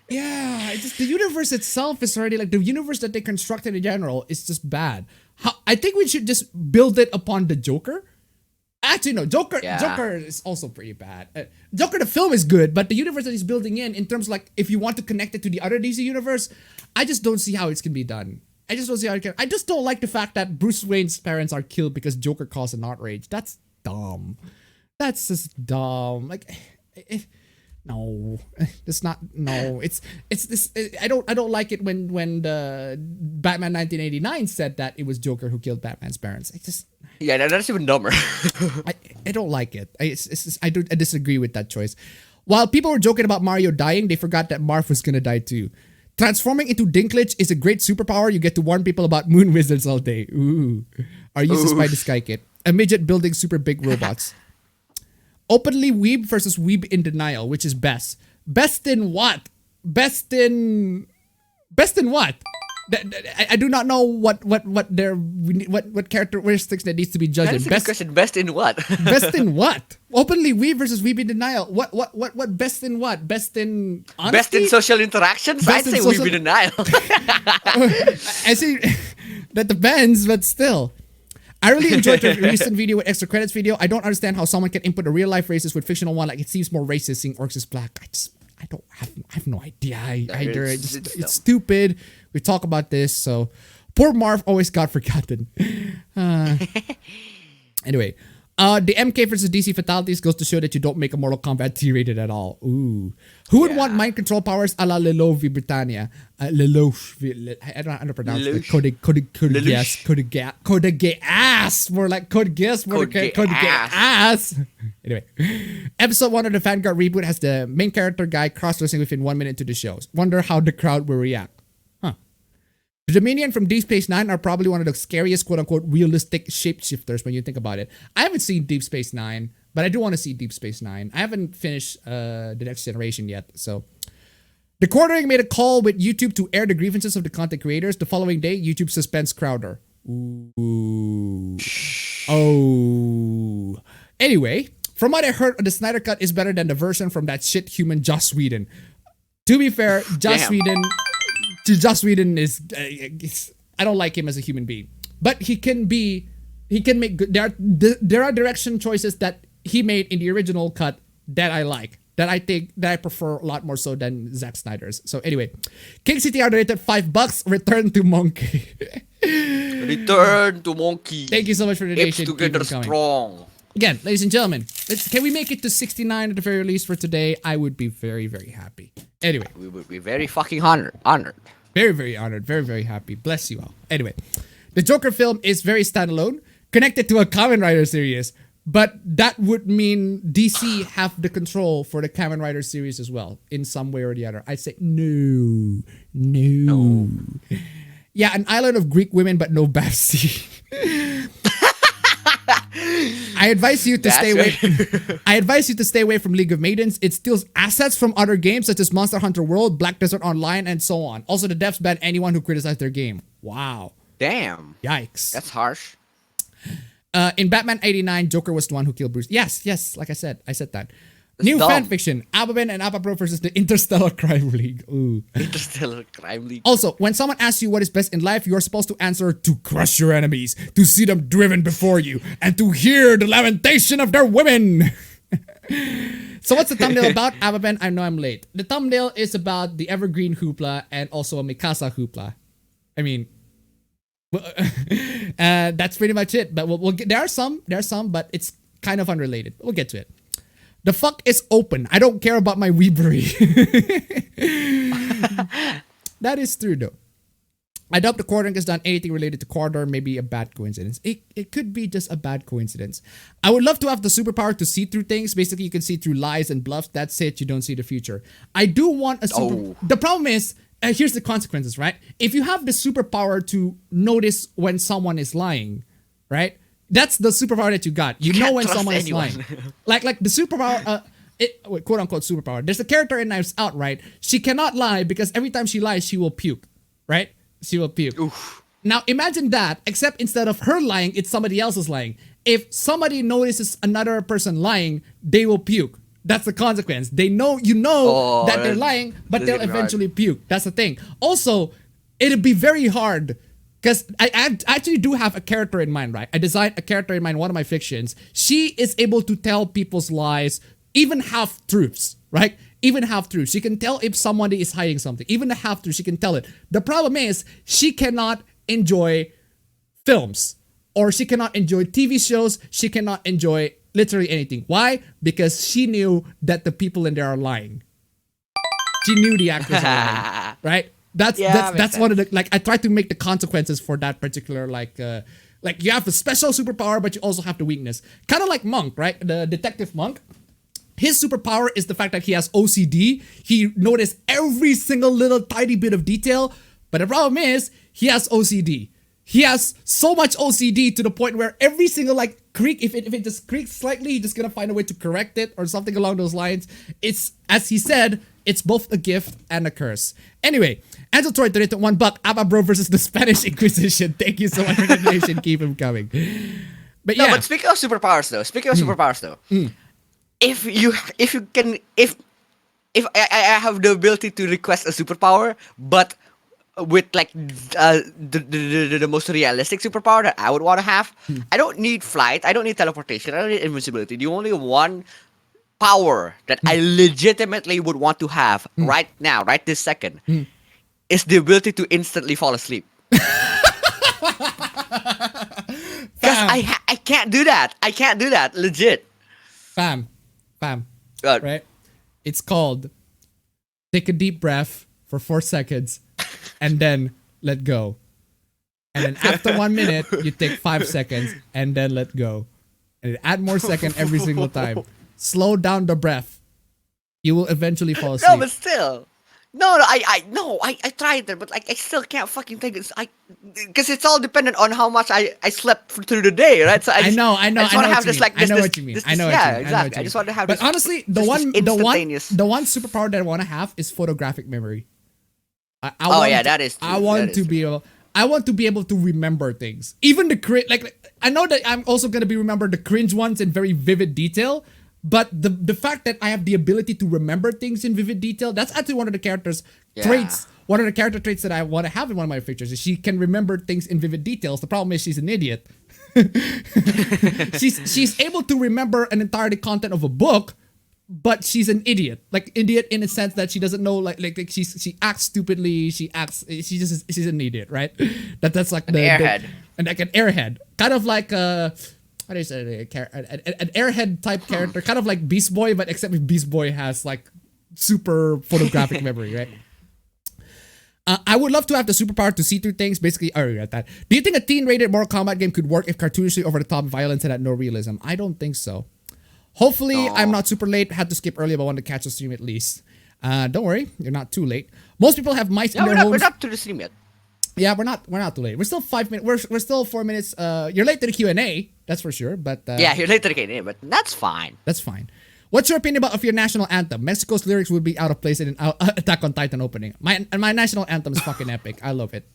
Yeah, it's just the universe itself is already like the universe that they constructed in general is just bad. I think we should just build it upon the Joker. Actually, no. Joker is also pretty bad. Joker the film is good, but the universe that he's building in terms of like if you want to connect it to the other DC universe, I just don't see how it can be done. I just don't see how it can. I just don't like the fact that Bruce Wayne's parents are killed because Joker caused an outrage. That's dumb. That's just dumb. Like, no, it's not. No, it's this. I don't like it when the Batman 1989 said that it was Joker who killed Batman's parents. I just. Yeah, that's even dumber. I don't like it. I disagree with that choice. While people were joking about Mario dying, they forgot that Marth was gonna die too. Transforming into Dinklage is a great superpower. You get to warn people about moon wizards all day. Ooh. Are you used to Spy the Sky Kid? A midget building super big robots. Openly weeb versus weeb in denial, which is best? Best in what? Best in what? I do not know what characteristics that needs to be judged. That's a good question. Best in what? Best in what? Openly weeb versus weeb in denial. What best in what? Best in honesty? Best in social interactions? I'd say weeb in denial. I see. That depends, but still. I really enjoyed the recent video with extra credits video. I don't understand how someone can input a real life racist with fictional one. Like it seems more racist seeing orcs as black. I have no idea either. It's stupid. We talk about this, so poor Marv always got forgotten. Anyway, the MK versus DC fatalities goes to show that you don't make a Mortal Kombat T-rated at all. Ooh, who would want mind control powers a la Lelo v Britannia? Lelo, I don't know how to pronounce it. Code gas, more like code gas, more like code gas. Anyway, episode 1 of the Vanguard reboot has the main character guy cross-dressing within 1 minute to the show. Wonder how the crowd will react. The Dominion from Deep Space Nine are probably one of the scariest quote-unquote realistic shapeshifters when you think about it. I haven't seen Deep Space Nine, but I do want to see Deep Space Nine. I haven't finished The Next Generation yet, so... The Quartering made a call with YouTube to air the grievances of the content creators. The following day, YouTube suspends Crowder. Ooh. Oh. Anyway, from what I heard, the Snyder Cut is better than the version from that shit human Joss Whedon. To be fair, Joss Whedon is I don't like him as a human being, but he can make good. There are direction choices that he made in the original cut that I like, that I prefer a lot more so than Zack Snyder's. So anyway, King CTR donated $5. Return to Monkey. Return to Monkey. Thank you so much for the donation. Apes together strong. Again, ladies and gentlemen, can we make it to 69 at the very least for today? I would be very, very happy. Anyway. We would be very fucking honored. Very, very honored. Very, very happy. Bless you all. Anyway, the Joker film is very standalone, connected to a Kamen Rider series, but that would mean DC have the control for the Kamen Rider series as well, in some way or the other. I say no. Yeah, an island of Greek women, but no Babsy. I advise you to stay away. I advise you to stay away from League of Maidens. It steals assets from other games such as Monster Hunter World, Black Desert Online, and so on. Also, the devs ban anyone who criticized their game. Wow. Damn. Yikes. That's harsh. In Batman 89, Joker was the one who killed Bruce. Yes, like I said that. New dumb. fanfiction, APB and APB versus the Interstellar Crime League. Ooh. Interstellar Crime League. Also, when someone asks you what is best in life, you are supposed to answer to crush your enemies, to see them driven before you, and to hear the lamentation of their women. So what's the thumbnail about? APB, I know I'm late. The thumbnail is about the Evergreen hoopla and also a Mikasa hoopla. I mean, that's pretty much it. But we'll get, there are some, but it's kind of unrelated. We'll get to it. The fuck is open. I don't care about my weebery. That is true though. I doubt the Quartering has done anything related to Quarter, maybe a bad coincidence. It could be just a bad coincidence. I would love to have the superpower to see through things. Basically, you can see through lies and bluffs. That's it. You don't see the future. I do want a super... Oh. The problem is, here's the consequences, right? If you have the superpower to notice when someone is lying, right? That's the superpower that you got. You know when someone is lying. Like the superpower, quote unquote superpower. There's a character in Knives Out, right? She cannot lie because every time she lies, she will puke, right? She will puke. Oof. Now imagine that, except instead of her lying, it's somebody else's lying. If somebody notices another person lying, they will puke. That's the consequence. They know, that they're lying, but they'll eventually puke. That's the thing. Also, it'd be very hard. because I actually do have a character in mind, right? I designed a character in mind in one of my fictions. She is able to tell people's lies, even half-truths, right? Even half-truths. She can tell if somebody is hiding something. Even the half-truth, she can tell it. The problem is, she cannot enjoy films. Or she cannot enjoy TV shows. She cannot enjoy literally anything. Why? Because she knew that the people in there are lying. She knew the actors are lying, right? That's one of the, like, I tried to make the consequences for that particular, like you have a special superpower, but you also have the weakness. Kind of like Monk, right? The detective Monk. His superpower is the fact that he has OCD. He noticed every single little tiny bit of detail, but the problem is he has OCD. He has so much OCD to the point where every single like creak, if it just creaks slightly, he's just gonna find a way to correct it or something along those lines. It's, as he said, it's both a gift and a curse. Anyway, Angel Troy donated $1. APB Bro versus the Spanish Inquisition. Thank you so much for the donation. Keep him coming. But yeah. No, but speaking of superpowers though, if I have the ability to request a superpower, but with like the most realistic superpower that I would want to have, I don't need flight, I don't need teleportation, I don't need invincibility. The only one power that I legitimately would want to have right now, right this second, is the ability to instantly fall asleep. Because I can't do that. I can't do that. Legit. Fam. Right? It's called take a deep breath for 4 seconds and then let go. And then after 1 minute, you take 5 seconds and then let go. And add more second every single time. Slow down the breath. You will eventually fall asleep. No, but still. I tried it, but like I still can't fucking think it's because it's all dependent on how much I slept through the day, right? So I know what you mean. Yeah, exactly. I just want to have. But honestly, the one superpower that I want to have is photographic memory. I want to be able to remember things, even the like I know that I'm also gonna be remember the cringe ones in very vivid detail. But the fact that I have the ability to remember things in vivid detail, that's actually one of the character's traits. One of the character traits that I want to have in one of my pictures is she can remember things in vivid details. The problem is she's an idiot. she's able to remember an entire content of a book, but she's an idiot. Like idiot in a sense that she doesn't know like she acts stupidly. She's an idiot, right? That's like an airhead. And like an airhead, kind of like how do you say it? An airhead type character, kind of like Beast Boy, but except if Beast Boy has like super photographic memory, right? I would love to have the superpower to see through things. Basically, I already read that. Do you think a teen-rated Mortal Kombat game could work if cartoonishly over-the-top violence and had no realism? I don't think so. Hopefully, I'm not super late. Had to skip early, but I wanted to catch the stream at least. Don't worry, you're not too late. Most people have mice in their homes. We're not to the stream yet. Yeah, we're not too late. We're still 5 minutes. We're still 4 minutes. You're late to the Q&A, that's for sure. But yeah, you're late to the Q&A, but that's fine. That's fine. What's your opinion of your national anthem? Mexico's lyrics would be out of place in an Attack on Titan opening. My national anthem is fucking epic. I love it.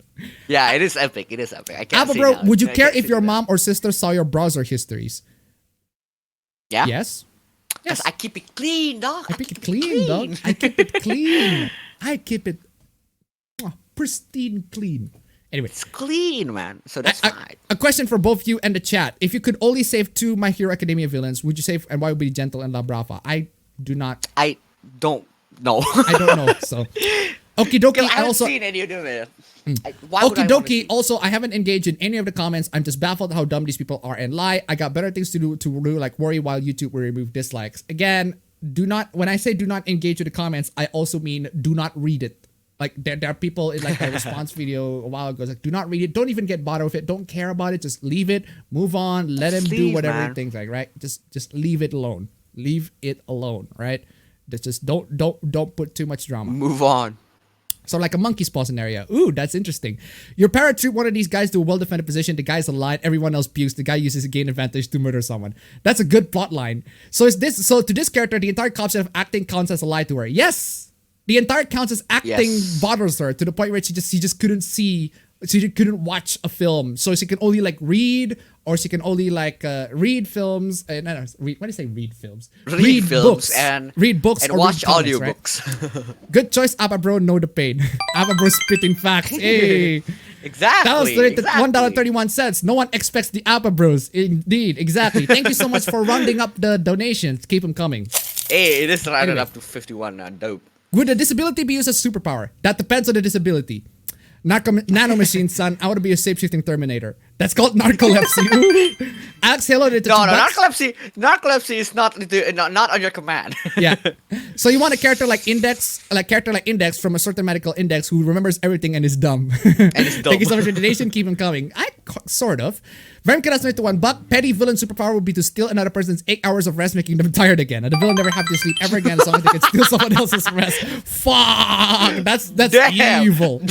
Yeah, it is epic. It is epic. I can't Abba, bro, would you care if your mom or sister saw your browser histories? Yeah. Yes. Yes. I keep it clean, dog. I keep it clean, dog. I keep it clean. I keep it pristine clean. Anyway, it's clean, man. So that's fine. A question for both you and the chat: if you could only save 2 My Hero Academia villains, would you save, and why would be Gentle and La Brava? I do not. I don't know. I don't know. So, okie dokie. I haven't seen any of them. Okie dokie. Also, I haven't engaged in any of the comments. I'm just baffled how dumb these people are and lie. I got better things to do like worry while YouTube will remove dislikes. Again, do not. When I say do not engage with the comments, I also mean do not read it. Like there are people in like a response video a while ago. It's like, do not read it. Don't even get bothered with it. Don't care about it. Just leave it. Move on. Let him do whatever he thinks. Like, right? Just leave it alone. Leave it alone. Right? Just don't put too much drama. Move on. So like a monkey's paw scenario. Ooh, that's interesting. Your paratroop one of these guys to a well-defended position. The guy's alive. Everyone else pukes. The guy uses a gain advantage to murder someone. That's a good plot line. So to this character, the entire concept of acting counts as a lie to her. Yes. The entire counts as acting bothers her to the point where she just couldn't see she couldn't watch a film, so she can only like read, or she can only like read films. No, read. What do you say? Read films. Read films books. and read books and or watch read comics, audiobooks. Right? Good choice, Appa Bro. Know the pain. Appa Bro spitting facts. Hey. Exactly. That was donated exactly. $1.31. No one expects the Appa Bros. Indeed, exactly. Thank you so much for rounding up the donations. Keep them coming. Hey, it is rounded Anyway. up to 51 now. Dope. Would a disability be used as superpower? That depends on the disability. Nanomachine, son. I want to be a shape-shifting Terminator. That's called narcolepsy. Ooh. Alex, hello. No, narcolepsy is not on your command. Yeah. So you want a character like Index from a certain medical index who remembers everything and is dumb. And is dumb. Thank you so much for the donation. Keep him coming. Sort of. Vern Karas to $1. Petty villain superpower would be to steal another person's 8 hours of rest, making them tired again. And the villain never have to sleep ever again, so they can steal someone else's rest. Fuck. That's Damn. evil.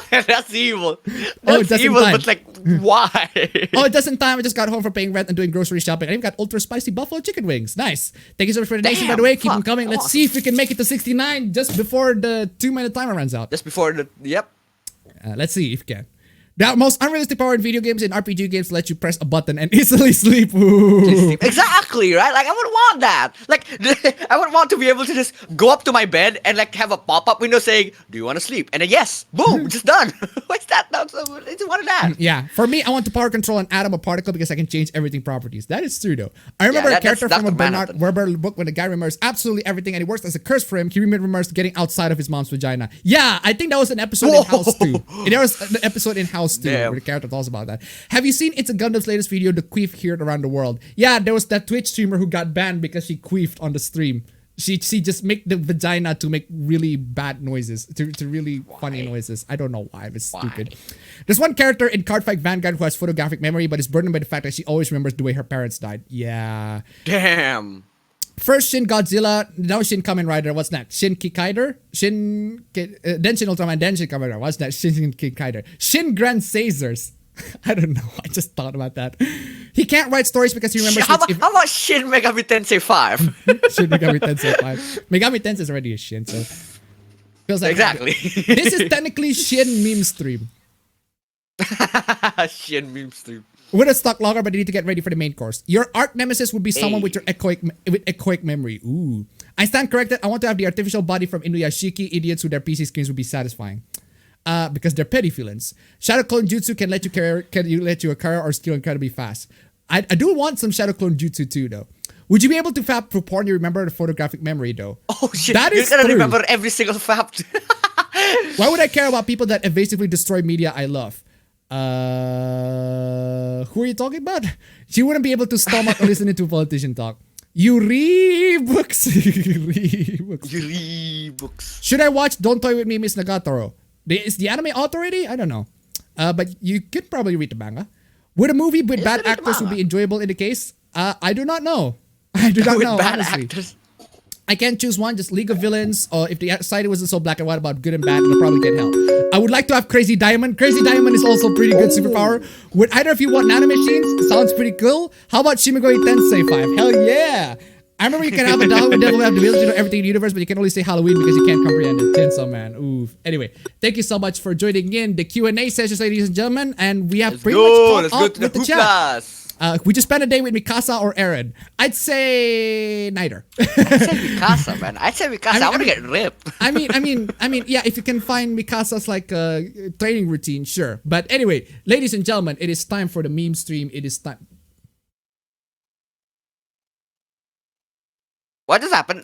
That's evil. Oh, it That's doesn't evil, time. but like, why? Oh, it doesn't time. I just got home from paying rent and doing grocery shopping. I even got ultra spicy buffalo chicken wings. Nice. Thank you so much for the donation, by the way. Keep them coming. Let's see if we can make it to 69 just before the 2-minute timer runs out. Just before the yep. Let's see if we can. The most unrealistic power in video games and RPG games let you press a button and easily sleep. Ooh. Exactly, right? Like, I would want that. Like, I would want to be able to just go up to my bed and like have a pop-up window saying, "Do you want to sleep?" And then yes, boom, just done. What's that? I just wanted that. Yeah, for me, I want to power control an atom or particle because I can change everything properties. That is true, though. I remember a character from a Bernard Werber book when the guy remembers absolutely everything and it works as a curse for him. He remembers getting outside of his mom's vagina. Yeah, I think that was an episode in House 2. There was an episode in House 2 where the character talks about that. Have you seen It's a Gundam's latest video, the queef heard around the world? Yeah, there was that Twitch streamer who got banned because she queefed on the stream. She just make the vagina to make really bad noises, to really funny noises. I don't know why, but it's stupid. There's one character in Cardfight Vanguard who has photographic memory, but is burdened by the fact that she always remembers the way her parents died. Yeah. Damn. First Shin Godzilla, now Shin Kamen Rider. What's next? Shin Kikaider? Then Shin Ultraman, then Shin Kamen Rider. What's next? Shin Kikaider. Shin Grand Caesars. I don't know. I just thought about that. He can't write stories because he remembers. How about Shin Megami Tensei 5? Shin Megami Tensei 5. Megami Tensei is already a Shin, so feels like exactly. This is technically Shin meme stream. Shin meme stream. Would have stuck longer, but you need to get ready for the main course. Your arch nemesis would be someone with echoic memory. Ooh. I stand corrected. I want to have the artificial body from Inuyashiki. Idiots with their PC screens would be satisfying. Because they're petty villains. Shadow Clone Jutsu can let you carry or steal incredibly fast. I do want some Shadow Clone Jutsu too, though. Would you be able to fap for porn you remember the photographic memory, though? Oh shit, that you're is gonna true. remember every single fap. Why would I care about people that evasively destroy media I love? Who are you talking about? She wouldn't be able to stomach listening to a politician talk. You read books. Should I watch Don't Toy With Me, Miss Nagatoro? Is the anime out already? I don't know. But you could probably read the manga. Would a movie with bad actors would be enjoyable in the case? I do not know. I do not know, honestly. Actors. I can't choose one, just League of Villains, or if the society wasn't so black and white about good and bad, it'll probably get help. I would like to have Crazy Diamond. Crazy Diamond is also pretty good superpower. Would either of you want nanomachines? Sounds pretty cool. How about Shimigami Tensei 5? Hell yeah! I remember you can have a doll who definitely have the ability to know everything in the universe, but you can only say Halloween because you can't comprehend it. Chainsaw Man. Oof. Anyway, thank you so much for joining in the Q&A sessions, ladies and gentlemen, and we have pretty much caught up with the chat. We just spent a day with Mikasa or Eren. I'd say neither. I'd say Mikasa, man. I'd say Mikasa. I want to get ripped. I mean, yeah, if you can find Mikasa's like training routine, sure. But anyway, ladies and gentlemen, it is time for the meme stream. It is time. What just happened?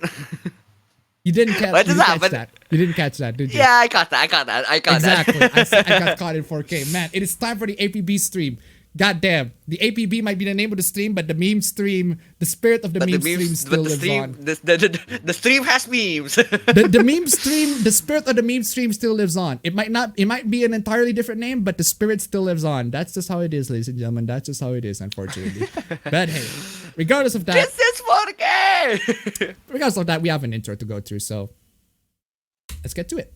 You didn't catch that. You didn't catch that, did you? Yeah, I caught that. Exactly. I got caught in 4K. Man, it is time for the APB stream. God damn. The APB might be the name of the stream, but the meme stream, the spirit of the meme stream still lives on. The stream has memes. the meme stream, the spirit of the meme stream still lives on. It might be an entirely different name, but the spirit still lives on. That's just how it is, ladies and gentlemen. That's just how it is, unfortunately. But hey, regardless of that. This is 4K! Regardless of that, we have an intro to go through, so let's get to it.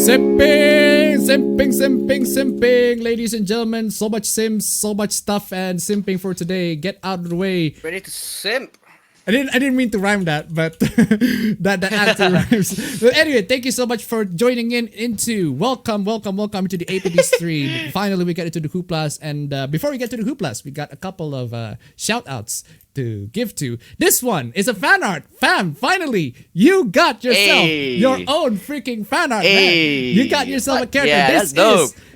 Simping, ladies and gentlemen. So much sims, so much stuff, and simping for today. Get out of the way. Ready to simp. I didn't mean to rhyme that, but that actually rhymes. But anyway, thank you so much for joining into welcome to the APB stream. Finally, we get into the hooplas, and before we get to the hooplas, we got a couple of shout outs to give to. This one is a fan art. Fam, finally, you got yourself your own freaking fan art, man. You got yourself a character. Yeah,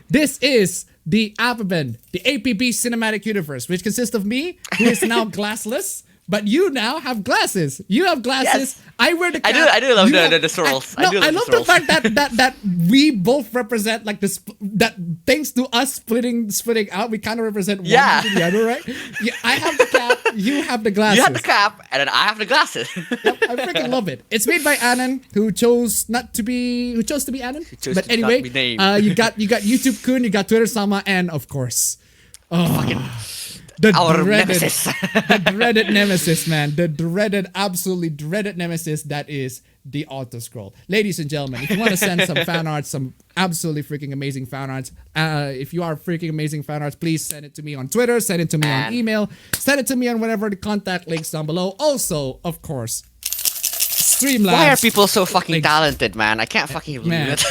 This is the APB, the APB cinematic universe, which consists of me, who is now glassless. But you now have glasses. You have glasses. Yes. I wear the cap. I do love the swirls. I love the fact that we both represent like this. That thanks to us splitting out, we kind of represent one to the other, right? Yeah, I have the cap. You have the glasses. You have the cap, and then I have the glasses. Yep, I freaking love it. It's made by Anan, who chose to be Anan. But anyway, you got YouTube Kun, you got Twitter Sama, and of course, our nemesis. The dreaded nemesis, man. The absolutely dreaded nemesis that is the auto scroll. Ladies and gentlemen, if you want to send some fan arts, some absolutely freaking amazing fan arts, if you are freaking amazing fan arts, please send it to me on Twitter, send it to me on email, send it to me on whatever the contact links down below. Also, of course, Streamlabs. Why are people so fucking talented, man? I can't fucking believe it.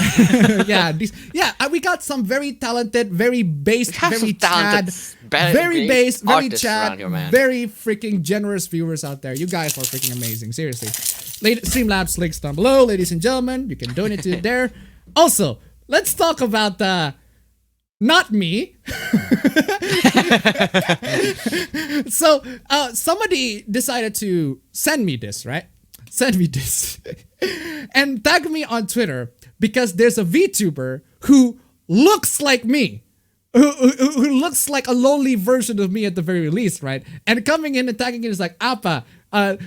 We got some very talented, very based, very talented, Chad, very based, very Chad, here, very freaking generous viewers out there. You guys are freaking amazing, seriously. Streamlabs links down below, ladies and gentlemen. You can donate to it there. Also, let's talk about not me. So, somebody decided to send me this, right? Send me this and tag me on Twitter because there's a VTuber who looks like me, who looks like a lonely version of me at the very least, right? And coming in and tagging it is like, Appa,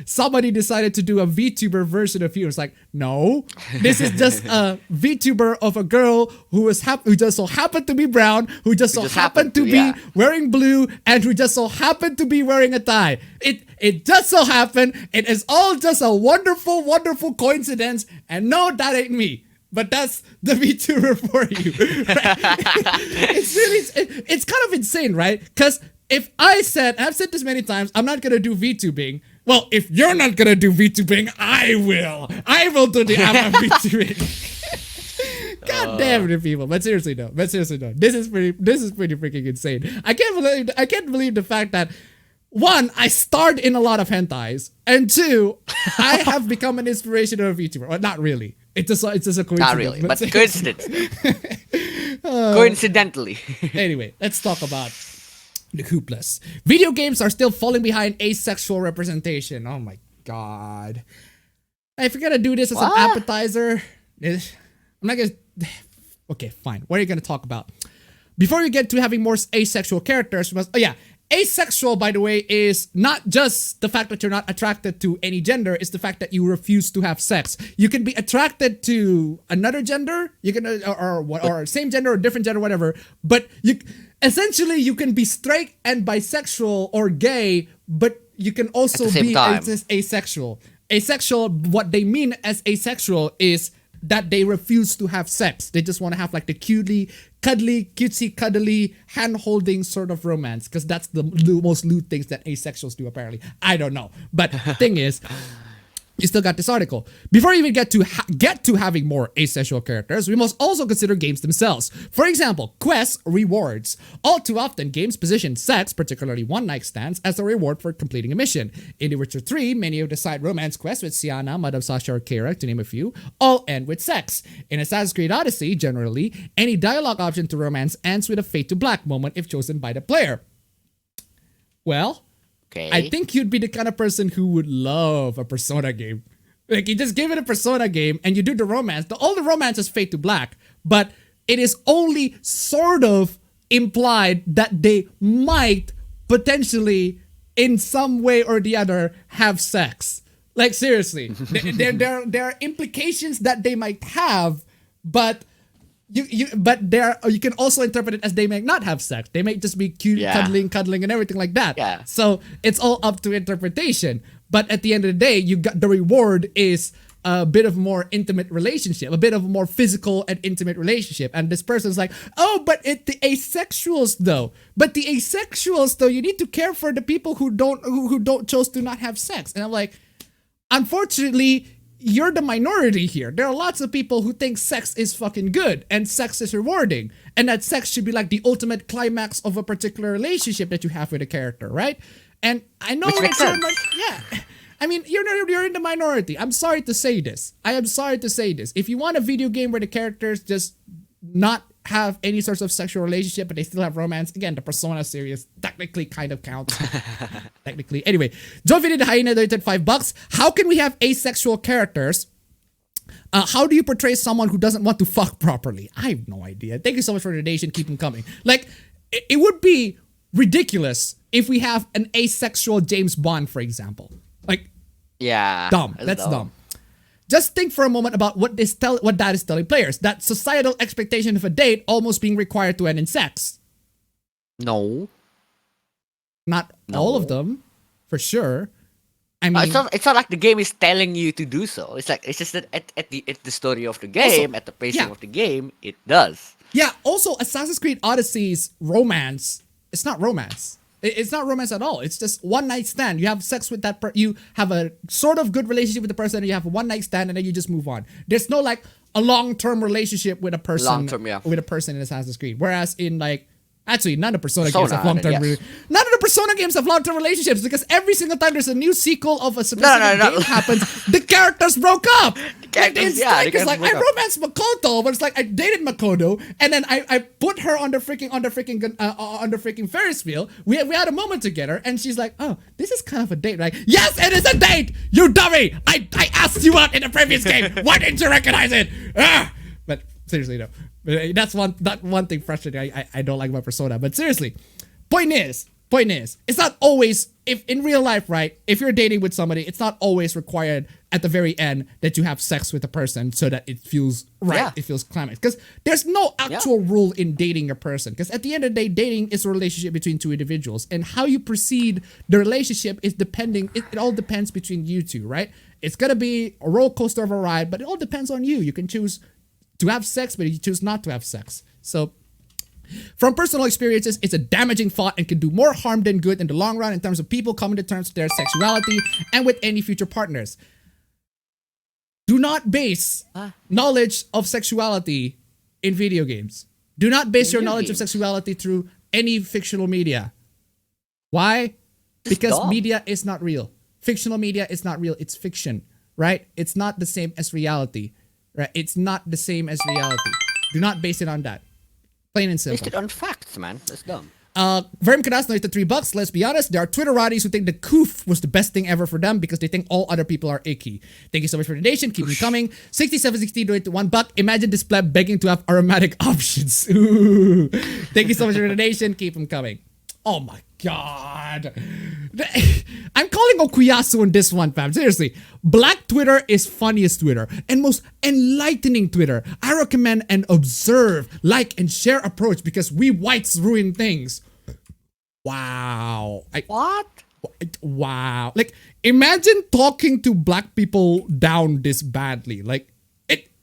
somebody decided to do a VTuber version of you. It's like, no, this is just a VTuber of a girl who just so happened to be brown, who just so happened to be wearing blue, and who just so happened to be wearing a tie. It just so happened. It is all just a wonderful, wonderful coincidence. And no, that ain't me. But that's the VTuber for you. Right? It's kind of insane, right? Because if I've said this many times, I'm not gonna do VTubing. Well, if you're not gonna do VTubing, I will. I will do the VTubing. God damn it, people! But seriously, though. This is pretty freaking insane. I can't believe the fact that, one, I starred in a lot of hentais, and two, I have become an inspirational VTuber. Well, not really. It's just a coincidence. Not really, but coincidence. Coincidentally. Anyway, let's talk about the hooplas. Video games are still falling behind asexual representation. Oh my god. If you're gonna do this as an appetizer, I'm not gonna... Okay, fine. What are you gonna talk about? Before we get to having more asexual characters, we must... Asexual, by the way, is not just the fact that you're not attracted to any gender, it's the fact that you refuse to have sex. You can be attracted to another gender, you can or same gender or different gender, whatever, but you can be straight and bisexual or gay, but you can also be asexual. Asexual, what they mean as asexual is that they refuse to have sex. They just want to have like the cutesy, cuddly, hand-holding sort of romance, because that's the most lewd things that asexuals do, apparently. I don't know. But the thing is, you still got this article. Before we even get to having more asexual characters, we must also consider games themselves. For example, quests, rewards. All too often, games position sex, particularly one-night stands, as a reward for completing a mission. In The Witcher 3, many of the side romance quests with Sienna, Madame Sasha, or Kara, to name a few, all end with sex. In Assassin's Creed Odyssey, generally, any dialogue option to romance ends with a fade to black moment if chosen by the player. Well, I think you'd be the kind of person who would love a Persona game. Like, you just give it a Persona game and you do the romance. All the romance is fade to black, but it is only sort of implied that they might potentially, in some way or the other, have sex. Like, seriously. There are implications that they might have, but you can also interpret it as they may not have sex. They may just be cute, cuddling, and everything like that. Yeah. So it's all up to interpretation. But at the end of the day, you got the reward is a bit of more intimate relationship, a bit of a more physical and intimate relationship. And this person's like, oh, but the asexuals though. But the asexuals though, you need to care for the people who don't chose to not have sex. And I'm like, unfortunately, you're the minority here. There are lots of people who think sex is fucking good and sex is rewarding, and that sex should be like the ultimate climax of a particular relationship that you have with a character, right? And I know Which makes sense. yeah. I mean, you're in the minority. I'm sorry to say this. I am sorry to say this. If you want a video game where the characters just not have any sorts of sexual relationship, but they still have romance, again, the Persona series technically kind of counts. Technically. Anyway, Jovinid Hyena donated $5. How can we have asexual characters? How do you portray someone who doesn't want to fuck properly? I have no idea. Thank you so much for the donation. Keep them coming. Like, it would be ridiculous if we have an asexual James Bond, for example. Like, Yeah. dumb. That's dumb. Just think for a moment about what that is telling players. That societal expectation of a date almost being required to end in sex. No. Not all of them, for sure. I mean, It's not like the game is telling you to do so. It's just that at the story of the game, Also, at the pacing yeah. of the game, it does. yeah. Also, Assassin's Creed Odyssey's romance. It's not romance. It's not romance at all. It's just one night stand. You have sex with that you have a sort of good relationship with the person, and you have a one night stand, and then you just move on. There's no like a long-term relationship with a person. Long-term, yeah. With a person in Assassin's Creed. Whereas in like, actually, none of the Persona games Persona, have long-term. yes. None of the Persona games have long-term relationships because every single time there's a new sequel of a specific game happens, the characters broke up. characters, yeah, the It's like characters I broke up. romanced Makoto, but it's like I dated Makoto, and then I put her on the freaking Ferris wheel. We had a moment together, and she's like, "Oh, this is kind of a date, right?" Yes, it is a date. You dummy! I asked you out in the previous game. Why didn't you recognize it? But seriously, no. But that's one thing frustrating. I don't like about Persona. But seriously, point is, it's not always, if in real life, right? If you're dating with somebody, it's not always required at the very end that you have sex with a person so that it feels right. Yeah. It feels climax. Because there's no actual rule in dating a person. Because at the end of the day, dating is a relationship between two individuals, and how you proceed the relationship is depending. It all depends between you two, right? It's gonna be a roller coaster of a ride, but it all depends on you. You can choose to have sex, but you choose not to have sex. So, from personal experiences, it's a damaging thought and can do more harm than good in the long run in terms of people coming to terms with their sexuality and with any future partners. Do not base knowledge of sexuality in video games. Do not base your knowledge of sexuality through any fictional media. Why? Because dumb. media is not real. Fictional media is not real. It's fiction, right? It's not the same as reality. Right, it's not the same as reality. Do not base it on that. Plain and simple. Based it on facts, man. That's dumb. Verm Kadas donated $3. Let's be honest, there are Twitterati's who think the coof was the best thing ever for them because they think all other people are icky. Thank you so much for the donation. Keep them coming. 6760 donated $1. Imagine this pleb begging to have aromatic options. Ooh. Thank you so much for the donation. Keep them coming. Oh my god. I'm calling Okuyasu on this one, fam. Seriously. Black Twitter is funniest Twitter and most enlightening Twitter. I recommend an observe, like, and share approach because we whites ruin things. Wow. What? Wow. Like, imagine talking to black people down this badly. Like,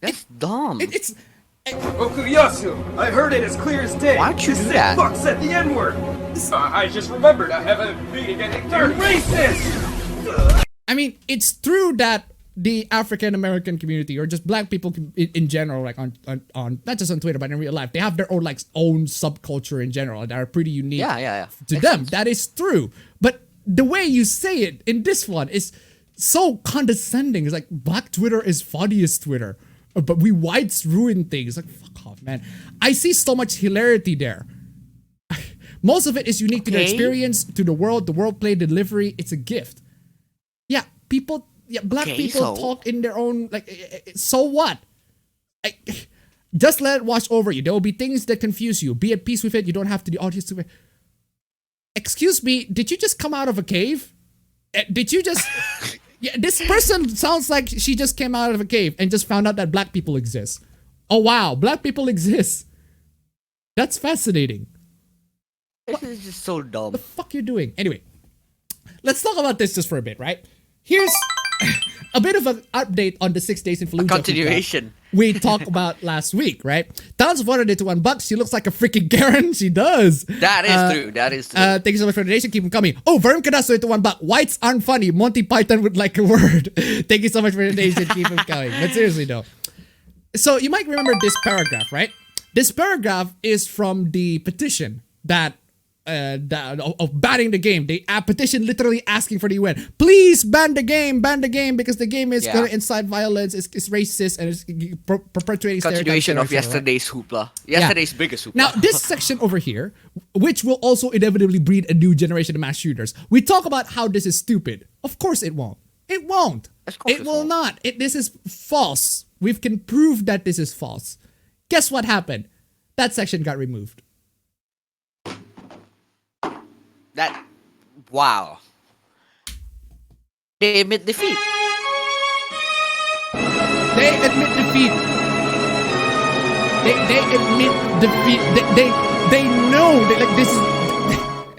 That's dumb. it's... Okuyasu, I heard it as clear as day. Why'd you do said that? Fuck said the N-word. I just remembered I have a meeting at 8:30. Racist! I mean, it's true that the African American community or just black people in general, like on not just on Twitter but in real life, they have their own own subculture in general that are pretty unique Yeah. to Makes them. sense. That is true. But the way you say it in this one is so condescending. It's like black Twitter is funniest Twitter, but we whites ruin things. Like, fuck off, man. I see so much hilarity there. Most of it is unique to their Okay. experience, to the wordplay, delivery. It's a gift. Yeah, black Okay, people so- talk in their own, so what? Just let it wash over you. There will be things that confuse you. Be at peace with it. You don't have to be audience to it. Excuse me, did you just come out of a cave? Did you just... Yeah, this person sounds like she just came out of a cave and just found out that black people exist. Oh wow, black people exist. That's fascinating. This is just so dumb. The fuck you doing? Anyway, let's talk about this just for a bit, right? Here's a bit of an update on the 6 days in Fallujah. Continuation. We talked about last week, right? Tons of $100 to $1. She looks like a freaking Karen. She does. That is true. That is true. Thank you so much for the donation. Keep them coming. Oh, Varun Cadasso to $1. Whites aren't funny. Monty Python would like a word. Thank you so much for the donation. Keep them coming. But seriously though. So you might remember this paragraph, right? This paragraph is from the petition that of banning the game. The petition literally asking for the UN. Please ban the game because the game is going to incite violence, it's racist, and it's perpetuating continuation of yesterday's hoopla. Yesterday's biggest hoopla. Now, this section over here, which will also inevitably breed a new generation of mass shooters, we talk about how this is stupid. Of course it won't. It won't. It will not. This is false. We can prove that this is false. Guess what happened? That section got removed. Wow. They admit defeat. They admit defeat. They admit defeat. They know that like this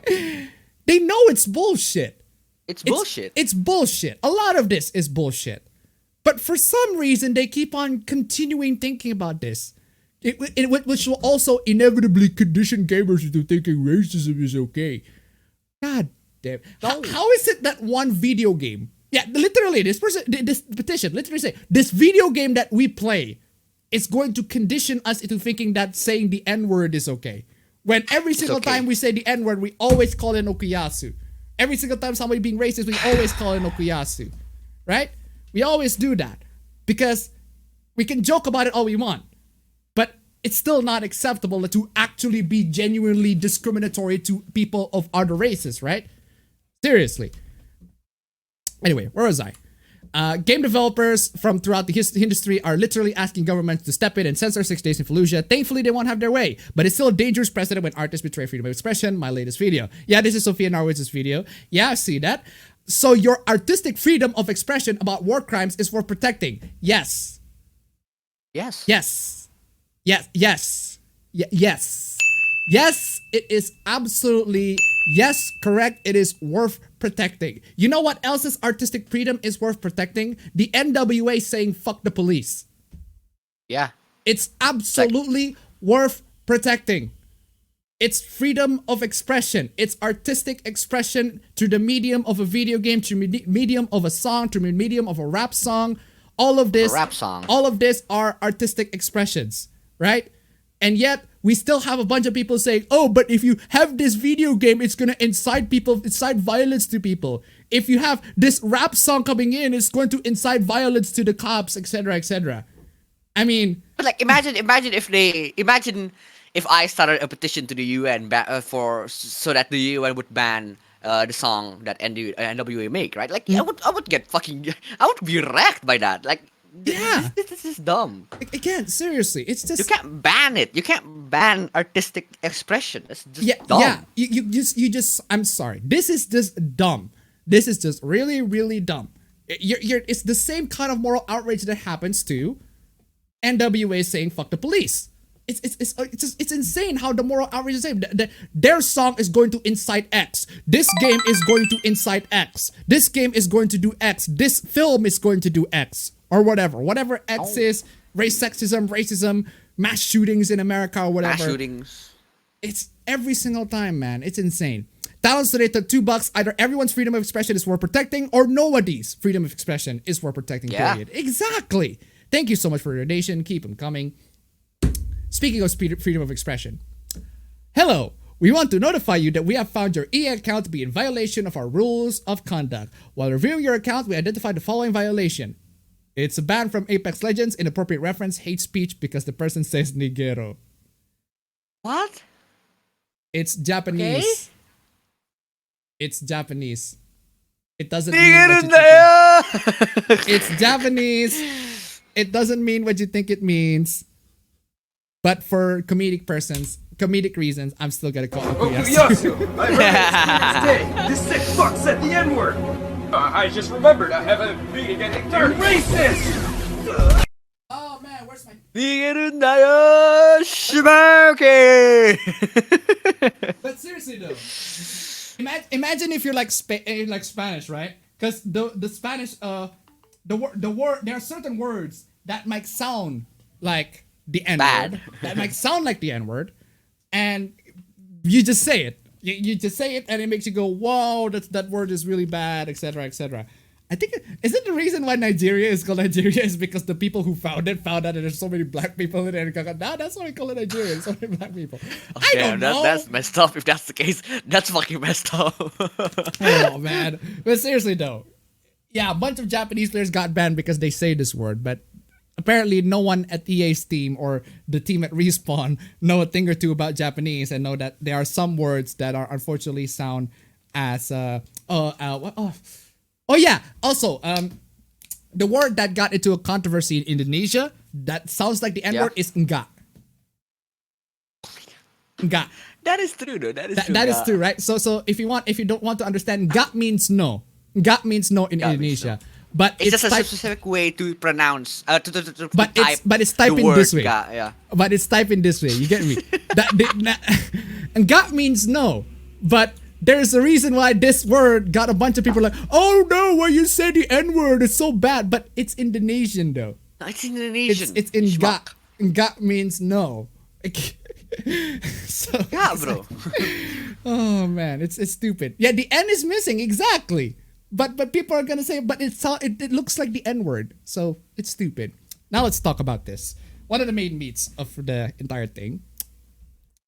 is they know it's bullshit. It's bullshit. It's bullshit. A lot of this is bullshit. But for some reason they keep on continuing thinking about this. Which will also inevitably condition gamers into thinking racism is okay. God damn. How is it that one video game? Yeah, literally, this petition literally say this video game that we play is going to condition us into thinking that saying the N-word is okay. When every single time we say the N-word, we always call it okuyasu. Every single time somebody being racist, we always call it okuyasu. Right? We always do that. Because we can joke about it all we want. But it's still not acceptable to actually be genuinely discriminatory to people of other races, right? Seriously. Anyway, where was I? Game developers from throughout the industry are literally asking governments to step in and censor 6 days in Fallujah. Thankfully, they won't have their way, but it's still a dangerous precedent when artists betray freedom of expression. My latest video. Yeah, this is Sophia Norwitz's video. Yeah, I see that. So your artistic freedom of expression about war crimes is worth protecting. Yes. Yes. Yes. Yes. Yes. Yes. Yes, it is absolutely, yes, correct. It is worth protecting. You know what else's artistic freedom is worth protecting? The NWA saying fuck the police. Yeah. It's absolutely worth protecting. It's freedom of expression. It's artistic expression through the medium of a video game, through medium of a song, through the medium of a rap song. All of this, all of this are artistic expressions, right? And yet, we still have a bunch of people saying, oh, but if you have this video game, it's going to incite violence to people. If you have this rap song coming in, it's going to incite violence to the cops, etc., etc. I mean... But like, imagine if I started a petition to the UN so that the UN would ban the song that NWA make, right? Like, I would get I would be wrecked by that. Like, yeah, this is dumb. Again, seriously, it's just... You can't ban it. You can't ban artistic expression. It's just dumb. Yeah, you just... I'm sorry. This is just dumb. This is just really, really dumb. It's the same kind of moral outrage that happens to NWA saying fuck the police. It's insane how the moral outrage is the same. Their song is going to incite X. This game is going to incite X. This game is going to do X. This film is going to do X. Or whatever X is, race, sexism, racism, mass shootings in America or whatever. Mass shootings. It's every single time, man. It's insane. Talents today to $2. Either everyone's freedom of expression is worth protecting, or nobody's freedom of expression is worth protecting, period. Exactly. Thank you so much for your donation. Keep them coming. Speaking of freedom of expression. Hello. We want to notify you that we have found your EA account to be in violation of our rules of conduct. While reviewing your account, we identified the following violation. It's a ban from Apex Legends, inappropriate reference, hate speech because the person says nigero. What? It's Japanese. Okay. It's Japanese. It doesn't mean what you think. It's Japanese. It doesn't mean what you think it means. But for comedic reasons, I'm still gonna call it Okuyasu! I heard it this sick fuck said the N-word! I just remembered I haven't been getting third racist! Oh man, where's my... But seriously though, imagine if you're like Spanish, right? Because the Spanish the word there are certain words that might sound like the N Bad. word, that might sound like the N word, and you just say it. You just say it, and it makes you go, "Whoa, that word is really bad," etc., etc. I think is it the reason why Nigeria is called Nigeria is because the people who found out that there's so many black people in it, and go, "Nah, that's why we call it Nigeria. There's so many black people." I don't know. That's messed up. If that's the case, that's fucking messed up. Oh man, but seriously though, yeah, a bunch of Japanese players got banned because they say this word, but apparently no one at EA's team or the team at Respawn know a thing or two about Japanese and know that there are some words that are unfortunately sound as also the word that got into a controversy in Indonesia that sounds like the N-word is nga. Nga. That is true, though. That is true. That is true, right? So if you don't want to understand, nga means no. Nga means no in Nga means Indonesia. no. But It's just a specific way to pronounce, to but type it's typed the in word this way. ga, yeah. But it's typed in this way. You get me? And "got" means no. But there's a reason why this word got a bunch of people like, "Oh no, why you say the N-word? It's so bad." But it's Indonesian though. No, it's Indonesian. It's in "got." Schmuck. And "got" means no. So Yeah, it's bro. oh man, it's stupid. Yeah, the N is missing exactly. But people are gonna say, but it looks like the N-word, so it's stupid. Now let's talk about this. One of the main meats of the entire thing.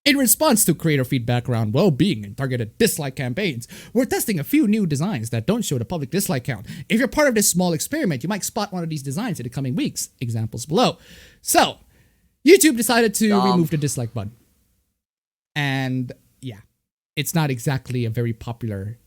In response to creator feedback around well-being and targeted dislike campaigns, we're testing a few new designs that don't show the public dislike count. If you're part of this small experiment, you might spot one of these designs in the coming weeks. Examples below. So, YouTube decided to remove the dislike button. And yeah, it's not exactly a very popular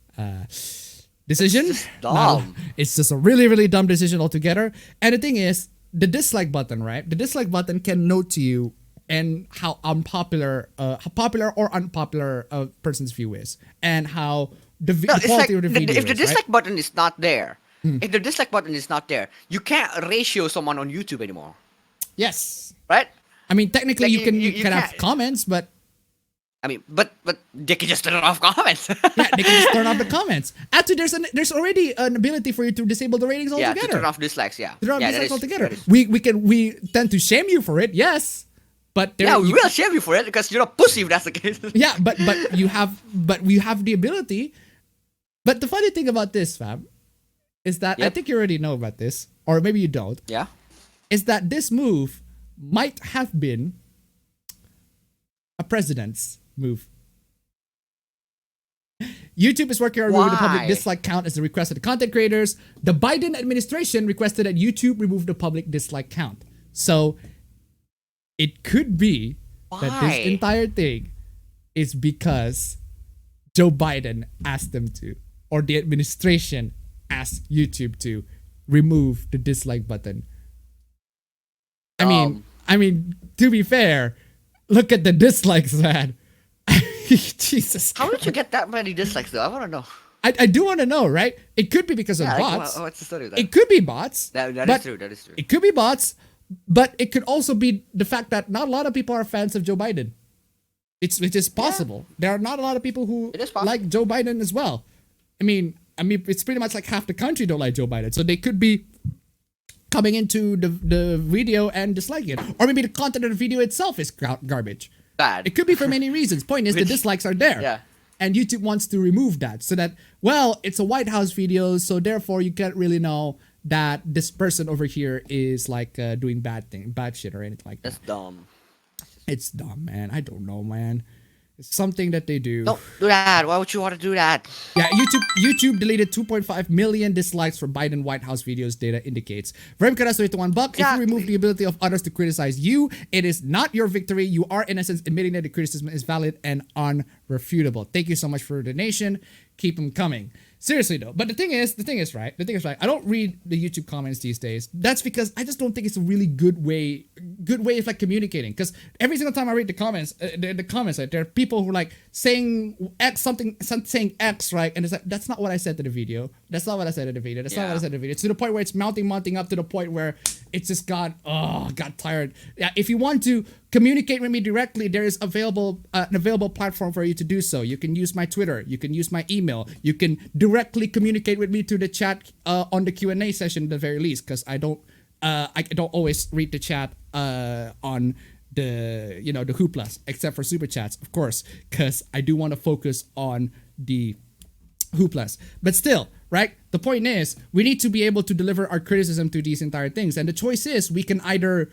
decision. It's just dumb. It's just a really, really dumb decision altogether. And the thing is, the dislike button, right? The dislike button can note to you and how popular or unpopular a person's view is, and how the quality of the video if the is, dislike right? button is not there, if the dislike button is not there, you can't ratio someone on YouTube anymore, Yes. right? I mean, technically, Like, you can have can't- comments, but I mean, but they can just turn off comments. yeah, they can just turn off the comments. Actually, there's already an ability for you to disable the ratings Yeah, altogether. to turn off dislikes. Yeah, Turn off yeah, dislikes that is- altogether. that is- We tend to shame you for it, yes, but there, Yeah, we will shame you for it because you're a pussy if that's the case. Yeah, but we have the ability. But the funny thing about this, fam, is that I Yep. think you already know about this, or maybe you don't. Yeah. Is that this move might have been a president's move. YouTube is working on removing the public Why? dislike count as the request of the content creators. The Biden administration requested that YouTube remove the public dislike count. So it could be that this Why? entire thing is because Joe Biden asked them to, or the administration asked YouTube to remove the dislike button. I mean, to be fair, look at the dislikes, man. Jesus. How did you get that many dislikes though? I want to know. I do want to know, right? It could be because of Yeah, like, bots. what's the story with that? It could be bots. That is but true. That is true. It could be bots, but it could also be the fact that not a lot of people are fans of Joe Biden. Which is possible. There are not a lot of people who It is possible. like Joe Biden as well. I mean, it's pretty much like half the country don't like Joe Biden. So they could be coming into the video and disliking it. Or maybe the content of the video itself is garbage. Bad. It could be for many reasons. Point is, the Which- dislikes are there. Yeah. And YouTube wants to remove that so that, well, it's a White House video, so therefore you can't really know that this person over here is like doing bad shit or anything like that. That's dumb. It's dumb, man. I don't know, man. It's something that they do. Don't do that. Why would you want to do that? Yeah, YouTube deleted 2.5 million dislikes for Biden White House videos, data indicates. Remkaras $21. If you remove the ability of others to criticize you, it is not your victory. You are, in essence, admitting that the criticism is valid and unrefutable. Thank you so much for the donation. Keep them coming. Seriously though, but the thing is right. I don't read the YouTube comments these days. That's because I just don't think it's a really good good way of like communicating. Because every single time I read the comments, right, there are people who are like saying X saying X, right, and it's like that's not what I said to the video. That's not what I said in the video. That's not what I said in the video. It's to the point where it's mounting up to the point where it's just got tired. Yeah, if you want to communicate with me directly, there is an available platform for you to do so. You can use my Twitter. You can use my email. You can directly communicate with me through the chat on the Q&A session at the very least, because I don't always read the chat on the the Hooplas, except for super chats, of course, because I do want to focus on the Hooplas. But still, right? The point is, we need to be able to deliver our criticism to these entire things, and the choice is we can either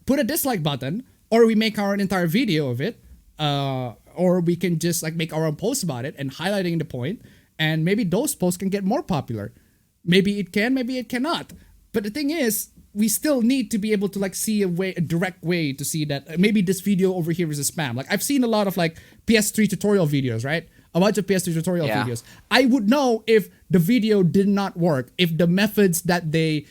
put a dislike button, or we make our entire video of it, or we can just like make our own post about it and highlighting the point, and maybe those posts can get more popular. Maybe it can, maybe it cannot. But the thing is, we still need to be able to like see a direct way to see that maybe this video over here is a spam. Like I've seen a lot of like PS3 tutorial videos, right? A bunch of PS3 tutorial videos. I would know if the video did not work, if the methods that they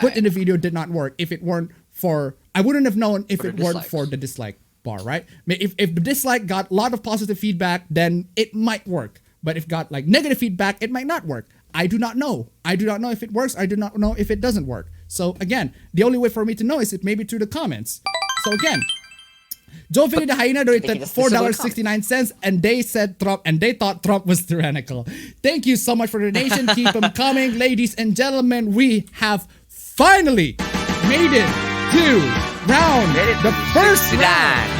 put in the video did not work, if it weren't for, I wouldn't have known if it weren't for the dislike bar, right? If the dislike got a lot of positive feedback, then it might work. But if got like negative feedback, it might not work. I do not know. I do not know if it works. I do not know if it doesn't work. So again, the only way for me to know is maybe through the comments. So again, Joe Philly the Hyena donated $4.69, and they said Trump, and they thought Trump was tyrannical. Thank you so much for the donation. Keep them coming, ladies and gentlemen. We have finally made it to the first round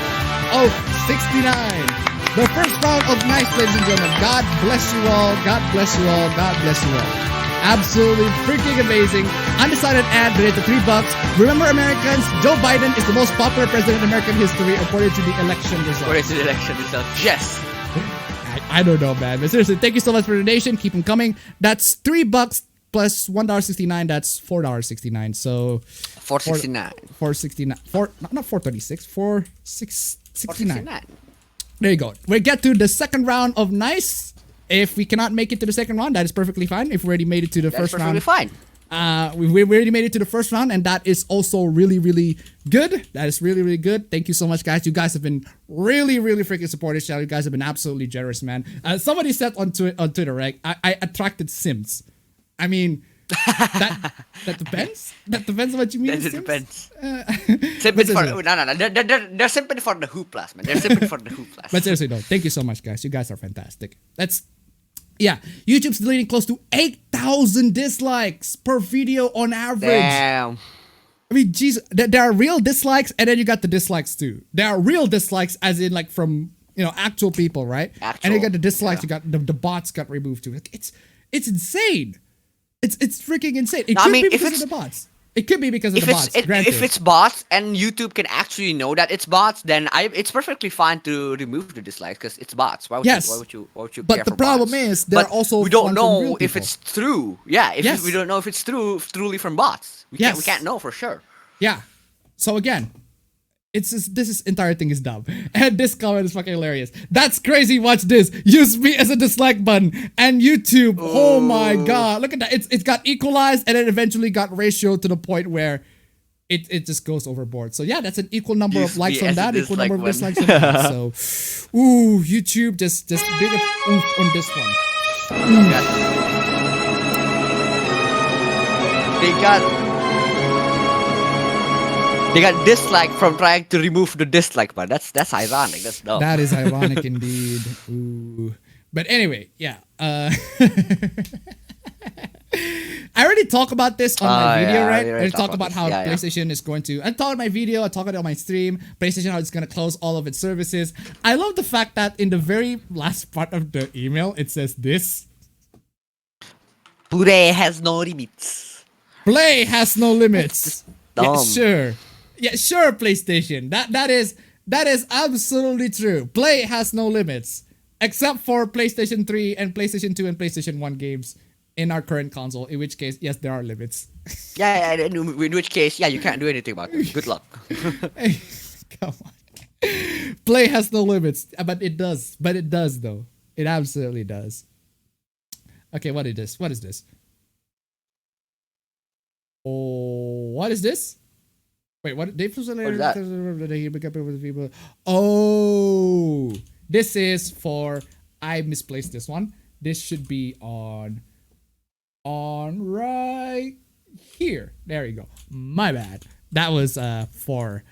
of 69. The first round of nice, ladies and gentlemen. God bless you all. God bless you all. God bless you all. Absolutely freaking amazing. Undecided ad donated $3. Remember, Americans, Joe Biden is the most popular president in American history according to the election results. According to the election results, yes. I don't know, man. But seriously, thank you so much for the donation. Keep them coming. That's $3 plus $1.69. That's $4.69. So $4.69. $4.69. Not $4.36. $4.69. There you go. We get to the second round of nice. If we cannot make it to the second round, that is perfectly fine. If we already made it to the first round, fine. We already made it to the first round, and that is also really, really good. That is really, really good. Thank you so much, guys. You guys have been really, really freaking supportive. You guys have been absolutely generous, man. Somebody said on Twitter, right? I attracted Sims. I mean, that depends. That depends on what you mean. It depends. Simply for they're simply for the hooplas, man. They're simply for the hooplas. But seriously, though, thank you so much, guys. You guys are fantastic. YouTube's deleting close to 8,000 dislikes per video on average. Damn. I mean, geez, there are real dislikes, and then you got the dislikes too. There are real dislikes, as in like from actual people, right? And you got the dislikes. You got the bots got removed too. Like, it's insane. It's freaking insane. It could be because of the bots. It could be because of the bots. If it's bots and YouTube can actually know that it's bots, then it's perfectly fine to remove the dislikes because it's bots. Why would you But the problem is we don't know if it's true. Yeah, we don't know if it's truly from bots. We can't know for sure. Yeah. So again, this entire thing is dumb. And this comment is fucking hilarious. That's crazy. Watch this. Use me as a dislike button. And YouTube. Ooh. Oh my god. Look at that. It's got equalized and then eventually got ratioed to the point where it just goes overboard. So yeah, that's an equal number of likes on that. Equal number of dislikes on that. So YouTube just big oof on this one. They got dislike from trying to remove the dislike button. That's ironic. That's dumb. That is ironic indeed. Ooh. But anyway, yeah. I already talked about this on my video, right? I already talked about how PlayStation is going to... I talked in my video, I talked on my stream, PlayStation how it's going to close all of its services. I love the fact that in the very last part of the email, it says this. Play has no limits. Play has no limits. Dumb. Yeah, sure, PlayStation. That is absolutely true. Play has no limits. Except for PlayStation 3 and PlayStation 2 and PlayStation 1 games in our current console. In which case, yes, there are limits. In which case, you can't do anything about it. Good luck. Hey, come on. Play has no limits. But it does. But it does, though. It absolutely does. Okay, what is this? What is this? Oh, what is this? Wait, what? Dave was that? Oh, this is for. I misplaced this one. This should be on right here. There you go. My bad. That was for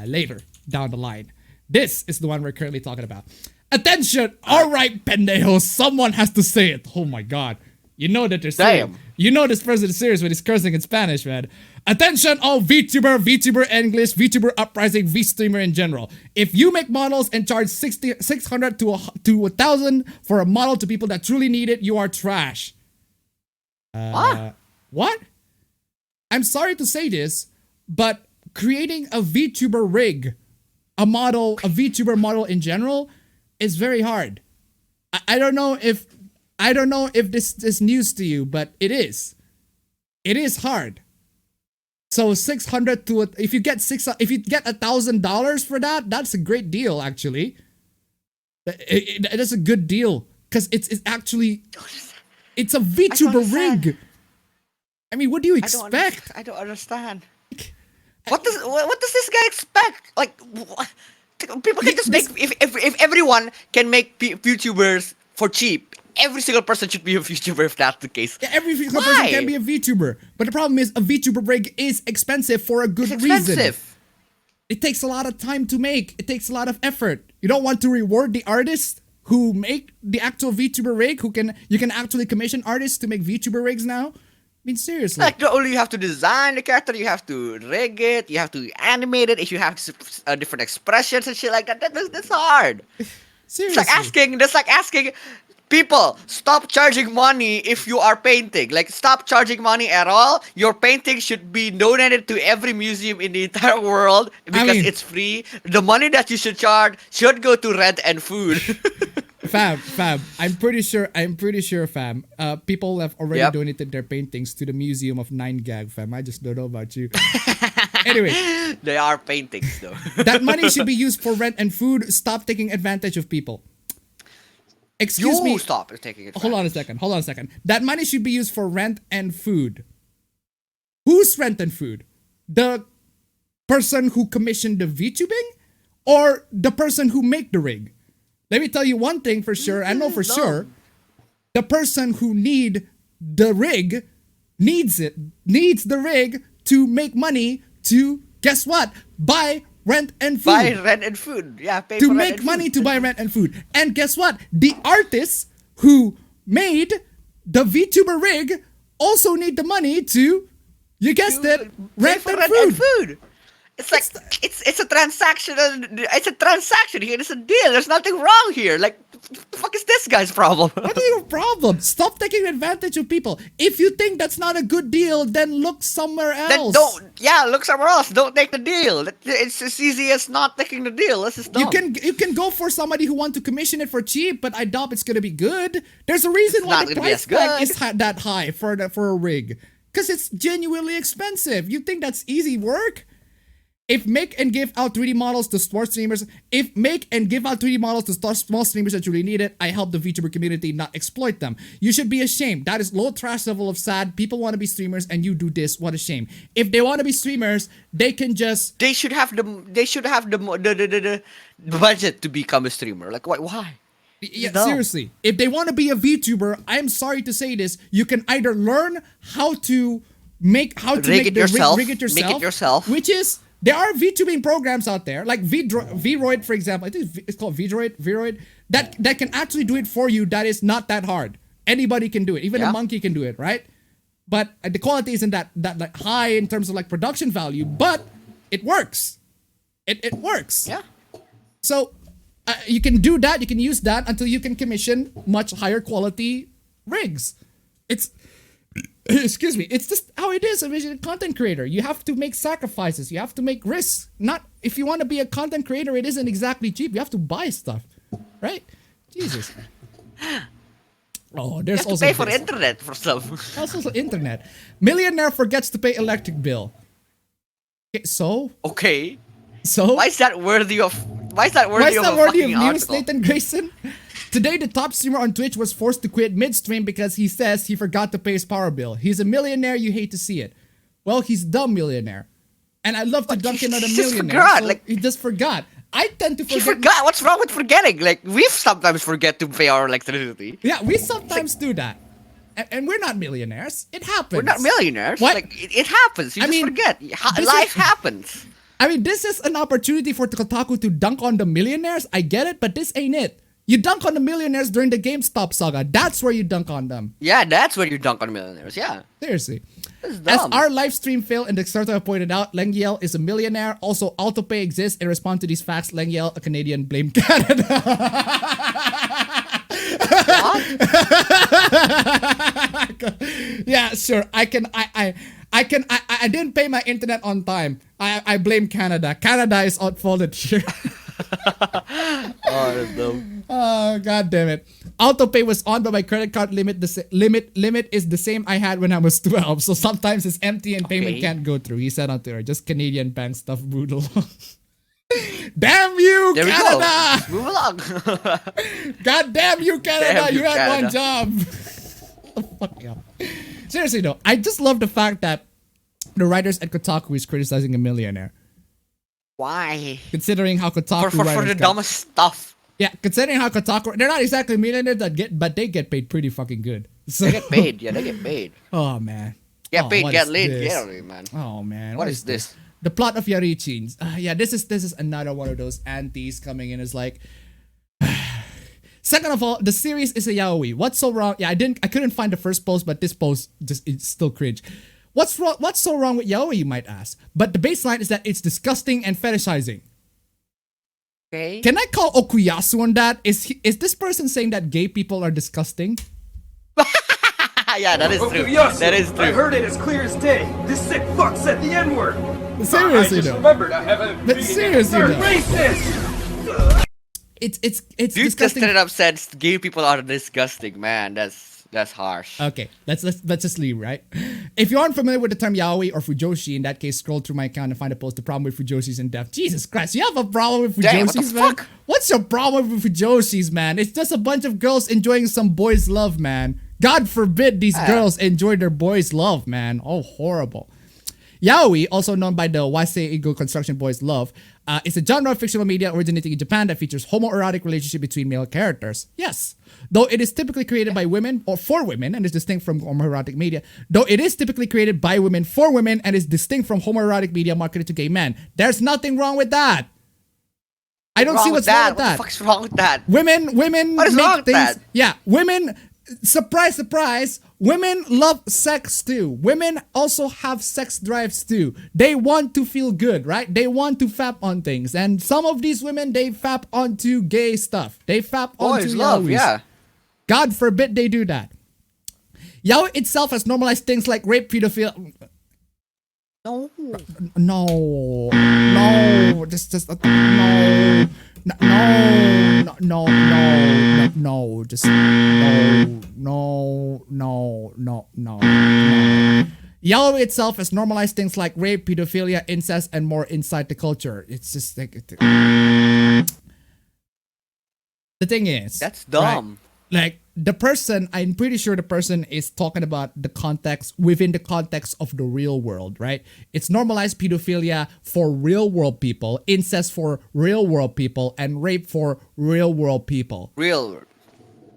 later down the line. This is the one we're currently talking about. Attention! All right, pendejo. Someone has to say it. Oh my god. You know that they're saying. You know this person is serious when he's cursing in Spanish, man. Attention, all VTuber English, VTuber Uprising, V-streamer in general. If you make models and charge 600 to 1,000 for a model to people that truly need it, you are trash. What? I'm sorry to say this, but creating a VTuber rig, a VTuber model in general, is very hard. I don't know if this is news to you, but it is. It is hard. So 600 to if you get $1,000 for that, that's a great deal actually. It is a good deal because it's actually it's a VTuber rig. I mean, what do you expect? I don't understand. What does this guy expect? Like, people can just make if everyone can make VTubers for cheap. Every single person should be a VTuber if that's the case. Yeah, every single person can be a VTuber. But the problem is a VTuber rig is expensive for a good reason. It takes a lot of time to make. It takes a lot of effort. You don't want to reward the artists who make the actual VTuber rig, you can actually commission artists to make VTuber rigs now. I mean, seriously. Like, not only you have to design the character, you have to rig it, you have to animate it, if you have different expressions and shit like that. That's hard. Seriously. That's like asking people, stop charging money if you are painting. Like, stop charging money at all. Your painting should be donated to every museum in the entire world because it's free. The money that you should charge should go to rent and food. Fam, I'm pretty sure, fam. People have already donated their paintings to the Museum of 9gag, fam. I just don't know about you. Anyway. They are paintings, though. That money should be used for rent and food. Stop taking advantage of people. Excuse me. Stop taking advantage. Hold on a second. That money should be used for rent and food. Whose rent and food? The person who commissioned the VTubing? Or the person who made the rig? Let me tell you one thing for sure. I know for sure. The person who needs the rig to make money to, guess what? Buy rent and food. Buy rent and food. Yeah, pay to for make rent and money food. To buy rent and food. And guess what? The artists who made the VTuber rig also need the money to, you guessed it, rent and food. It's like it's a transaction. It's a transaction here. It's a deal. There's nothing wrong here. Like, what the fuck is this guy's problem? What is your problem? Stop taking advantage of people. If you think that's not a good deal, then look somewhere else. Look somewhere else. Don't take the deal. It's as easy as not taking the deal. This is dumb. You can go for somebody who wants to commission it for cheap, but I doubt it's gonna be good. There's a reason why the price tag is that high for a rig, because it's genuinely expensive. You think that's easy work? If make and give out 3D models to small streamers, that really need it, I help the VTuber community, not exploit them. You should be ashamed. That is low trash level of sad. People want to be streamers and you do this. What a shame. If they want to be streamers, they can just... They should have the budget to become a streamer. Like, why? Yeah, seriously. If they want to be a VTuber, I'm sorry to say this, you can either learn how to rig it yourself, which is... There are VTubing programs out there, like Vroid, for example. I think it's called Vroid, that can actually do it for you. That is not that hard. Anybody can do it. Even a monkey can do it, right? But the quality isn't that like high in terms of like production value, but it works. It works. Yeah. So you can do that. You can use that until you can commission much higher quality rigs. Excuse me, it's just how it is as a content creator. You have to make sacrifices. You have to make risks. If you want to be a content creator, it isn't exactly cheap. You have to buy stuff, right? Jesus. Oh, there's also pay for internet for stuff. Also internet. Millionaire forgets to pay electric bill. Okay. So why is that worthy of news, article? Nathan Grayson? Today, the top streamer on Twitch was forced to quit mid-stream because he says he forgot to pay his power bill. He's a millionaire, you hate to see it. Well, he's the millionaire. and I love to dunk in on a he just millionaire. forgot, So like- he just forgot. I tend to He forget. forgot. What's wrong with forgetting? Like, we sometimes forget to pay our electricity. Yeah, we sometimes do that. And we're not millionaires. It happens. We're not millionaires. What? Like, it happens. You I just mean, forget. this Life is- happens. I mean, this is an opportunity for Kotaku to dunk on the millionaires. I get it, but this ain't it. You dunk on the millionaires during the GameStop saga. That's where you dunk on them. Yeah, that's where you dunk on millionaires. Yeah. Seriously. This is As dumb. our live stream failed and the starter pointed out, Lengyel is a millionaire. Also, autopay exists. In response to these facts, Lengyel, a Canadian, blamed Canada. Yeah, sure. I didn't pay my internet on time. I blame Canada. Canada is at fault here. Oh, that's dumb. Oh, god damn it. Autopay was on, but my credit card limit is the same I had when I was 12. So sometimes it's empty and payment Okay. can't go through. He said on Twitter, just Canadian bank stuff brutal. Damn you, There we Canada! go. Move along. God damn you, Canada! Damn you you, had one Canada. job. Fuck yeah. Seriously though, I just love the fact that the writers at Kotaku is criticizing a millionaire. Why? Considering how Kotaku For writers the got- dumbest stuff. Yeah, considering how Kotaku, they're not exactly millionaires but they get paid pretty fucking good. So, They get paid. Yeah, they get paid. Oh man. Get Oh, paid, what get is laid. this? Get out of here, man. Oh man, What is this? The plot of Yarichin. Yeah, this is another one of those antis coming in. Is like. Second of all, the series is a yaoi. What's so wrong? Yeah, I couldn't find the first post, but this post just it's still cringe. What's wrong? What's so wrong with yaoi? You might ask. But the baseline is that it's disgusting and fetishizing. Okay. Can I call Okuyasu on that? Is this person saying that gay people are disgusting? Yeah, that is true. Okuyasu, That is I true. heard it as clear as day. This sick fuck said the N-word. Seriously I just though. remembered I haven't But been seriously third though. racist. It's Dude just disgusting. straight up said gay people are disgusting, man. That's harsh. Okay, let's just leave, right? If you aren't familiar with the term yaoi or fujoshi, in that case, scroll through my account and find a post. The problem with fujoshis in depth. Jesus Christ, you have a problem with Damn, what the fujoshis, man? fuck? What's your problem with fujoshis, man? It's just a bunch of girls enjoying some boys' love, man. God forbid these girls enjoy their boys' love, man. Oh, horrible. Yaoi, also known by the Wasei Ego Construction Boys Love, is a genre of fictional media originating in Japan that features homoerotic relationship between male characters. Yes. Though it is typically created by women or for women and is distinct from homoerotic media. Though it is typically created by women for women and is distinct from homoerotic media marketed to gay men. There's nothing wrong with that. I don't see what's wrong with What that. the fuck's wrong with that? Women What is make wrong with things. that? Yeah, women. Surprise, surprise. Women love sex too. Women also have sex drives too. They want to feel good, right? They want to fap on things, and some of these women they fap onto gay stuff. They fap onto Boys love, yaois. yeah. God forbid they do that. Yaoi itself has normalized things like rape, pedophilia. No. No, just no, just no. Yaoi itself has normalized things like rape, pedophilia, incest, and more inside the culture. It's just like the thing is That's dumb. Right? Like the person, I'm pretty sure the person is talking about the context within the context of the real world, right? It's normalized pedophilia for real world people, incest for real world people, and rape for real world people. Real.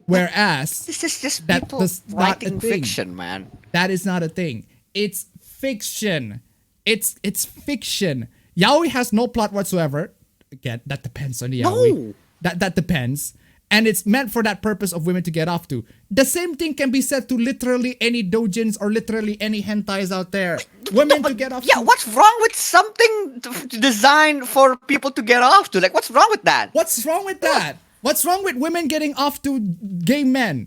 Whereas This is just That people does not writing a thing. fiction, man. that is not a thing. It's fiction. It's fiction. Yaoi has no plot whatsoever. Again, that depends on the yaoi. No. That depends. And it's meant for that purpose of women to get off to. The same thing can be said to literally any doujins or literally any hentais out there. Women to get off Yeah, to. what's wrong with something designed for people to get off to? Like, what's wrong with that? What's wrong with that? What's wrong with women getting off to gay men?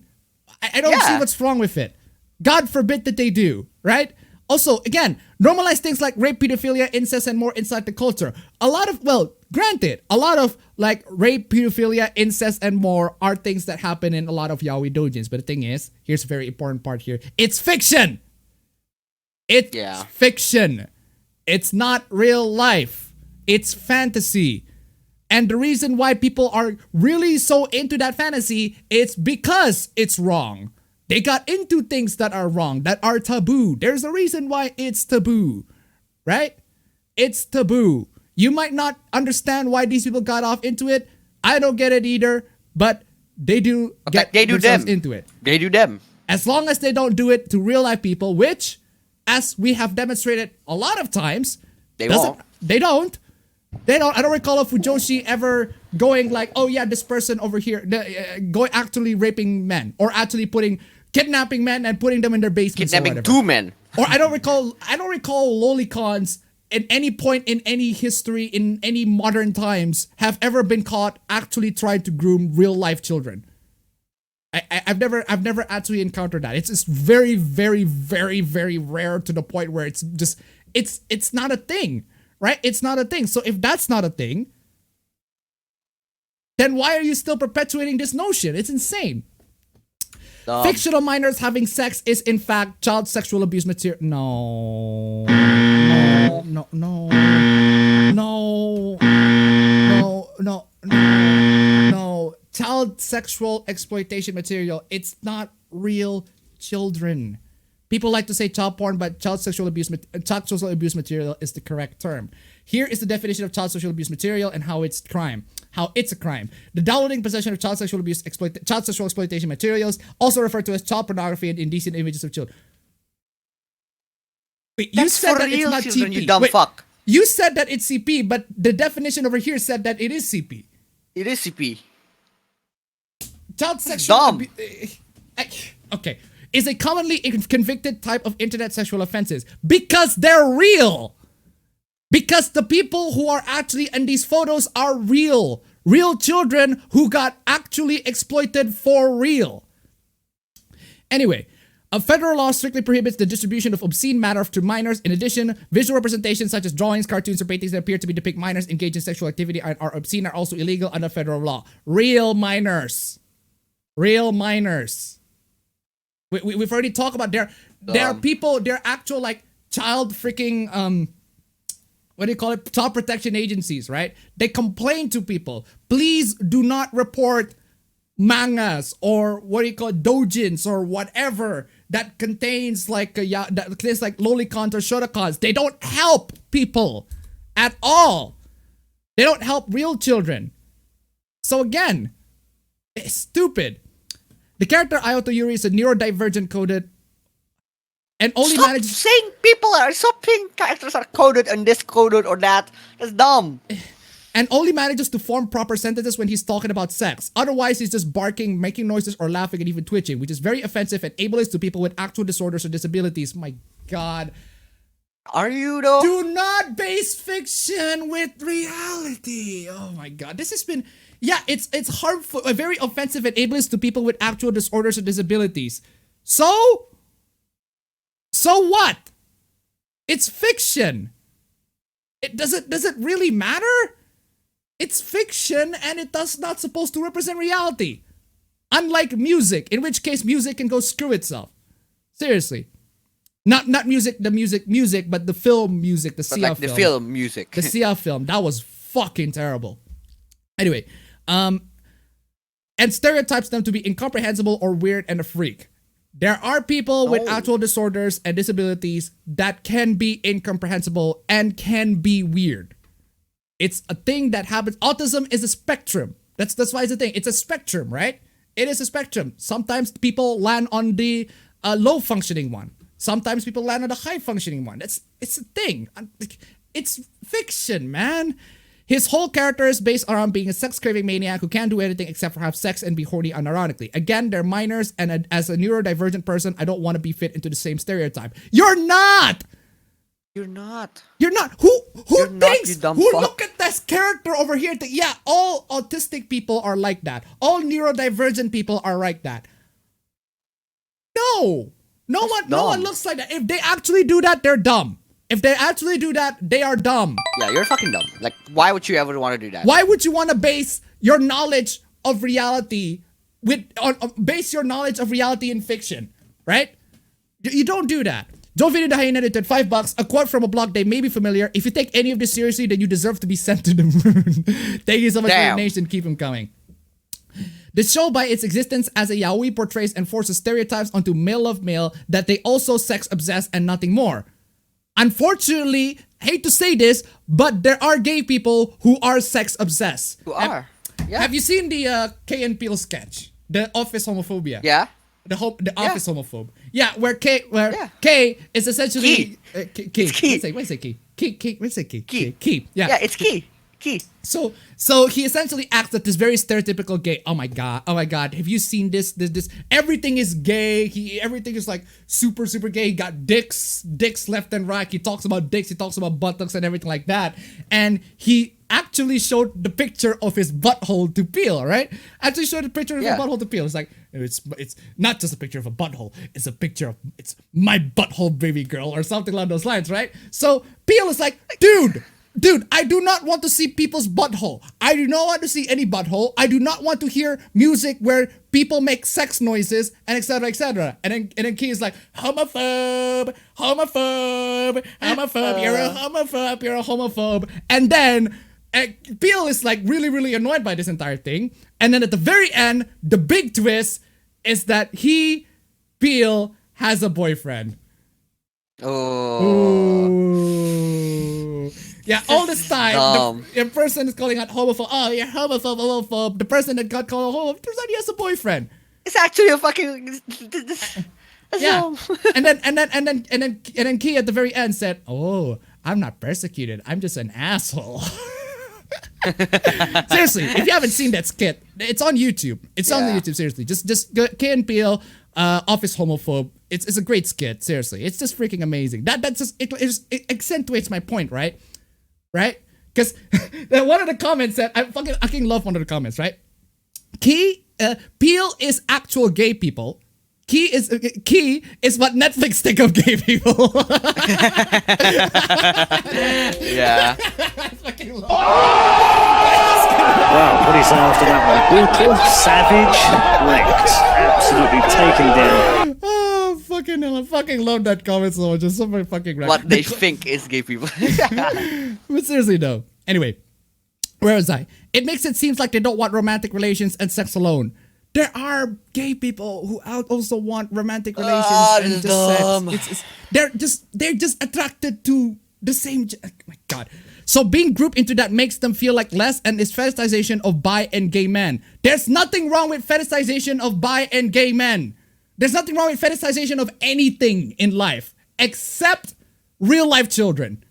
I don't see Yeah. what's wrong with it. God forbid that they do, right? Also, again, normalize things like rape, pedophilia, incest, and more inside the culture. A lot of, well, granted, a lot of like rape, pedophilia, incest, and more are things that happen in a lot of yaoi doujins. But the thing is, here's a very important part here. It's fiction. It's Yeah. fiction. It's not real life. It's fantasy. And the reason why people are really so into that fantasy, it's because it's wrong. They got into things that are wrong, that are taboo. There's a reason why it's taboo, right? It's taboo. You might not understand why these people got off into it. I don't get it either, but they do get themselves into it. They do them. As long as they don't do it to real life people, which, as we have demonstrated a lot of times, They won't. They don't. I don't recall of Fujoshi ever going like, oh yeah, this person over here, going actually raping men or actually kidnapping men and putting them in their basements. Kidnapping 2 men. Or I don't recall lolicons at any point in any history in any modern times have ever been caught actually trying to groom real life children. I've never actually encountered that. It's just very, very, very, very rare to the point where it's just it's not a thing, right? It's not a thing. So if that's not a thing, then why are you still perpetuating this notion? It's insane. Fictional minors having sex is in fact child sexual abuse material. No. Child sexual exploitation material. It's not real children. People like to say child porn, but child sexual abuse material is the correct term. Here is the definition of child sexual abuse material and how it's a crime. The downloading, possession of child sexual exploitation materials, also referred to as child pornography and indecent images of children. Wait, you said that it's not children, CP. you dumb fuck. You said that it's CP, but the definition over here said that it is CP. It is CP. Child sexual Dumb. Okay. Is a commonly convicted type of internet sexual offenses because they're real. Because the people who are actually in these photos are real children who got actually exploited for real. Anyway, a federal law strictly prohibits the distribution of obscene matter to minors. In addition, visual representations such as drawings, cartoons, or paintings that appear to depict minors engaged in sexual activity and are obscene are also illegal under federal law. Real minors. We've already talked about there are people, they're actual like child freaking child protection agencies, right? They complain to people, please do not report mangas or doujins or whatever that contains like lolicons or shotacons. They don't help people at all. They don't help real children. So again, it's stupid. The character Ayato Yuri is a neurodivergent coded and only manages saying characters are coded and this coded or that. That's dumb. And only manages to form proper sentences when he's talking about sex. Otherwise, he's just barking, making noises, or laughing, and even twitching, which is very offensive and ableist to people with actual disorders or disabilities. My God. Are you though? Do not base fiction with reality. Oh my God. This has been... Yeah, it's harmful, very offensive and ableist to people with actual disorders or disabilities. So what? It's fiction. Does it really matter? It's fiction and it does not supposed to represent reality. Unlike music, in which case music can go screw itself. Seriously. Not music, but the film music, the Sia film. The film music. The Sia film. That was fucking terrible. Anyway, and stereotypes them to be incomprehensible or weird and a freak. There are people with actual disorders and disabilities that can be incomprehensible and can be weird. It's a thing that happens. Autism is a spectrum. That's why it's a thing. It's a spectrum, right? It is a spectrum. Sometimes people land on the low functioning one. Sometimes people land on the high functioning one. It's a thing. It's fiction, man. His whole character is based around being a sex-craving maniac who can't do anything except for have sex and be horny unironically. Again, they're minors, and as a neurodivergent person, I don't want to be fit into the same stereotype. You're not! You're not. You're not. Who You're thinks? not, you dumb Who fuck. look at this character over here? Yeah, all autistic people are like that. All neurodivergent people are like that. No one looks like that. If they actually do that, they're dumb. If they actually do that, they are dumb. Yeah, you're fucking dumb. Like, why would you ever want to do that? Why would you want to base your knowledge of reality base your knowledge of reality in fiction, right? You don't do that. Joe Video the Hyena at $5. A quote from a blog they may be familiar. If you take any of this seriously, then you deserve to be sent to the moon. Thank you so much for your donation. Keep them coming. The show, by its existence as a yaoi, portrays and forces stereotypes onto male love male that they also sex obsessed and nothing more. Unfortunately, hate to say this, but there are gay people who are sex obsessed. Who are? Yeah. Have you seen the Key and Peele sketch, the office homophobia? Yeah. The office homophobe. Yeah, where K is essentially Key. Key. It's Key. What is it? Key. Key. What is it? Key. Key. Key. Yeah. Yeah, it's Key. So he essentially acts like this very stereotypical gay. Oh my god. Have you seen this? Everything is gay. Everything is like super gay. He got dicks left and right. He talks about dicks. He talks about buttocks and everything like that. And he actually showed the picture of his butthole to Peele, right? Actually showed the picture of his butthole to Peele. It's like it's not just a picture of a butthole. It's a picture of it's my butthole, baby girl, or something along those lines, right? So Peele is like, dude, I do not want to see people's butthole. I do not want to see any butthole. I do not want to hear music where people make sex noises and etc. etc. And then Key is like, homophobe. You're a homophobe. And then Peele is like really annoyed by this entire thing. And then at the very end, the big twist is that Peele has a boyfriend. Oh. Yeah, all this time, dumb. the person is calling out homophobe. Oh, you're homophobe. The person that got called homophobe, turns out he has a boyfriend. It's actually a fucking. Yeah, and then Key at the very end said, "Oh, I'm not persecuted. I'm just an asshole." Seriously, if you haven't seen that skit, it's on YouTube. It's on YouTube. Seriously, just go, Key and Peele, office homophobe. It's a great skit. Seriously, it's just freaking amazing. That's just it accentuates my point, right? Right? Because one of the comments said, I fucking love one of the comments, right? Peele is actual gay people. Key is what Netflix think of gay people. Yeah. I fucking love Wow, what do you say after that one? Brutal, savage, wrecked, absolutely taken down. Oh, fucking hell. I fucking love that comment so much. It's so fucking right. What they think is gay people. But seriously though. Anyway, where was I? It makes it seem like they don't want romantic relations and sex alone. There are gay people who also want romantic relations and just sex. They're just attracted to the same. Oh my god. So being grouped into that makes them feel like less and is fetishization of bi and gay men. There's nothing wrong with fetishization of bi and gay men. There's nothing wrong with fetishization of anything in life except real life children.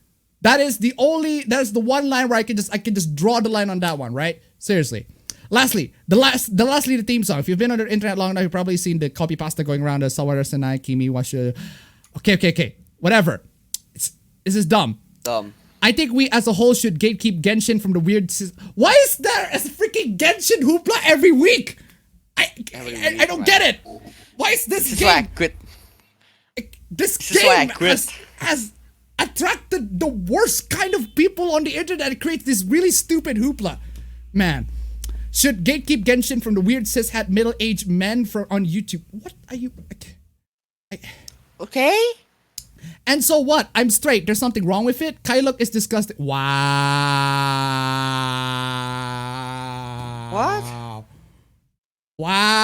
That's the one line where I can just draw the line on that one, right? Seriously. Lastly, the theme song. If you've been on the internet long enough, you've probably seen the copy pasta going around. Sawara Senai Kimi Washa. Okay. Whatever. This is dumb. I think we as a whole should gatekeep Genshin from the weird. Why is there a freaking Genshin hoopla every week? I don't get it. Why is this game? Why I quit. This is why I game quit. has attracted the worst kind of people on the internet. It creates this really stupid hoopla. Man, should gatekeep Genshin from the weird cishet middle-aged men on YouTube? What are you? Okay. And so what? I'm straight. There's something wrong with it. Kyluk is disgusting. Wow. What? Wow.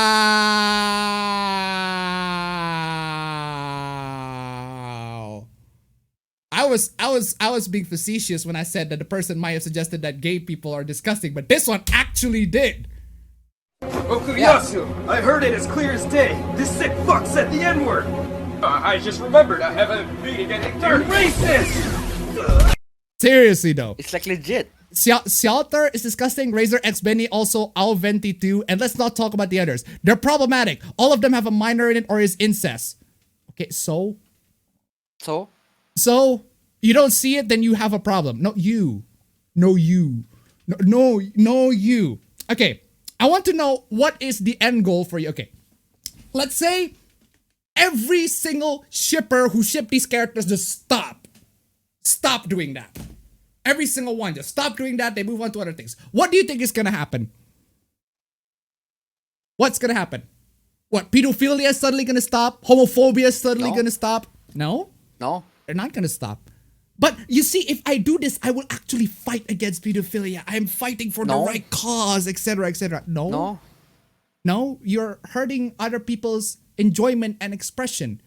I was being facetious when I said that the person might have suggested that gay people are disgusting, but this one actually did. Okuyasu, I heard it as clear as day. This sick fuck said the N-word. I just remembered I have a meeting at third racist! Seriously though. It's like legit. Xiaoter is disgusting. Razor X Benny also Al22. And let's not talk about the others. They're problematic. All of them have a minor in it or is incest. Okay, so you don't see it, then you have a problem. No, you. No, you. No, you. Okay, I want to know what is the end goal for you. Okay, let's say every single shipper who shipped these characters just stop doing that. Every single one just stop doing that. They move on to other things. What do you think is gonna happen? What's gonna happen? What, pedophilia is suddenly gonna stop? Homophobia is suddenly gonna stop? No, they're not gonna stop. But you see, if I do this, I will actually fight against pedophilia. I am fighting for the right cause, etc., etc. No, you're hurting other people's enjoyment and expression.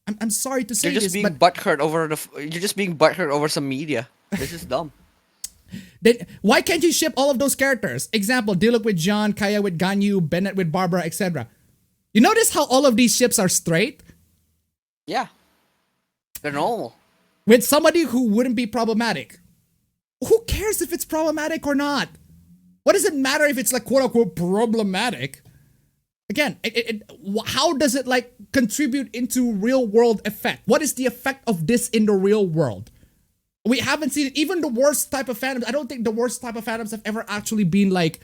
I'm sorry to say You're just this, being but butthurt over you're just being butthurt over some media. This is dumb. then why can't you ship all of those characters? Example, Diluc with John, Kaya with Ganyu, Bennett with Barbara, etc. You notice how all of these ships are straight? Yeah. They're normal. With somebody who wouldn't be problematic. Who cares if it's problematic or not? What does it matter if it's like quote unquote problematic? Again, how does it like contribute into real world effect? What is the effect of this in the real world? We haven't seen it. Even the worst type of fandoms, I don't think the worst type of fandoms have ever actually been like,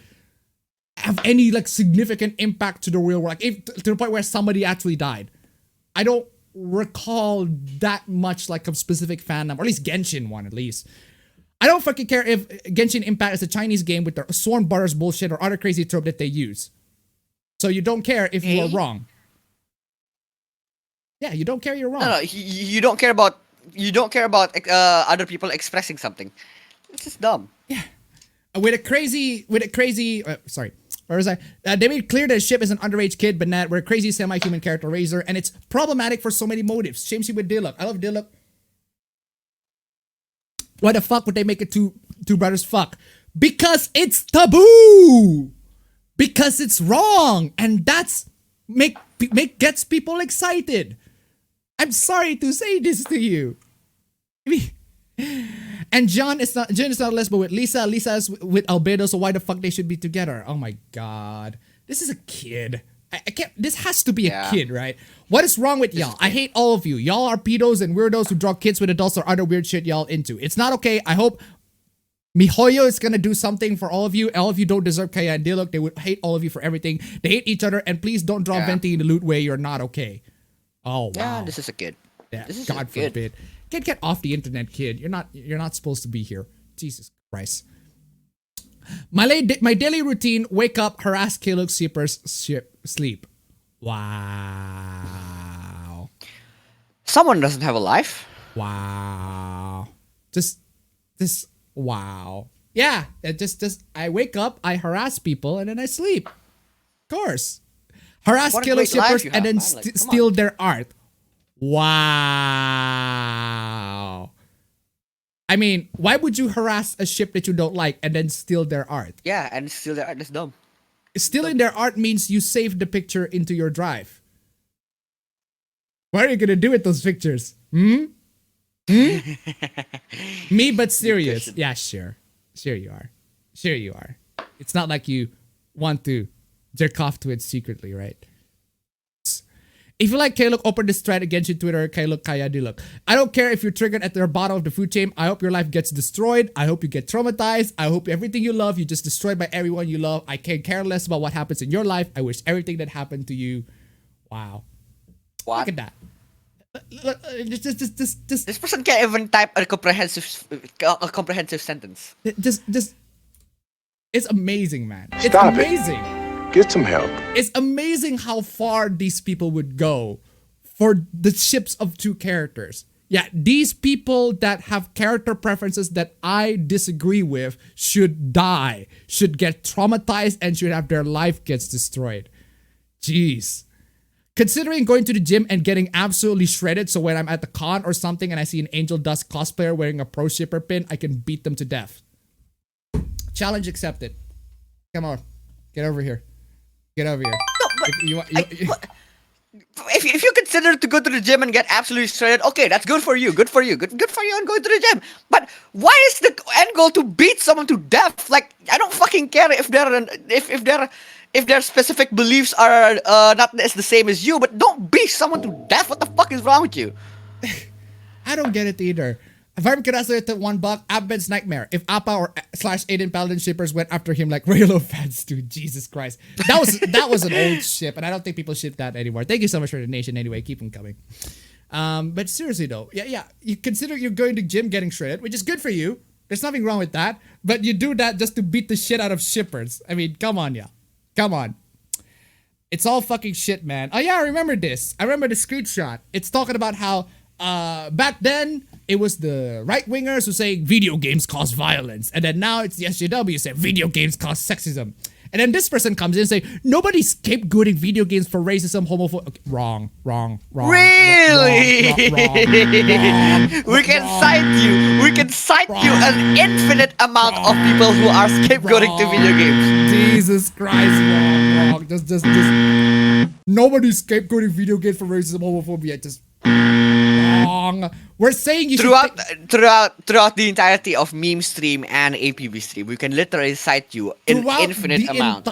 have any like significant impact to the real world. Like if, to the point where somebody actually died. I don't recall that much like a specific fandom, or at least Genshin one at least. I don't fucking care if Genshin Impact is a Chinese game with their Sworn Brothers bullshit or other crazy trope that they use. So you don't care if you are wrong. Yeah, you don't care you're wrong. No, you don't care about other people expressing something. It's just dumb. Yeah. With a crazy, sorry, where was I? They made clear that Ship is an underage kid, but not, we're a crazy semi-human character Razor, and it's problematic for so many motives. Shamesy with Diluc. I love Diluc. Why the fuck would they make it two brothers fuck? Because it's taboo! Because it's wrong! And that's gets people excited. I'm sorry to say this to you. And Jen is not a lesbian with Lisa. Lisa is with Albedo, so why the fuck they should be together? Oh my god. This is a kid. I can't, this has to be a kid, right? What is wrong with y'all? I hate all of you. Y'all are pedos and weirdos who draw kids with adults or other weird shit y'all into. It's not okay. I hope MiHoYo is gonna do something for all of you. All of you don't deserve Kaya and Diluc. They would hate all of you for everything. They hate each other, and please don't draw Venti in the loot way. You're not okay. Oh wow. Yeah, this is a kid. Yeah, This is God a kid. forbid. Get off the internet, kid. You're not supposed to be here. Jesus Christ. My daily routine: wake up, harass Caleb, sleep. Wow. Someone doesn't have a life. Wow. Just wow. Yeah. Just I wake up, I harass people, and then I sleep. Of course. Harass What a Caleb great life shippers you and have, then man. Like, come steal on. their art. Wow. I mean, why would you harass a ship that you don't like and then steal their art? Yeah, and still they're that's dumb. Stealing their art means you save the picture into your drive. What are you gonna do with those pictures? Me, but serious. Yeah, sure. Sure you are. Sure you are. It's not like you want to jerk off to it secretly, right? If you like Kaluk, open this thread against your Twitter, Kaluk Kaya Diluc. I don't care if you're triggered at the bottom of the food chain. I hope your life gets destroyed. I hope you get traumatized. I hope everything you love, you just destroyed by everyone you love. I can't care less about what happens in your life. I wish everything that happened to you. Wow. What? Look at that. Just This person can't even type a comprehensive sentence. it's amazing, man. It's Stop it. amazing. Get some help. It's amazing how far these people would go for the ships of two characters. Yeah, these people that have character preferences that I disagree with should die, should get traumatized, and should have their life gets destroyed. Jeez. Considering going to the gym and getting absolutely shredded, so when I'm at the con or something and I see an Angel Dust cosplayer wearing a pro shipper pin, I can beat them to death. Challenge accepted. Come on. Get over here. Get over here. No, but If if you consider to go to the gym and get absolutely shredded, okay, that's good for you. Good for you. Good for you on going to the gym. But why is the end goal to beat someone to death? Like, I don't fucking care if their specific beliefs are not as the same as you, but don't beat someone to death. What the fuck is wrong with you? I don't get it either. Varm Karasa at $1, Abed's nightmare. If Appa or / Aiden Paladin shippers went after him like Raylo fans do, Jesus Christ. That was an old ship, and I don't think people ship that anymore. Thank you so much for the donation anyway. Keep them coming. But seriously though, yeah. You consider you're going to gym getting shredded, which is good for you. There's nothing wrong with that. But you do that just to beat the shit out of shippers. I mean, come on, yeah. Come on. It's all fucking shit, man. Oh yeah, I remember this. I remember the screenshot. It's talking about how back then it was the right wingers who saying video games cause violence, and then now it's the SJW saying video games cause sexism. And then this person comes in and say, nobody's scapegoating video games for racism, homophobia. Okay, wrong. Really? Wrong. We can cite you. We can cite you an infinite amount of people who are scapegoating to video games. Jesus Christ, wrong. Just. Nobody's scapegoating video games for racism, homophobia. Just wrong. We're saying you Throughout the entirety of meme stream and APB stream, we can literally cite you an infinite amount.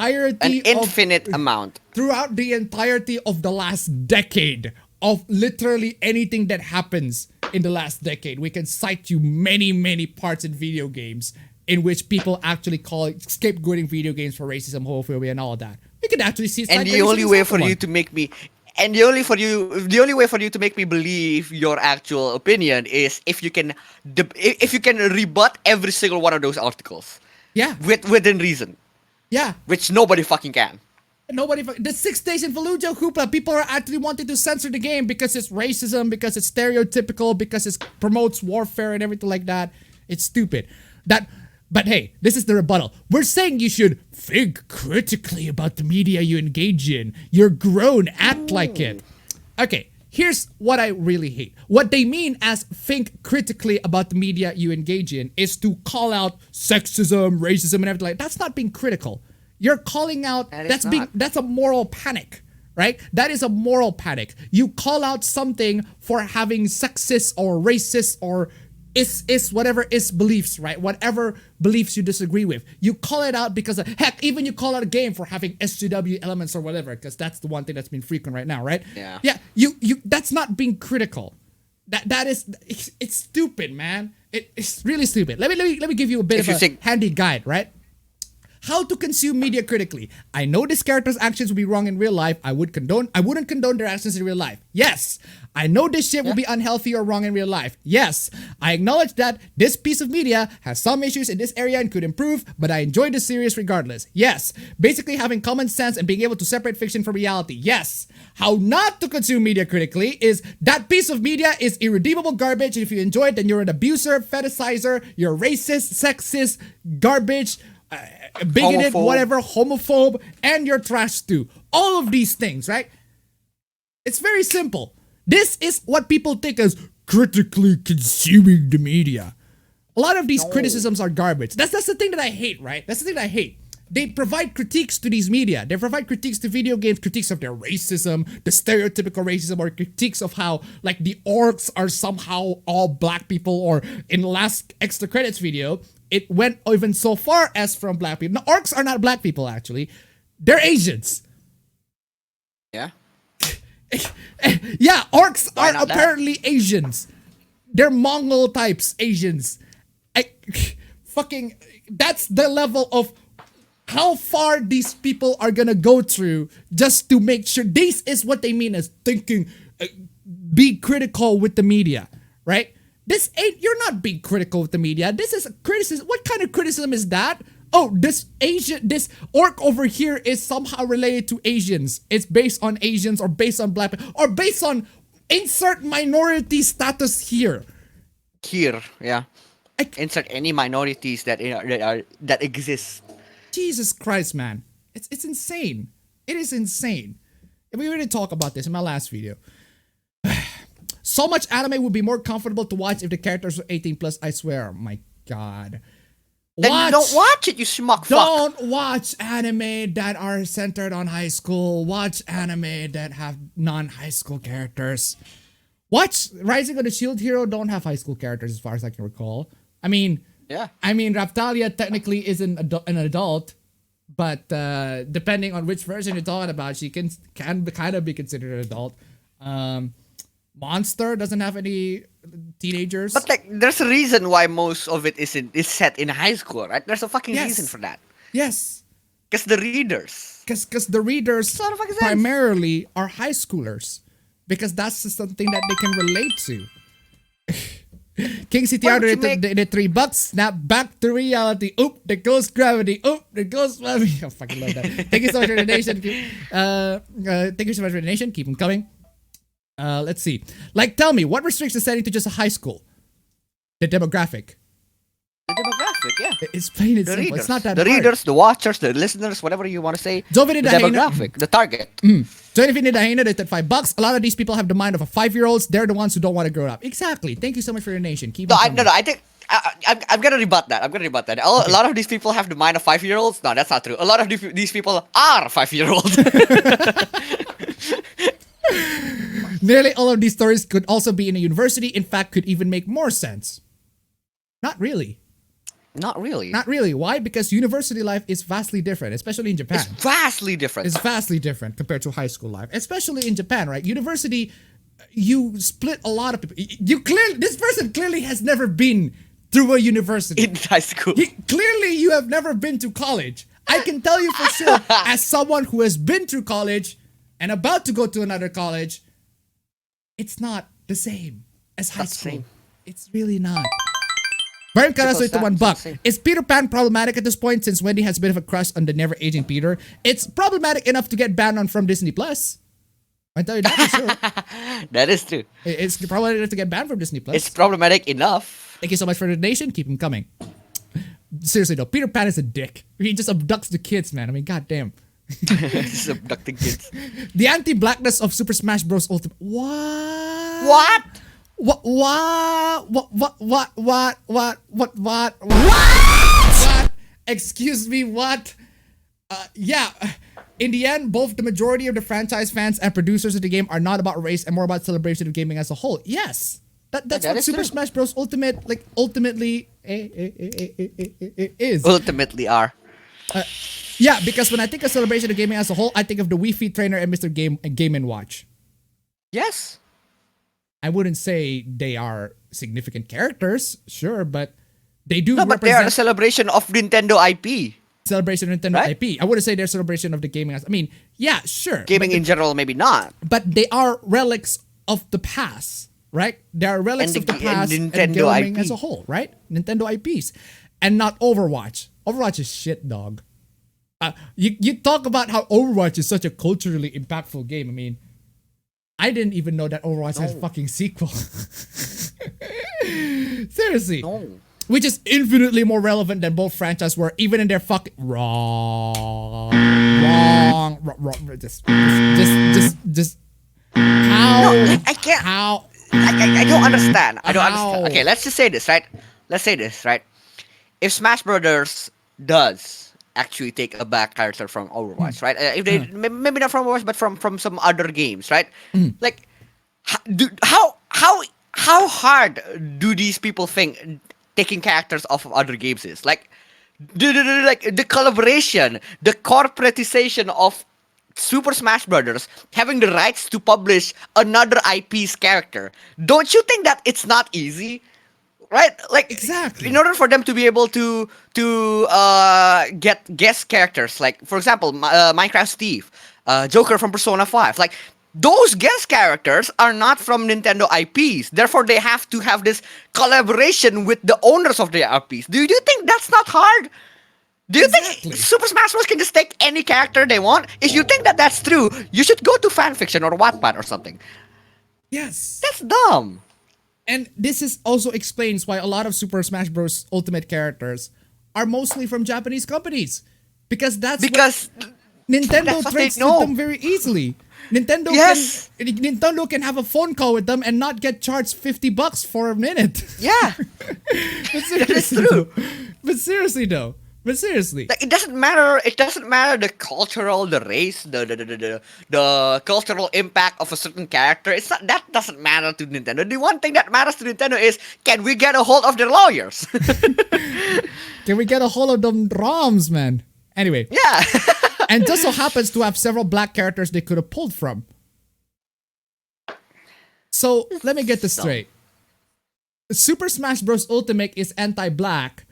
Amount. Throughout the entirety of the last decade, of literally anything that happens in the last decade, we can cite you many parts in video games in which people actually call it scapegoating video games for racism, homophobia, and all of that. We can actually see. And the only way for you to make me. And the only way for you to make me believe your actual opinion is if you can rebut every single one of those articles. Yeah. Within reason. Yeah. Which nobody fucking can. The 6 days in Fallujah hoopla, people are actually wanting to censor the game because it's racism, because it's stereotypical, because it promotes warfare and everything like that. It's stupid. But hey, this is the rebuttal. We're saying you should think critically about the media you engage in. You're grown, act like it. Okay, here's what I really hate. What they mean as think critically about the media you engage in is to call out sexism, racism, and everything like that. That's not being critical. You're calling out, that's a moral panic, right? That is a moral panic. You call out something for having sexist or racist or is whatever is beliefs, right? Whatever beliefs you disagree with. You call it out because, heck, even you call out a game for having SJW elements or whatever, because that's the one thing that's been frequent right now, right? Yeah. Yeah, you that's not being critical. It's stupid, man. It's really stupid. Let me give you a bit of a handy guide, right? How to consume media critically. I know this character's actions would be wrong in real life. I wouldn't condone their actions in real life. Yes. I know this shit would be unhealthy or wrong in real life. Yes. I acknowledge that this piece of media has some issues in this area and could improve, but I enjoy the series regardless. Yes. Basically having common sense and being able to separate fiction from reality. Yes. How not to consume media critically is that piece of media is irredeemable garbage, and if you enjoy it, then you're an abuser, fetishizer, you're racist, sexist, garbage, bigoted, whatever, homophobe, and you're trash too. All of these things, right? It's very simple. This is what people think as critically consuming the media. A lot of these criticisms are garbage. That's the thing that I hate, right? That's the thing that I hate. They provide critiques to these media. They provide critiques to video games, critiques of their racism, the stereotypical racism, or critiques of how, like, the orcs are somehow all black people, or in the last extra credits video, it went even so far as from black people. No, orcs are not black people, actually. They're Asians. Yeah? Yeah, orcs are apparently Asians. They're Mongol types, Asians. That's the level of how far these people are gonna go through just to make sure. This is what they mean as thinking, be critical with the media, right? You're not being critical with the media. This is criticism. What kind of criticism is that? Oh, this orc over here is somehow related to Asians. It's based on Asians or based on black people or based on insert minority status here. Here, yeah. Insert any minorities that exist. Jesus Christ, man. It's insane. It is insane. And we already talked about this in my last video. So much anime would be more comfortable to watch if the characters were 18 plus, I swear. Oh my god. Then don't watch it, you schmuck fuck. Don't watch anime that are centered on high school. Watch anime that have non-high school characters. Watch Rising of the Shield Hero don't have high school characters as far as I can recall. I mean, Raptalia technically is an adult, but depending on which version you're talking about, she can kind of be considered an adult. Monster doesn't have any teenagers. But like, there's a reason why most of it is set in high school, right? There's a fucking reason for that. Yes. Because the readers. Because the readers primarily are high schoolers. Because that's something that they can relate to. King CTR the $3, snap back to reality. Oop, there goes gravity. Oop, there goes gravity. I fucking love that. Thank you so much for the donation. Thank you so much for the donation. Keep them coming. Let's see. Like, tell me, what restricts the setting to just a high school? The demographic. The demographic? demographic, yeah. It's plain and The simple. readers, It's not that the hard. readers, the watchers, the listeners, whatever you want to say. Jovin The demographic, the target. So if you need a hyena, it's at $5. A lot of these people have the mind of a 5-year-olds. They're the ones who don't want to grow up. Exactly. Thank you so much for your nation. Keep No, it coming. I think I'm gonna rebut that. A lot of these people have the mind of 5-year-olds. No, that's not true. A lot of these people are 5-year-olds. Nearly all of these stories could also be in a university. In fact, could even make more sense. Not really. Not really. Not really. Why? Because university life is vastly different, especially in Japan. It's vastly different. It's vastly different compared to high school life, especially in Japan, right? University, you split a lot of people. This person clearly has never been through a university. In high school. Clearly, you have never been to college. I can tell you for sure, as someone who has been through college and about to go to another college, it's not the same as high Not the school. same. It's really not. Brian Carazo It's to not $1. the same. Is Peter Pan problematic at this point since Wendy has a bit of a crush on the never aging Peter? It's problematic enough to get banned on from Disney Plus. I tell you that for sure. That is true. It's problematic enough to get banned from Disney Plus. It's problematic enough. Thank you so much for the donation. Keep them coming. Seriously though, Peter Pan is a dick. He just abducts the kids, man. I mean, goddamn. Just abducting kids. The anti-blackness of Super Smash Bros. Ultimate. What? What? What? Excuse me, what? Yeah. In the end, both the majority of the franchise fans and producers of the game are not about race and more about celebration of gaming as a whole. Yes. That's that what is Super true. Smash Bros. Ultimate, like, ultimately is. Ultimately are. Yeah, because when I think of celebration of gaming as a whole, I think of the Wii Fit Trainer and Mr. Game & Watch. Yes. I wouldn't say they are significant characters, sure, but they do No, but they are a represent celebration of Nintendo IP. celebration of Nintendo Right? IP. I wouldn't say they're celebration of the gaming. I mean, yeah, sure. Gaming in general, maybe not. But they are relics of the past, right? They are relics And of the the- past and and Nintendo gaming IP. as a whole, right? Nintendo IPs. And not Overwatch. Overwatch is shit, dog. You talk about how Overwatch is such a culturally impactful game. I mean, I didn't even know that Overwatch has a fucking sequel. Seriously. No. Which is infinitely more relevant than both franchises were, even in their fucking wrong. Just how? No, I can't. How? I don't understand. I don't How? understand. Okay, let's just say this, right? Let's say this, right? If Smash Brothers does actually take a back character from Overwatch, right? If they maybe not from Overwatch, but from some other games, right? Like, how hard do these people think taking characters off of other games is? Like the collaboration, the corporatization of Super Smash Brothers having the rights to publish another IP's character. Don't you think that it's not easy? Right? Like, Exactly. in order for them to be able to get guest characters, like, for example, Minecraft Steve, Joker from Persona 5, like, those guest characters are not from Nintendo IPs. Therefore, they have to have this collaboration with the owners of the IPs. Do you think that's not hard? Do you Exactly. think Super Smash Bros. Can just take any character they want? If you think that that's true, you should go to fanfiction or Wattpad or something. Yes. That's dumb. And this is also explains why a lot of Super Smash Bros. Ultimate characters are mostly from Japanese companies. Because that's what Because Nintendo that's what they trades with know. them very easily. Nintendo Yes. can have a phone call with them and not get charged $50 for a minute. yeah, But that is seriously true. though. But seriously. Like, it doesn't matter. It doesn't matter the cultural, the race, the cultural impact of a certain character. It's not that doesn't matter to Nintendo. The one thing that matters to Nintendo is, can we get a hold of their lawyers? Can we get a hold of them ROMs, man? Anyway. yeah. And just so happens to have several black characters they could have pulled from. So let me get this straight. Super Smash Bros. Ultimate is anti-black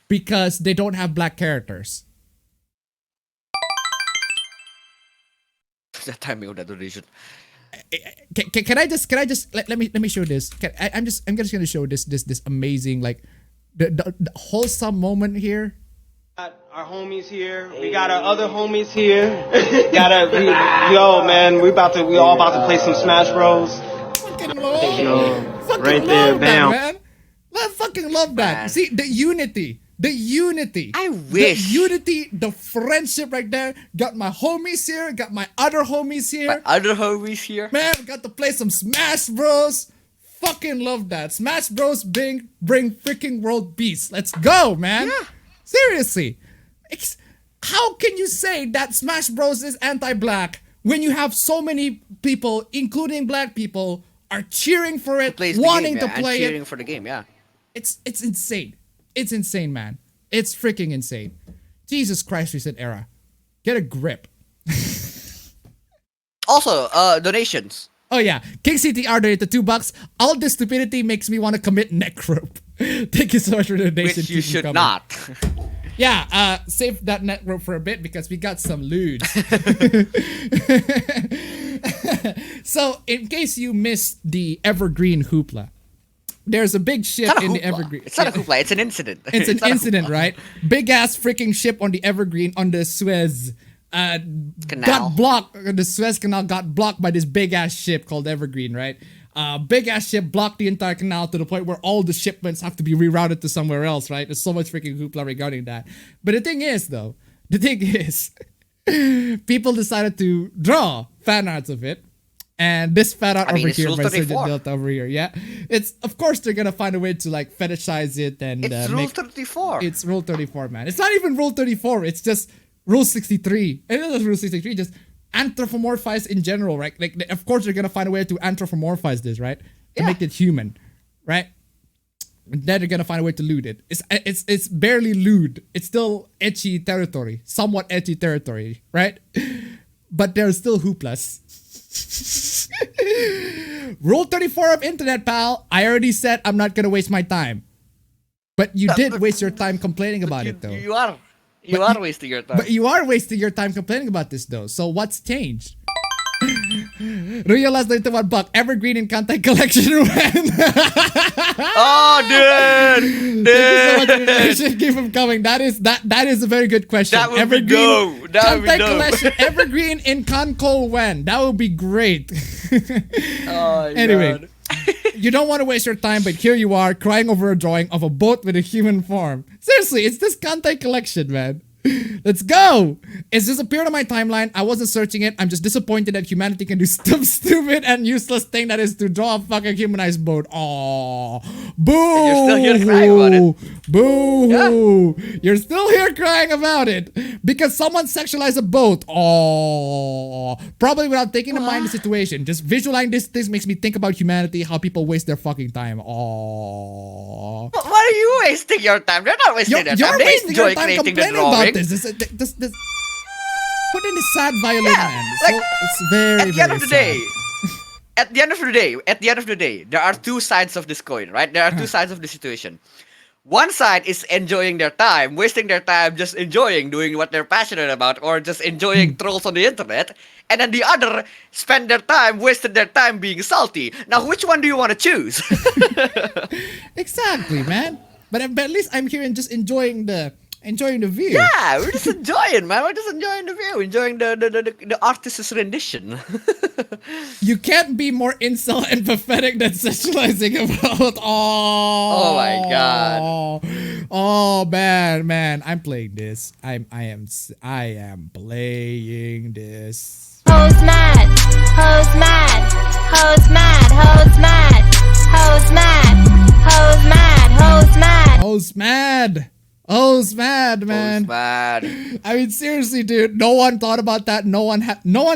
because they don't have black characters. The timing of that donation. Can I just let me show this. I'm just gonna show this amazing, like, the wholesome moment here. Got our homies here. We got our other homies here. Man, we all about to play some Smash Bros. Fucking love, Yo, fucking right there, love that, bam. man. I fucking love that. Man. See the unity The unity. I wish. The unity, the friendship right there. Got my homies here. Got my other homies here. My other homies here. Man, we got to play some Smash Bros. Fucking love that. Smash Bros. bring freaking world peace. Let's go, man. Yeah. Seriously. How can you say that Smash Bros. Is anti-black when you have so many people, including black people, are cheering for it, wanting to play cheering it? for the game, yeah. It's insane. It's insane, man. It's freaking insane. Jesus Christ, recent era. Get a grip. Also, donations. Oh yeah, King CTR donated $2. All this stupidity makes me want to commit necrope. Thank you so much for the donation. Which you Keep them should coming. not. Yeah, save that necrope for a bit because we got some loot. So, in case you missed the Evergreen hoopla, there's a big ship in the Evergreen. It's not a hoopla, it's an incident. It's an not a incident, hoopla. right? Big ass freaking ship on the Evergreen on the Suez Canal. got blocked. The Suez Canal got blocked by this big ass ship called Evergreen, right? Big ass ship blocked the entire canal to the point where all the shipments have to be rerouted to somewhere else, right? There's so much freaking hoopla regarding that. But the thing is, people decided to draw fan arts of it. And this fan art over it's here Rule by Sergeant 34. Delta over here, yeah. It's, of course, they're gonna find a way to like fetishize it and It's Rule make 34. it's Rule 34, man. It's not even Rule 34. It's just Rule 63. And it is Rule 63. Just anthropomorphize in general, right? Like, of course, they're gonna find a way to anthropomorphize this, right? To make it human, right? And then they're gonna find a way to loot it. It's barely lewd. It's still edgy territory, somewhat edgy territory, right? But there's still hooplas. Rule 34 of internet, pal. I already said I'm not gonna waste my time. But you did waste your time complaining about it, though. You are wasting your time. But you are wasting your time complaining about this, though. So what's changed? Realize that $1 Evergreen in Kantai collection when? Oh, dude! Thank you so much for the donation. Keep them coming. That is a very good question. That would Evergreen, be dope. That would be Kantai dope. collection Evergreen in Kanko when? That would be great. Oh, Anyway. God. You don't want to waste your time, but here you are crying over a drawing of a boat with a human form. Seriously, it's this Kantai collection, man. Let's go! It's just appeared on my timeline. I wasn't searching it. I'm just disappointed that humanity can do some stupid and useless thing that is to draw a fucking humanized boat. Aww. Boo! And you're still here crying about it. Boo! Yeah. You're still here crying about it. Because someone sexualized a boat. Aww. Probably without taking in mind the situation. Just visualizing this makes me think about humanity, how people waste their fucking time. Aww. Why are you wasting your time? They're not wasting their time. You're They wasting enjoy your time creating the complaining about drawing. this. Put in the sad violin, Yeah, man. like, So, it's very, At the end of the day, sad. at the end of the day, there are two sides of this coin, right? There are two sides of the situation. One side is enjoying their time, wasting their time just enjoying doing what they're passionate about or just enjoying trolls on the internet. And then the other spend their time, wasted their time being salty. Now, which one do you want to choose? Exactly, man. But at least I'm here and just enjoying the view. Yeah, we're just enjoying, man. We're just enjoying the view, enjoying the artist's rendition. You can't be more incel and pathetic than sexualizing about. Oh my God. Oh man, I'm playing this. I am playing this. Hoes mad, hoes mad, hoes mad, hoes mad, hoes mad, hoes mad, hoes mad. Hoes mad. Hoes mad, man. Oh, bad. I mean, seriously, dude. No one thought about that. No one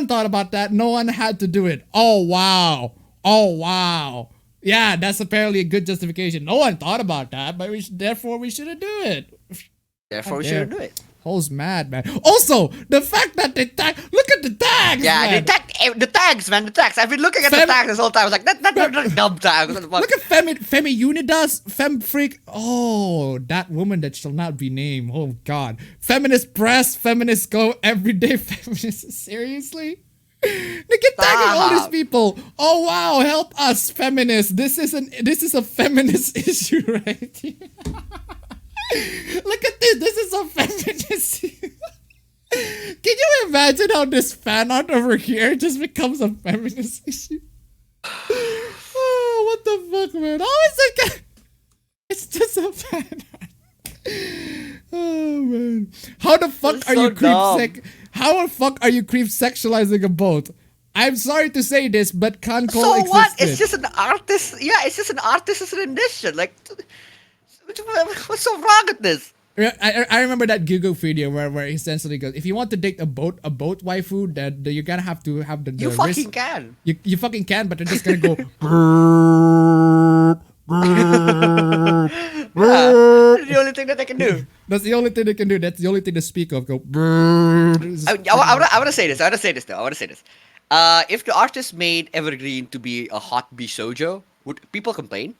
thought about that. No one had to do it. Oh wow. Oh wow. Yeah, that's apparently a good justification. No one thought about that, but therefore we shouldn't do it. Therefore, we shouldn't do it. Hoes mad, man. Also, the fact that they tag. Look at the tags. Yeah, man. the tags, man. The tags. I've been looking at the tags this whole time. I was like, that's dumb tags. What the fuck? Look at Femi Unidas, Fem Freak. Oh, that woman that shall not be named. Oh God. Feminist press, feminist go, everyday feminist. Seriously? They get tagging all these Stop. people. Oh wow, help us, feminists. This is a feminist issue right here. Look at this. This is a feminist. Can you imagine how this fan art over here just becomes a feminist issue? Oh, what the fuck, man? How is it? It's just a fan art. Oh man. How the fuck That's are so you dumb. How the fuck are you creep sexualizing a boat? I'm sorry to say this, but Kankol So existed. what? It's just an artist. Yeah, it's just an artist's rendition. Like, what's so wrong with this? I remember that Google video where he essentially goes, if you want to date a boat waifu, then you're gonna have to have the You wrist. fucking can. You fucking can, but they're just gonna go. That's the only thing that I can do. That's the only thing they can do. That's the only thing to speak of. Go. I want to say this. I want to say this though. I want to say this. If the artist made Evergreen to be a hot bishoujo, would people complain?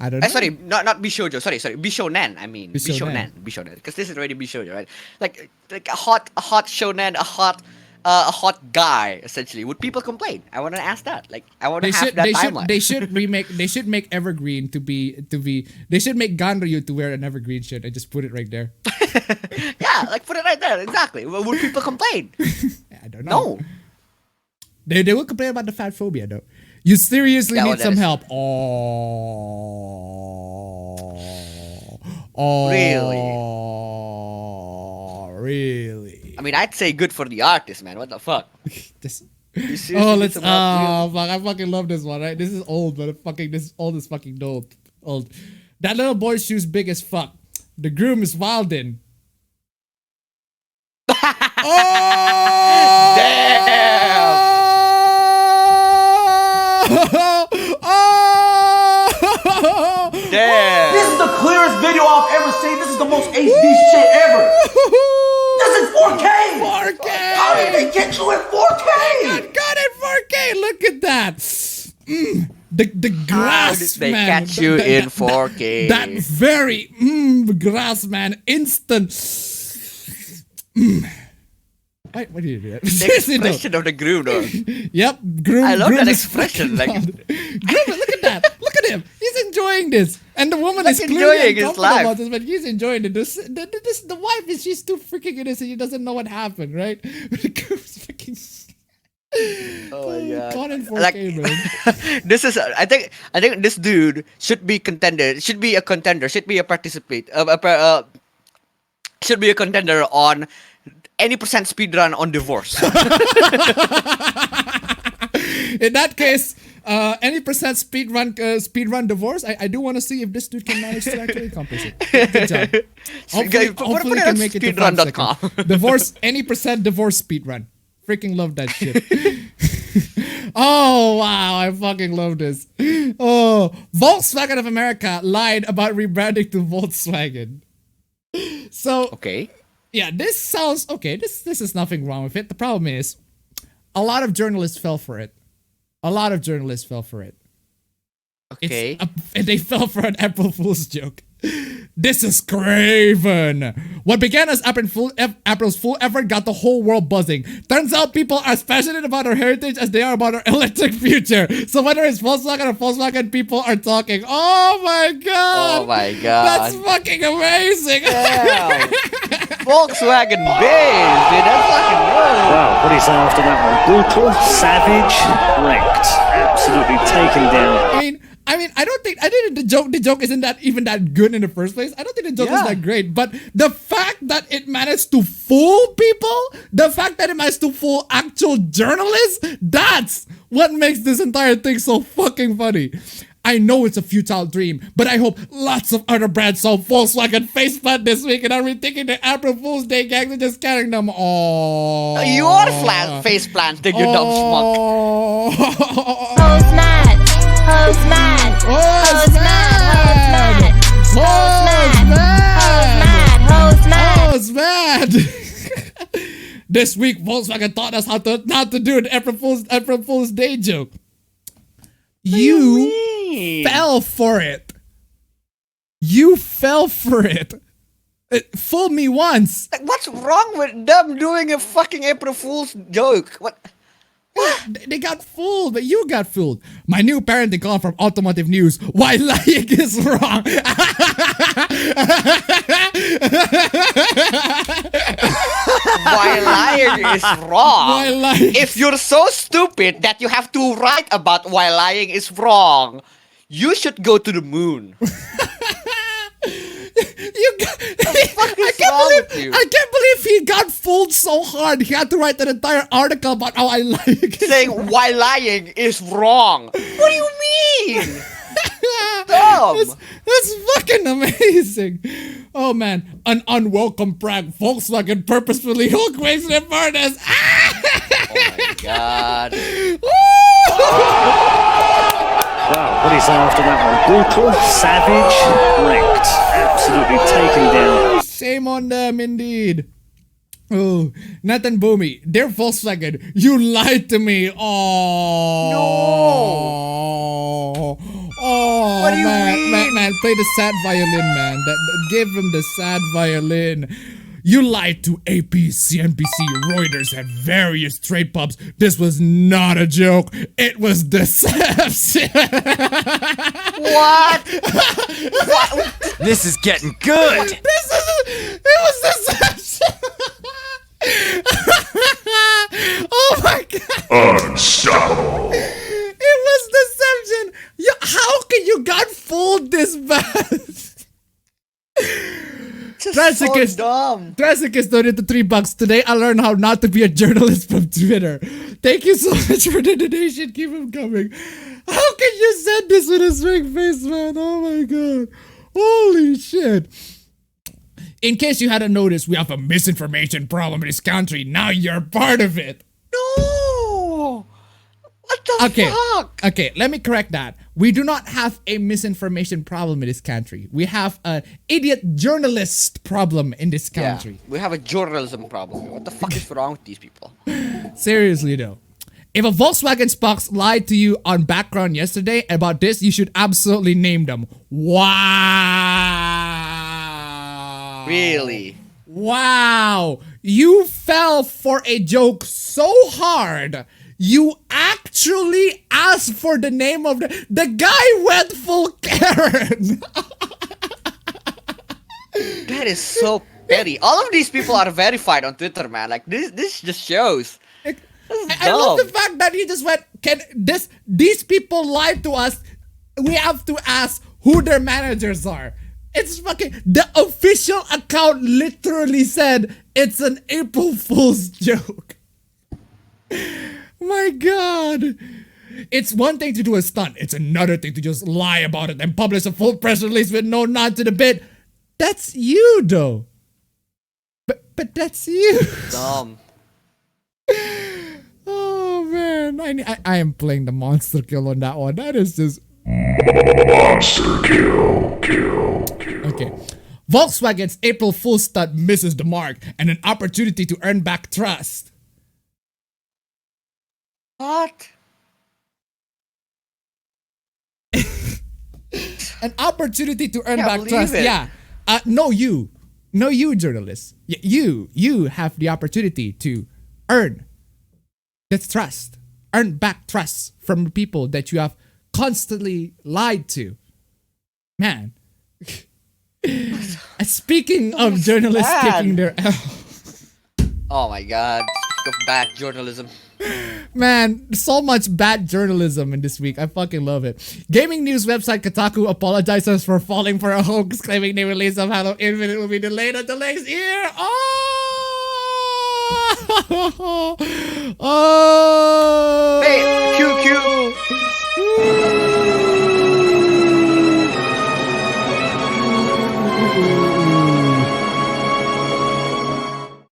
I don't know. Sorry, not bishoujo. Sorry, bishonen. I mean Bishonen. bishonen. Because this is already bishoujo, right? Like a hot shonen, a hot guy essentially. Would people complain? I want to ask that. Like, I want to have that timeline. They should make Evergreen to be. They should make Ganryu to wear an Evergreen shirt. I just put it right there. Yeah, like put it right there. Exactly. Would people complain? I don't know. No. They will complain about the fat phobia though. You seriously Yeah, well, need that some is- help. Really? I mean, I'd say good for the artist, man. What the fuck? This- You seriously oh, need let's. some help, Fuck! I fucking love this one. Right? This is old, but this is fucking old. That little boy's shoes big as fuck. The groom is wildin'. Oh! Damn! Oh! Damn! This is the clearest video I've ever seen. This is the most HD shit ever. This is 4K. 4K. How did they get you in 4K? Got it 4K. Look at that. The grass, did they man. catch you in 4K? That very grass, man. Instant. Wait, what do you do? That? The Seriously, though. expression of the groom, though. Yep, groom. I love groom that is expression, fucking like- wild. Groom, look at that. Look at him. He's enjoying this, and the woman Like is clearly enjoying his uncomfortable life. about this, but he's enjoying it. The wife is she's too freaking innocent. She doesn't know what happened, right? But the groom's freaking. Oh my god! Caught in 4K, Like, man. this is. I think this dude should be contender. Should be a contender. Should be a participate. Should be a contender on any percent speedrun on divorce. In that case, any percent speedrun divorce, I do want to see if this dude can manage to actually accomplish it. Good job. Hopefully, Put hopefully it can on make it to 5 speedrun.com. seconds. Divorce, any percent divorce speedrun. Freaking love that shit. Oh, wow. I fucking love this. Oh, Volkswagen of America lied about rebranding to Volkswagen. So, Okay. yeah, this sounds okay. This is nothing wrong with it. The problem is, a lot of journalists fell for it. Okay. They fell for an April Fool's joke. This is craven. What began as April's Fool effort got the whole world buzzing. Turns out people are as passionate about our heritage as they are about our electric future. So whether it's Volkswagen or Volkswagen, people are talking. Oh my god. Oh my god. That's fucking amazing. Damn. Volkswagen base, dude. That's fucking good. Wow, what do you say after that one? Brutal, savage, wrecked. Absolutely taken down. I mean, I think the joke isn't that even that good in the first place. I don't think the joke is Yeah. that great, but the fact that it managed to fool people, the fact that it managed to fool actual journalists, that's what makes this entire thing so fucking funny. I know it's a futile dream, but I hope lots of other brands saw Volkswagen faceplant this week and are rethinking the April Fool's Day gags and just carrying them all. You are face planted, you dumb schmuck. Hoes mad. Hoes mad. Hoes mad. Hoes mad. Hoes mad. This week, Volkswagen taught us how to not to do an April Fool's Day joke. You fell for it. You fell for it. It fooled me once. Like, what's wrong with them doing a fucking April Fool's joke? What? They got fooled, but you got fooled. My new parenting column from Automotive News. Why lying is wrong. Why lying is wrong? Why lying? If you're so stupid that you have to write about why lying is wrong, you should go to the moon. I can't believe he got fooled so hard. He had to write an entire article about how I like Saying why lying is wrong. What do you mean? Dumb. That's fucking amazing. Oh man, an unwelcome prank. Volkswagen purposefully hook waves and burners. Oh my god. Wow, what do you say after that one? Brutal, savage, wrecked. Absolutely taken down. Shame on them, indeed. Oh, Nathan Boomy, dear Volkswagen, you lied to me. Oh. No. Oh, What do you man, mean? man, play the sad violin, man. Give him the sad violin. You lied to AP, CNBC, Reuters, and various trade pubs. This was not a joke. It was deception. What? This is getting good. It was deception. Oh my god. Unstoppable. It was deception. How can you got fooled this bad? Just so dumb. Drasticus donated $3 today. I learned how not to be a journalist from Twitter. Thank you so much for the donation. Keep them coming. How can you send this with a straight face, man? Oh my god. Holy shit. In case you hadn't noticed, we have a misinformation problem in this country. Now you're part of it. No. What the fuck? Okay, let me correct that. We do not have a misinformation problem in this country. We have an idiot journalist problem in this country. Yeah, we have a journalism problem. What the fuck is wrong with these people? Seriously though. If a Volkswagen Spox lied to you on background yesterday about this, you should absolutely name them. Wow. Really? Wow. You fell for a joke so hard. You actually asked for the name of the guy went full Karen. That is so petty. All of these people are verified on Twitter, man. Like this just shows. I love the fact that he just went, these people lied to us. We have to ask who their managers are. It's fucking, the official account literally said it's an April Fool's joke. My god. It's one thing to do a stunt. It's another thing to just lie about it and publish a full press release with no nod to the bit. That's you though. But that's you. Dumb. Oh man, I am playing the monster kill on that one. That is just Monster kill. okay. Volkswagen's April Fool's stunt misses the mark and an opportunity to earn back trust. What? An opportunity to earn Can't back believe trust. it. Yeah. No, you journalists. You have the opportunity to earn that trust, earn back trust from the people that you have constantly lied to. Man. Speaking of journalists bad. kicking their L. Oh my god. Speak of bad journalism. Man, so much bad journalism in this week. I fucking love it. Gaming news website Kotaku apologizes for falling for a hoax, claiming the release of Halo Infinite will be delayed until next year. Oh! Oh! Hey, QQ.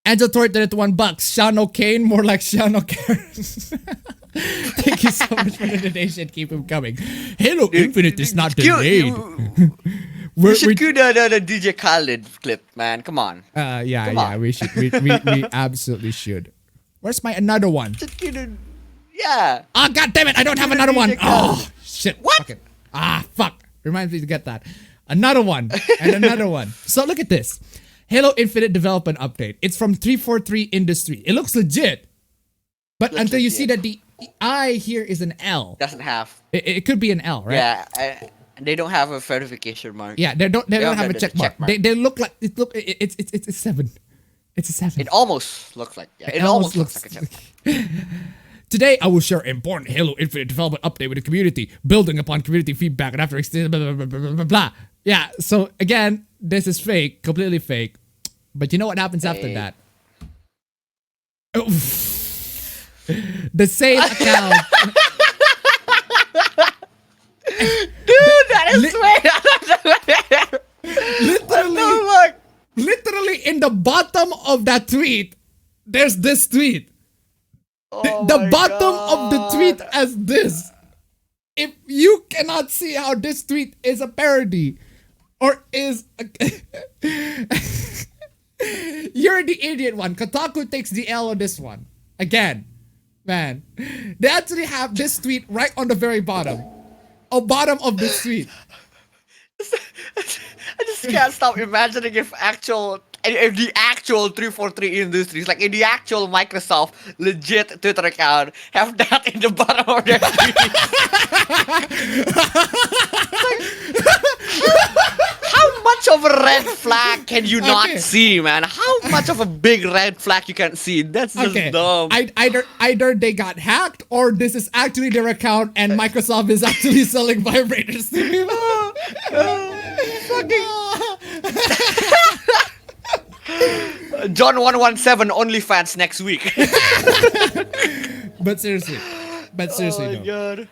Angel Tort did it to $1. Shano Kane, more like Shano Karen. Thank you so much for the donation. Keep him coming. Halo Infinite is not delayed. We should cue the DJ Khaled clip, man. Come on. Yeah, we should. We absolutely should. Where's my another one? Yeah. Ah, god damn it! I don't have another one. Oh shit! What? Fuck it. Ah, fuck! Reminds me to get that. Another one and another one. So look at this. Halo Infinite development update. It's from 343 Industry. It looks legit, but until you see that the I here is an L. Doesn't have. It could be an L, right? Yeah. They don't have a verification mark. Yeah, they don't have a the check mark. They look like it's a 7. It's a 7. It almost looks like it almost looks like a check. Today, I will share important Halo Infinite development update with the community, building upon community feedback and after extended blah, blah, blah, blah, blah, blah. Yeah, so again, this is fake, completely fake. But you know what happens after that? Oh, the same account. Dude, that is Literally in the bottom of that tweet, there's this tweet. The bottom of the tweet as this. If you cannot see how this tweet is a parody or is you're the idiot one. Kotaku takes the L on this one. Again, man. They actually have this tweet right on the very bottom. Bottom of this tweet. I just can't stop imagining if the actual 343 Industries, like in the actual Microsoft legit Twitter account, have that in the bottom of their tweet. How much of a red flag can you not see, man? How much of a big red flag you can see? That's just dumb. Either they got hacked or this is actually their account and Microsoft is actually selling vibrators to people. John 117 OnlyFans next week. But seriously Oh God.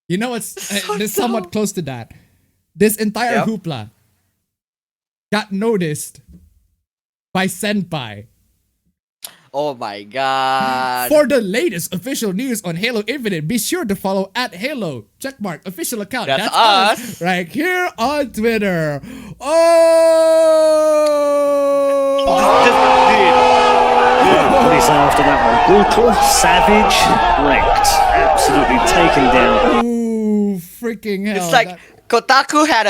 You know what's this somewhat close to that. This entire hoopla got noticed by Senpai. Oh my God. For the latest official news on Halo Infinite, be sure to follow @Halo checkmark official account. That's us right here on Twitter. Oh, What do you say after that one? Brutal, savage, wrecked. Absolutely taken down. ooh, freaking hell! It's like Kotaku had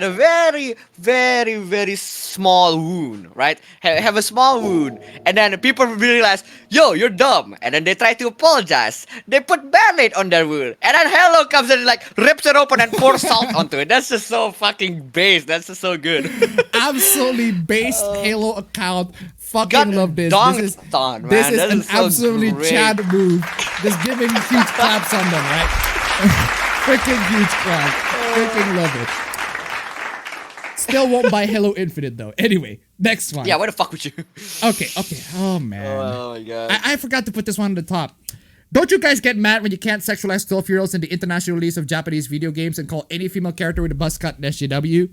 a very small wound, right? Have a small wound, and then people realize, yo, you're dumb, and then they try to apologize. They put Band-Aid on their wound, and then Hello comes and like rips it open and pours salt onto it. That's just so fucking base. That's just so good. Absolutely based Halo account. Fucking love this. This is an so absolutely great. Chad move. Just giving huge claps on them, right? Freaking huge clap. Freaking love it. Still won't buy Halo Infinite though. Anyway, next one. Yeah, where the fuck would you? Okay. Oh man. Oh my God. I forgot to put this one on the top. Don't you guys get mad when you can't sexualize 12-year-olds in the international release of Japanese video games and call any female character with a buzz cut an SJW?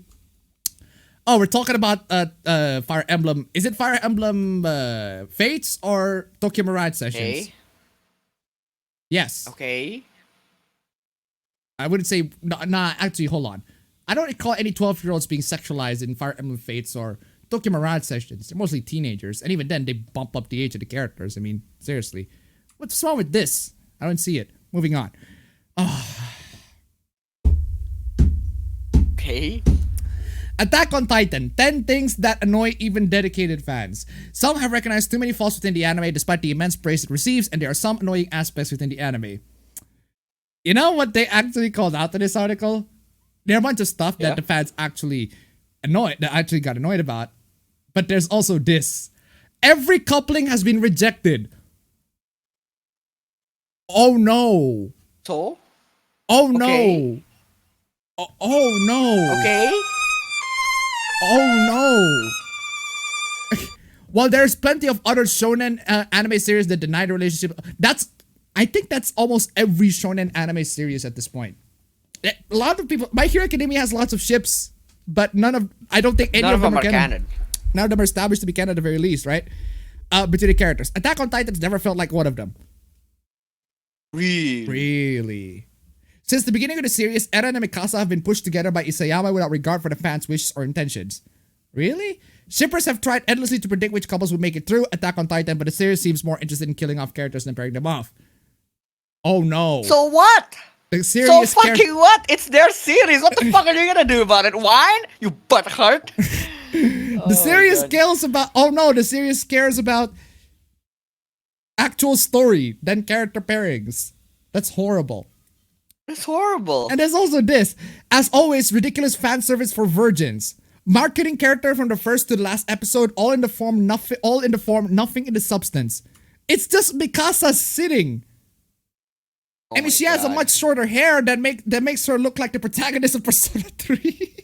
Oh, we're talking about Fire Emblem. Is it Fire Emblem Fates or Tokyo Mirage Sessions? Okay. Yes. Okay. I wouldn't say... Nah, actually, hold on. I don't recall any 12-year-olds being sexualized in Fire Emblem Fates or Tokyo Mirage Sessions. They're mostly teenagers. And even then, they bump up the age of the characters. I mean, seriously. What's wrong with this? I don't see it. Moving on. Okay. Attack on Titan. 10 things that annoy even dedicated fans. Some have recognized too many faults within the anime despite the immense praise it receives, and there are some annoying aspects within the anime. You know what they actually called out in this article? There are a bunch of stuff that the fans actually got annoyed about. But there's also this. Every coupling has been rejected. Oh no. So? Oh no. Okay. Oh no. Okay. Oh no! While there's plenty of other shonen anime series that deny the relationship, I think that's almost every shonen anime series at this point. A lot of people, My Hero Academia has lots of ships, but I don't think any of them are canon. None of them are established to be canon at the very least, right? Between the characters. Attack on Titans never felt like one of them. Really? Since the beginning of the series, Eren and Mikasa have been pushed together by Isayama without regard for the fans' wishes or intentions. Really? Shippers have tried endlessly to predict which couples would make it through Attack on Titan, but the series seems more interested in killing off characters than pairing them off. Oh no. So what? The series what? It's their series. What the fuck are you gonna do about it? Whine? You butthurt? The series cares about... Oh no, the series cares about actual story than character pairings. That's horrible. It's horrible. And there's also this. As always, ridiculous fan service for virgins. Marketing character from the first to the last episode, all in the form, nothing in the substance. It's just Mikasa sitting. I mean, she has a much shorter hair that makes her look like the protagonist of Persona 3.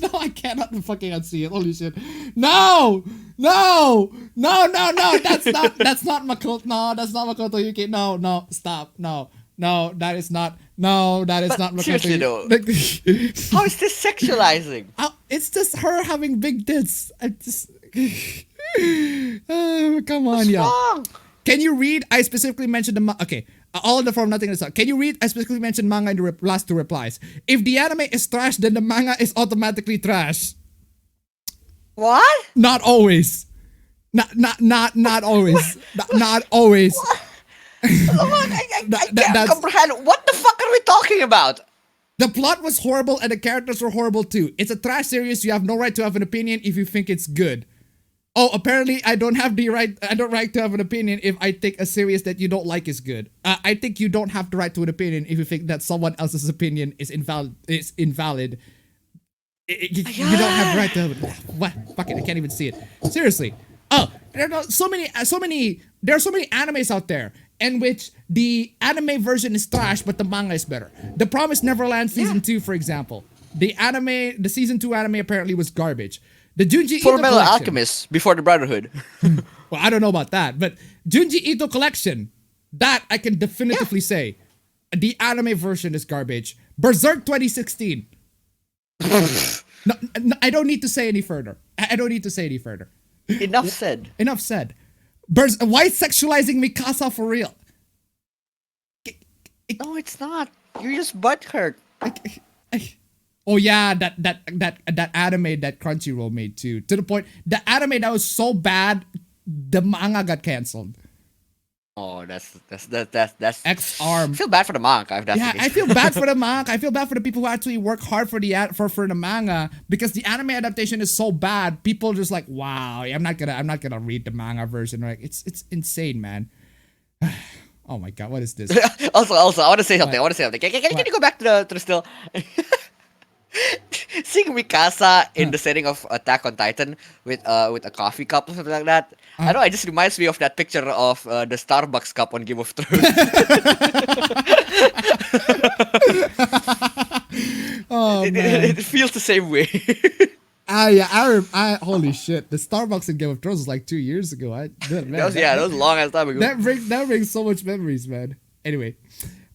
No, I cannot fucking unsee it. Holy shit. No! No! No, no, no! That's not Makoto. No, that's not Makoto Yuki. No, no, stop. No. No, that is not. No, that is But not Makoto seriously though, Yuki. how is this sexualizing? It's just her having big tits. I just. Oh, come on, What's yeah. wrong? Can you read? I specifically mentioned the okay. All in the form, nothing is up. Can you read? I specifically mentioned manga in the last two replies. If the anime is trash, then the manga is automatically trash. What? Not always. Not always. Not always. I can't comprehend. What the fuck are we talking about? The plot was horrible and the characters were horrible too. It's a trash series. You have no right to have an opinion if you think it's good. Oh, apparently I don't have the right. I don't right to have an opinion if I think a series that you don't like is good. I think you don't have the right to an opinion if you think that someone else's opinion is invalid. You don't have the right to have it. What? Fuck it, I can't even see it. Seriously. Oh, there are so many animes out there in which the anime version is trash, but the manga is better. The Promised Neverland season 2, for example. The season 2 anime apparently was garbage. The Junji Ito Fullmetal collection. Alchemist before the Brotherhood. Well, I don't know about that, but Junji Ito collection, that I can definitively say, the anime version is garbage. Berserk 2016. No, I don't need to say any further. I don't need to say any further. Enough said. Enough said. Why sexualizing Mikasa for real? No, it's not. You're just butthurt. Oh yeah, that anime that Crunchyroll made too. To the point, the anime that was so bad, the manga got canceled. Oh, that's X-Arm. I feel bad for the manga. If that's Yeah, the case. I feel bad for the manga. I feel bad for the people who actually work hard for the manga because the anime adaptation is so bad. People are just like, wow, I'm not gonna read the manga version. Like it's insane, man. Oh my god, what is this? also, I want to say something. What? Can you go back to the still? Seeing Mikasa in the setting of Attack on Titan with a coffee cup or something like that. I don't know. It just reminds me of that picture of the Starbucks cup on Game of Thrones. Oh man, it feels the same way. I holy shit, the Starbucks in Game of Thrones was like 2 years ago. That was a long ass time ago. That brings so much memories, man. Anyway.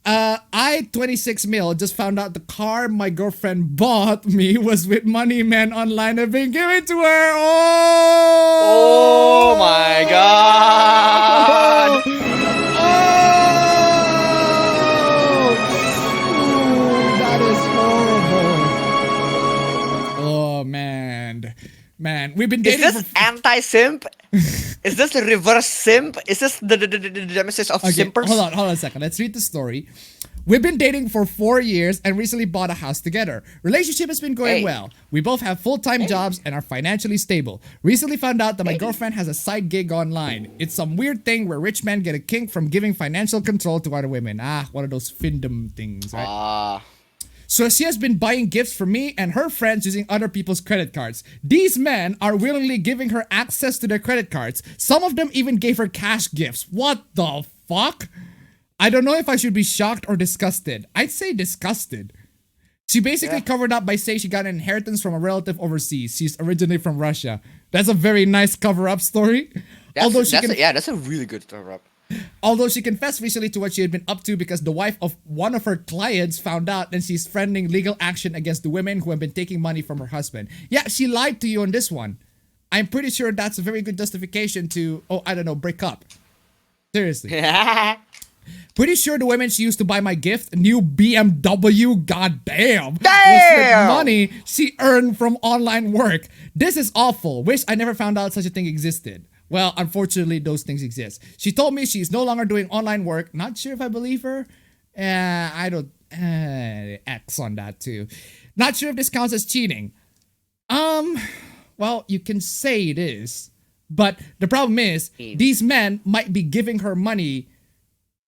I 26 mil just found out the car my girlfriend bought me was with money men online have been given to her. Oh my god! That is horrible. Oh man, we've been Is dating this anti-simp? Is this the reverse simp? Is this the nemesis of simpers? Hold on a second. Let's read the story. We've been dating for 4 years and recently bought a house together. Relationship has been going well. We both have full-time jobs and are financially stable. Recently found out that my girlfriend has a side gig online. It's some weird thing where rich men get a kink from giving financial control to other women. One of those findom things, right? So she has been buying gifts for me and her friends using other people's credit cards. These men are willingly giving her access to their credit cards. Some of them even gave her cash gifts. What the fuck? I don't know if I should be shocked or disgusted. I'd say disgusted. She basically covered up by saying she got an inheritance from a relative overseas. She's originally from Russia. That's a very nice cover-up story. That's a really good cover-up. Although she confessed recently to what she had been up to because the wife of one of her clients found out and she's threatening legal action against the women who have been taking money from her husband. Yeah, she lied to you on this one. I'm pretty sure that's a very good justification to, break up. Seriously. Pretty sure the women she used to buy my gift, new BMW, goddamn, was with money she earned from online work. This is awful. Wish I never found out such a thing existed. Well, unfortunately, those things exist. She told me she's no longer doing online work. Not sure if I believe her. I don't... X on that, too. Not sure if this counts as cheating. Well, you can say it is. But the problem is, these men might be giving her money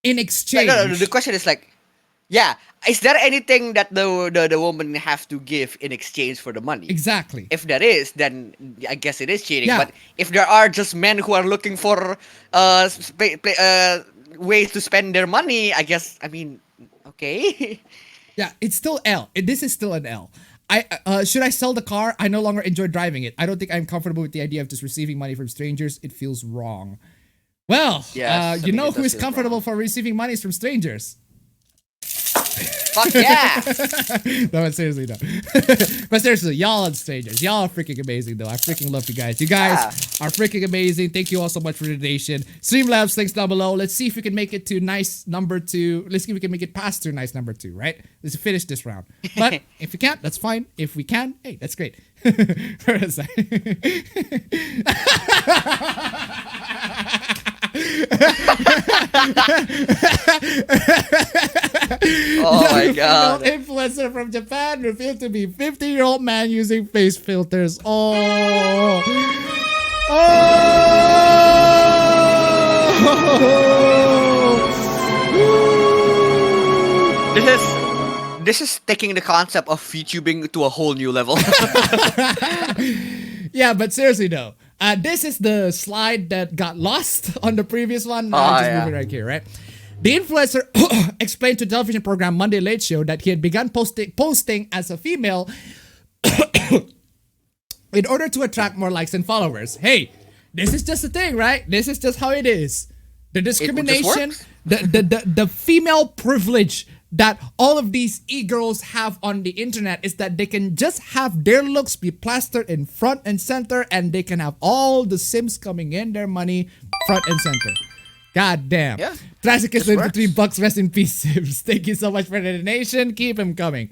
in exchange. No, the question is like, is there anything that the woman have to give in exchange for the money? Exactly. If there is, then I guess it is cheating. Yeah. But if there are just men who are looking for ways to spend their money, I guess, Okay. Yeah, it's still L. This is still an L. Should I sell the car? I no longer enjoy driving it. I don't think I'm comfortable with the idea of just receiving money from strangers. It feels wrong. Well, Yes, you know it who does is feel comfortable wrong. for receiving monies from strangers? Fuck yeah. No, but seriously though. But seriously, y'all are strangers. Y'all are freaking amazing though. I freaking love you guys. You guys are freaking amazing. Thank you all so much for the donation. Streamlabs, links down below. Let's see if we can make it to nice number 2. Let's see if we can make it past to nice number 2, right? Let's finish this round. But if we can't, that's fine. If we can, hey, that's great. Where is that? Oh my god. Influencer from Japan revealed to be 50-year-old man using face filters. Oh. This is taking the concept of VTubing to a whole new level. Yeah, but seriously though, this is the slide that got lost on the previous one. Now I'm just moving right here, right? The influencer explained to the television program Monday Late Show that he had begun posting as a female in order to attract more likes and followers. Hey, this is just a thing, right? This is just how it is. The discrimination, the female privilege that all of these e-girls have on the internet is that they can just have their looks be plastered in front and center, and they can have all the Sims coming in their money front and center. God damn. Yeah, Classic is this works. $23. Rest in peace, Sims. Thank you so much for the donation. Keep him coming.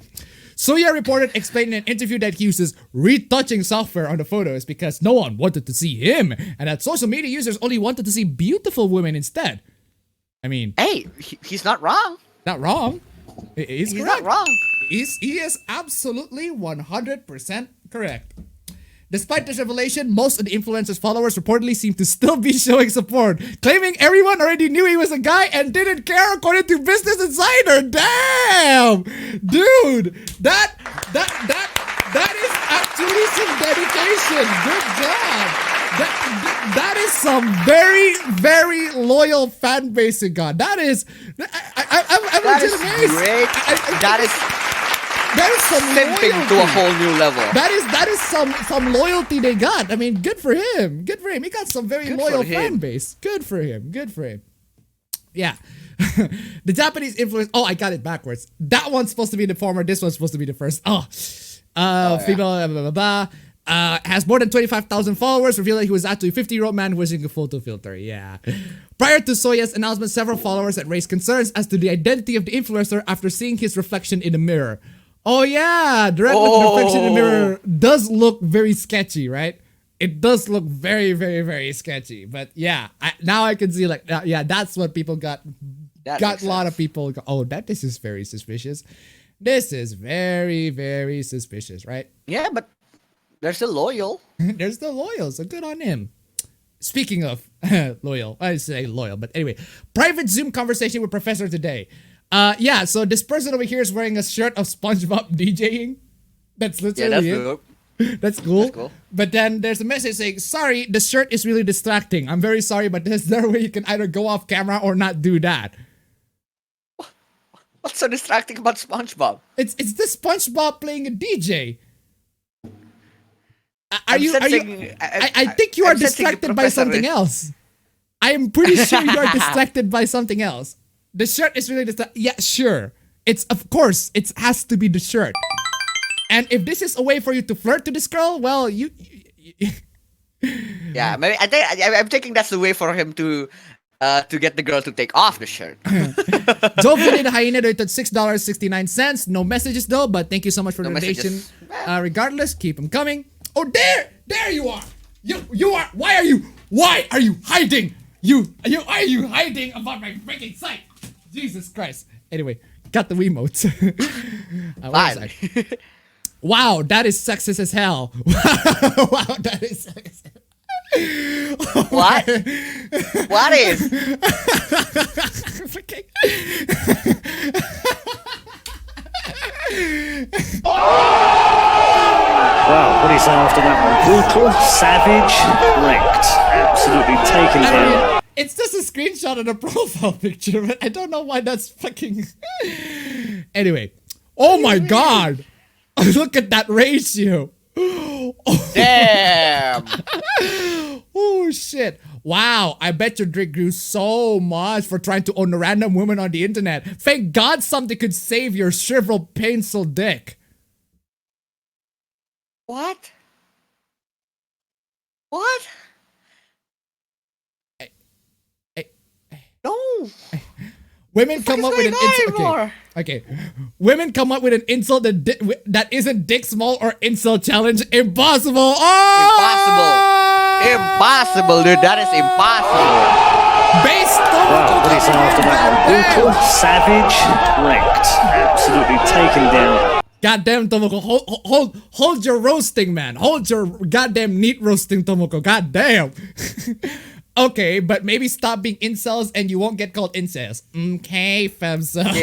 Soya reported explained in an interview that he uses retouching software on the photos because no one wanted to see him, and that social media users only wanted to see beautiful women instead. I mean, Hey, he's not wrong. not wrong. He's He's correct. not wrong. He is absolutely 100% correct. Despite this revelation, most of the influencer's followers reportedly seem to still be showing support, claiming everyone already knew he was a guy and didn't care, according to Business Insider. Damn, dude, that is actually some dedication. Good job. That is some very, very loyal fan base you got. That is, I'm That legit is amazed. great. That is some simping to a loyalty. whole new level. That is some loyalty they got. I mean, good for him. Good for him. He got some very Good loyal for him. fan base. Good for him. Good for him. Yeah. The Japanese influence. Oh, I got it backwards. That one's supposed to be the former. This one's supposed to be the first. Female. Blah, blah, blah, blah. Has more than 25,000 followers, revealing he was actually a 50-year-old man using a photo filter. Yeah. Prior to Soya's announcement, several followers had raised concerns as to the identity of the influencer after seeing his reflection in the mirror. Oh yeah, the reflection in the mirror does look very sketchy, right? It does look very, very, very sketchy. But yeah, now I can see like, yeah, that's what people got. That Got makes a lot of sense. people go, oh, this is very suspicious. This is very, very suspicious, right? Yeah, but they're still loyal. They're still loyal, so good on him. Speaking of loyal, I say loyal, but anyway, private Zoom conversation with Professor today. Yeah, so this person over here is wearing a shirt of SpongeBob DJing. That's Yeah, literally that's it. dope. That's cool. That's cool. But then there's a message saying, sorry, the shirt is really distracting. I'm very sorry, but there's no way you can either go off camera or not do that. What's so distracting about SpongeBob? It's the SpongeBob playing a DJ. I'm sensing- I think you are I'm sensing the distracted by professor something is- else. I am pretty sure you are distracted by something else. The shirt is really yeah, sure. It's of course it has to be the shirt. And if this is a way for you to flirt to this girl, well, you Yeah, maybe I'm thinking that's the way for him to get the girl to take off the shirt. Joe Vinny the Hyena donated $6.69. No messages though, but thank you so much for No the donation. messages. Regardless, keep them coming. Oh, there you are. You are. Why are you hiding? Are you hiding about my freaking site? Jesus Christ. Anyway, got the Wiimotes. Where was I? Fine. Wow, that is sexist as hell. Wow, that is sexist. What? What is? Freaking- Wow, what do you say after that one? Brutal, savage, wrecked. Absolutely taken down. It's just a screenshot of the profile picture, but I don't know why that's fucking. Anyway, oh my god, look at that ratio. Damn. Oh shit. Wow, I bet your dick grew so much for trying to own a random woman on the internet. Thank God something could save your shriveled pencil dick. What? What? No. Women come up with an insult. Okay. Women come up with an insult that isn't dick small or insult challenge. Impossible. Oh! Impossible, dude. That is impossible. Based Wow, what do you say after that one? Brutal, savage, wrecked. Absolutely taken down. Goddamn, Tomoko. Hold your roasting, man. Hold your goddamn neat roasting, Tomoko. Goddamn. Okay, but maybe stop being incels and you won't get called incels. Okay, femso. Wow,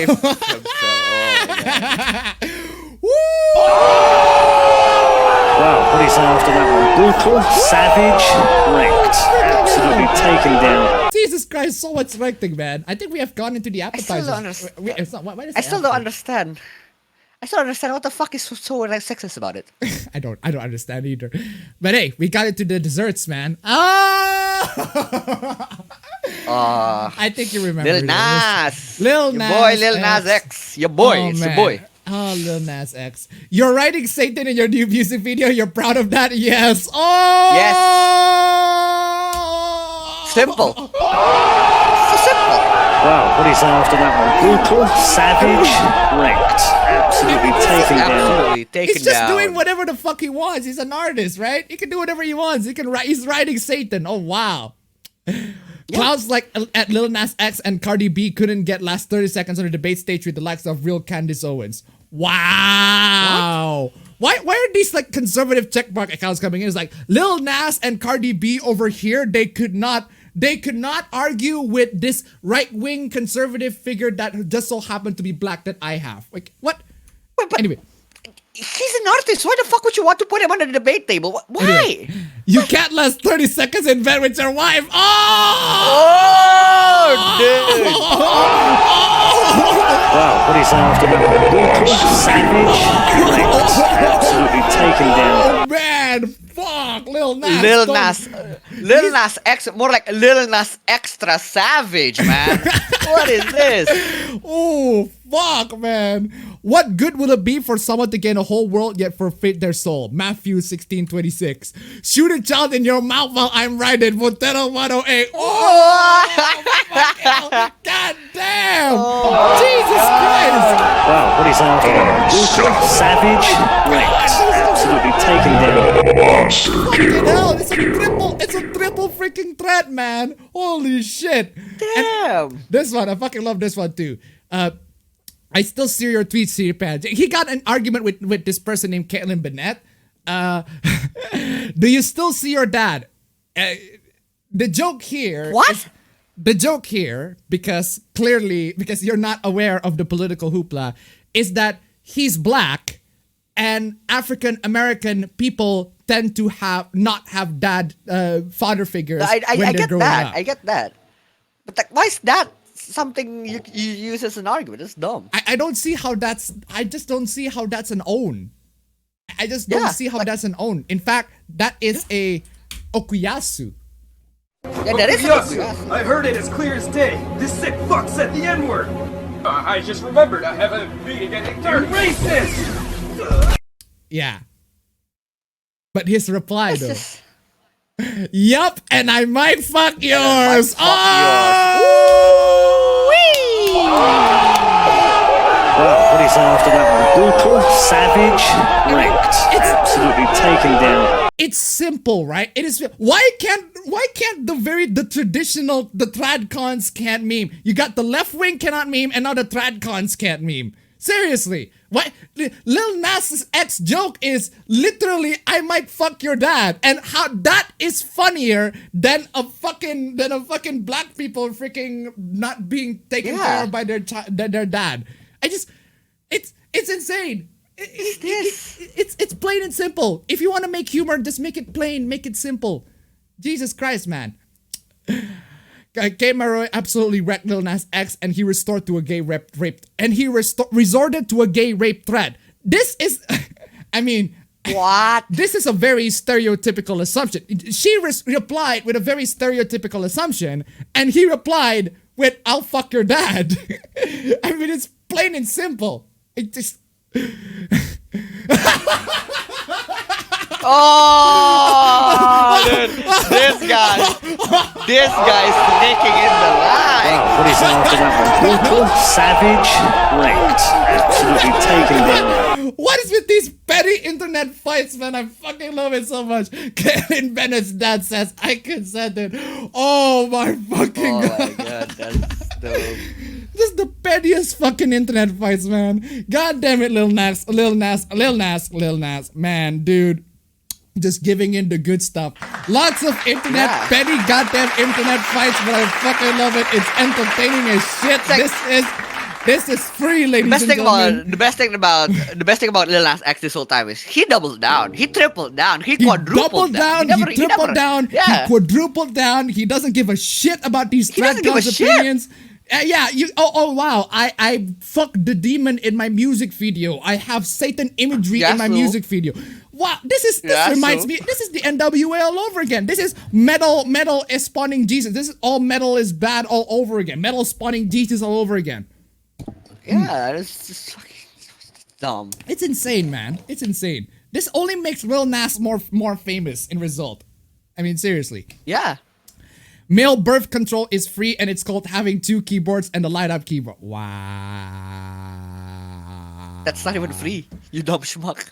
what do you say after that one? Brutal, savage, wrecked. Absolutely taken down. Jesus Christ, so much wrecking, man. I think we have gone into the appetizers. I still don't understand. I still don't understand what the fuck is so like sexist about it. I don't understand either. But hey, we got into the desserts, man. I think you remember. Lil Nas. Lil Your Nas boy Lil Nas X. Your boy. Oh, it's man. your boy. Oh, Lil Nas X. You're writing Satan in your new music video. You're proud of that? Yes. Oh. Yes. Simple. So simple. Wow, what do you say after that one? Brutal, savage, wrecked. Absolutely taken down. Absolutely taken He's just down. doing whatever the fuck he wants. He's an artist, right? He can do whatever he wants. He can write. He's writing Satan. Oh wow. Clouds like at Lil Nas X and Cardi B couldn't get last 30 seconds on the debate stage with the likes of real Candace Owens. Wow. Why are these like conservative checkmark accounts coming in? It's like Lil Nas and Cardi B over here. They could not argue with this right-wing conservative figure that just so happened to be black that I have. Like what? But Anyway. he's an artist. Why the fuck would you want to put him on the debate table? Why? Anyway, you can't last 30 seconds in bed with your wife. Oh, dude. Wow, what do you say after that one? Brutal, savage, wrecked. Absolutely taken down. Oh man, fuck, Lil Nas. Lil Nas X, more like Lil Nas Extra Savage, man. What is this? Oh, fuck, man. What good will it be for someone to gain a whole world yet forfeit their soul? Matthew 16:26. Shoot a child in your mouth while I'm riding. Montero 108. Oh, god damn. Jesus Christ. Wow, what do you say after that one? Brutal, savage, wrecked. Absolutely taken down. Monster Fucking hell, kill. it's a triple freaking threat, man. Holy shit. Damn. And this one, I fucking love this one too. I still see your tweets, Siri Pan. He got an argument with this person named Caitlin Bennett. Do you still see your dad? The joke here. What? The joke here, because you're not aware of the political hoopla, is that he's black and African American people tend to not have dad father figures when they're growing up. I get that. But like, why is that something you use as an argument? It's dumb. I don't see how that's. I just don't see how that's an own. I just don't see how that's an own. In fact, that is a okuyasu. Yeah, that is Yasu, I heard it as clear as day. This sick fuck said the N-word. I just remembered I haven't been getting turned racist. Yeah. But his reply though. Yup, and I might fuck yours. Wow, what do you say after that one? Brutal, savage, wrecked. Absolutely taken down. It's simple, right? It is. Why can't the traditional tradcons can't meme? You got the left wing cannot meme, and now the tradcons can't meme. Seriously, why? Lil Nas X joke is literally "I might fuck your dad," and how that is funnier than a fucking black people freaking not being taken care of by their dad. It's insane. It's plain and simple. If you want to make humor, just make it plain, make it simple. Jesus Christ, man. K-Maro absolutely wrecked Lil Nas X, and he resorted to a gay rape resorted to a gay rape threat. This is, I mean, What? this is a very stereotypical assumption. She replied with a very stereotypical assumption, and he replied with, "I'll fuck your dad." I mean, it's plain and simple. It just... Oh, dude, this guy's sneaking in the line. Wow, what is after that one? Brutal, savage, ranked. Absolutely taken down. What is with these petty internet fights, man? I fucking love it so much. Kaylin Bennett's dad says, "I consented." Oh my fucking Oh god. my god, that's dope. This is the pettiest fucking internet fights, man. God damn it, Lil Nas. Man, dude. Just giving in the good stuff. Lots of internet, Yeah. petty goddamn internet fights, but I fucking love it. It's entertaining as shit. like- This is free, ladies The best and thing gentlemen. the best thing about Lil Nas X this whole time is he doubled down, he tripled down, he quadrupled doubled down, he tripled down, Yeah. he quadrupled down. He doesn't give a shit about these He doesn't give a Stratcons shit. opinions. Yeah, oh wow, I fucked the demon in my music video. I have Satan imagery in my Yasu. music video. Wow, this Yasu. reminds me, this is the NWA all over again. This is metal is spawning Jesus. This is all metal is bad all over again. Metal spawning Jesus all over again. Yeah, it's just fucking dumb. It's insane, man. It's insane. This only makes Lil Nas more famous in result. I mean, seriously. Yeah. Male birth control is free, and it's called having 2 keyboards and a light-up keyboard. Wow. That's not even free, you dumb schmuck.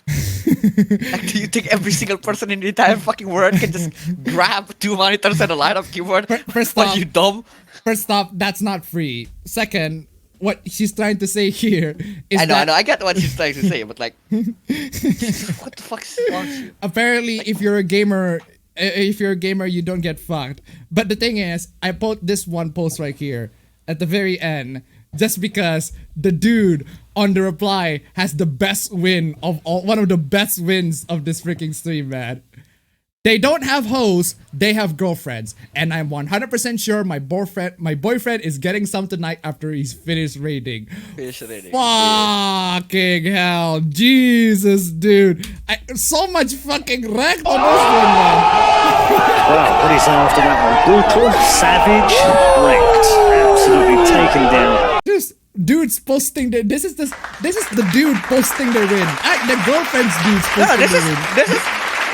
Like, do you think every single person in the entire fucking world can just grab 2 monitors and a light-up keyboard? First What, off- you dumb? First off, that's not free. Second, what she's trying to say here is I know, that I get what she's trying to say, but like, what the fuck's wrong with you? apparently if you're a gamer, you don't get fucked. But the thing is, I put this one post right here at the very end just because the dude on the reply has the best win of all, one of the best wins of this freaking stream, man. They don't have hoes, they have girlfriends. And I'm 100% sure my boyfriend is getting some tonight after he's finished raiding. Finish raiding. Fucking hell. Jesus, dude. So much fucking wrecked on this one, man. Wow, what is after that one? Brutal, savage, ranked. Absolutely taken down. Just dudes posting their, this is the dude posting their win. The girlfriend's dudes posting No, their win.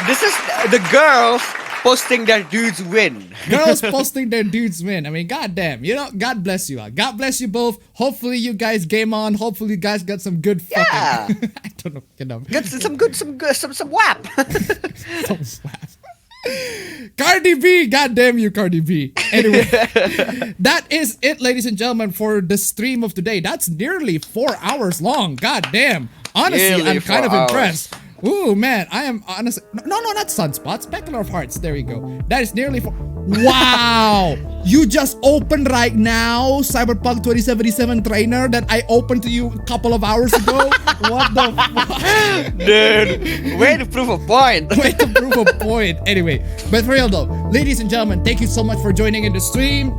this is the girls posting their dudes win. Girls posting their dudes win. I mean, goddamn. You know, God bless you all. God bless you both. Hopefully you guys game on. Hopefully you guys got some good fucking... Yeah. I don't know. You know. Get some whap. Some slap. Cardi B, goddamn you, Cardi B. Anyway, that is it, ladies and gentlemen, for the stream of today. That's nearly 4 hours long. Goddamn. Honestly, Nearly I'm kind of 4 hours. impressed. Ooh, man, I am honestly... No, not Sunspots. Bachelor of Hearts. There you go. That is nearly 4... Wow! You just opened right now Cyberpunk 2077 trainer that I opened to you a couple of hours ago. What the fuck? Dude, way to prove a point. Way to prove a point. Anyway, but for real though, ladies and gentlemen, thank you so much for joining in the stream.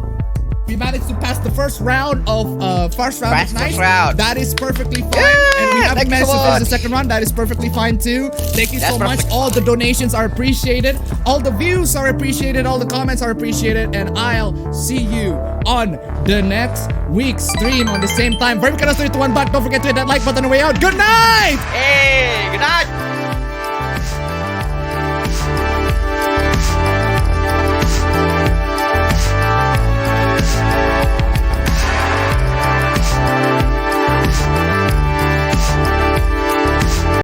We managed to pass the first round of First nice. round. That is perfectly fine. Yeah, And we haven't thank you managed so to finish the much. second round. That is perfectly fine too. Thank you so That's much. perfect. All the donations are appreciated. All the views are appreciated. All the comments are appreciated. And I'll see you on the next week's stream on the same time. For every 3, 2, 1, but don't forget to hit that like button on the way out. Good night! Hey.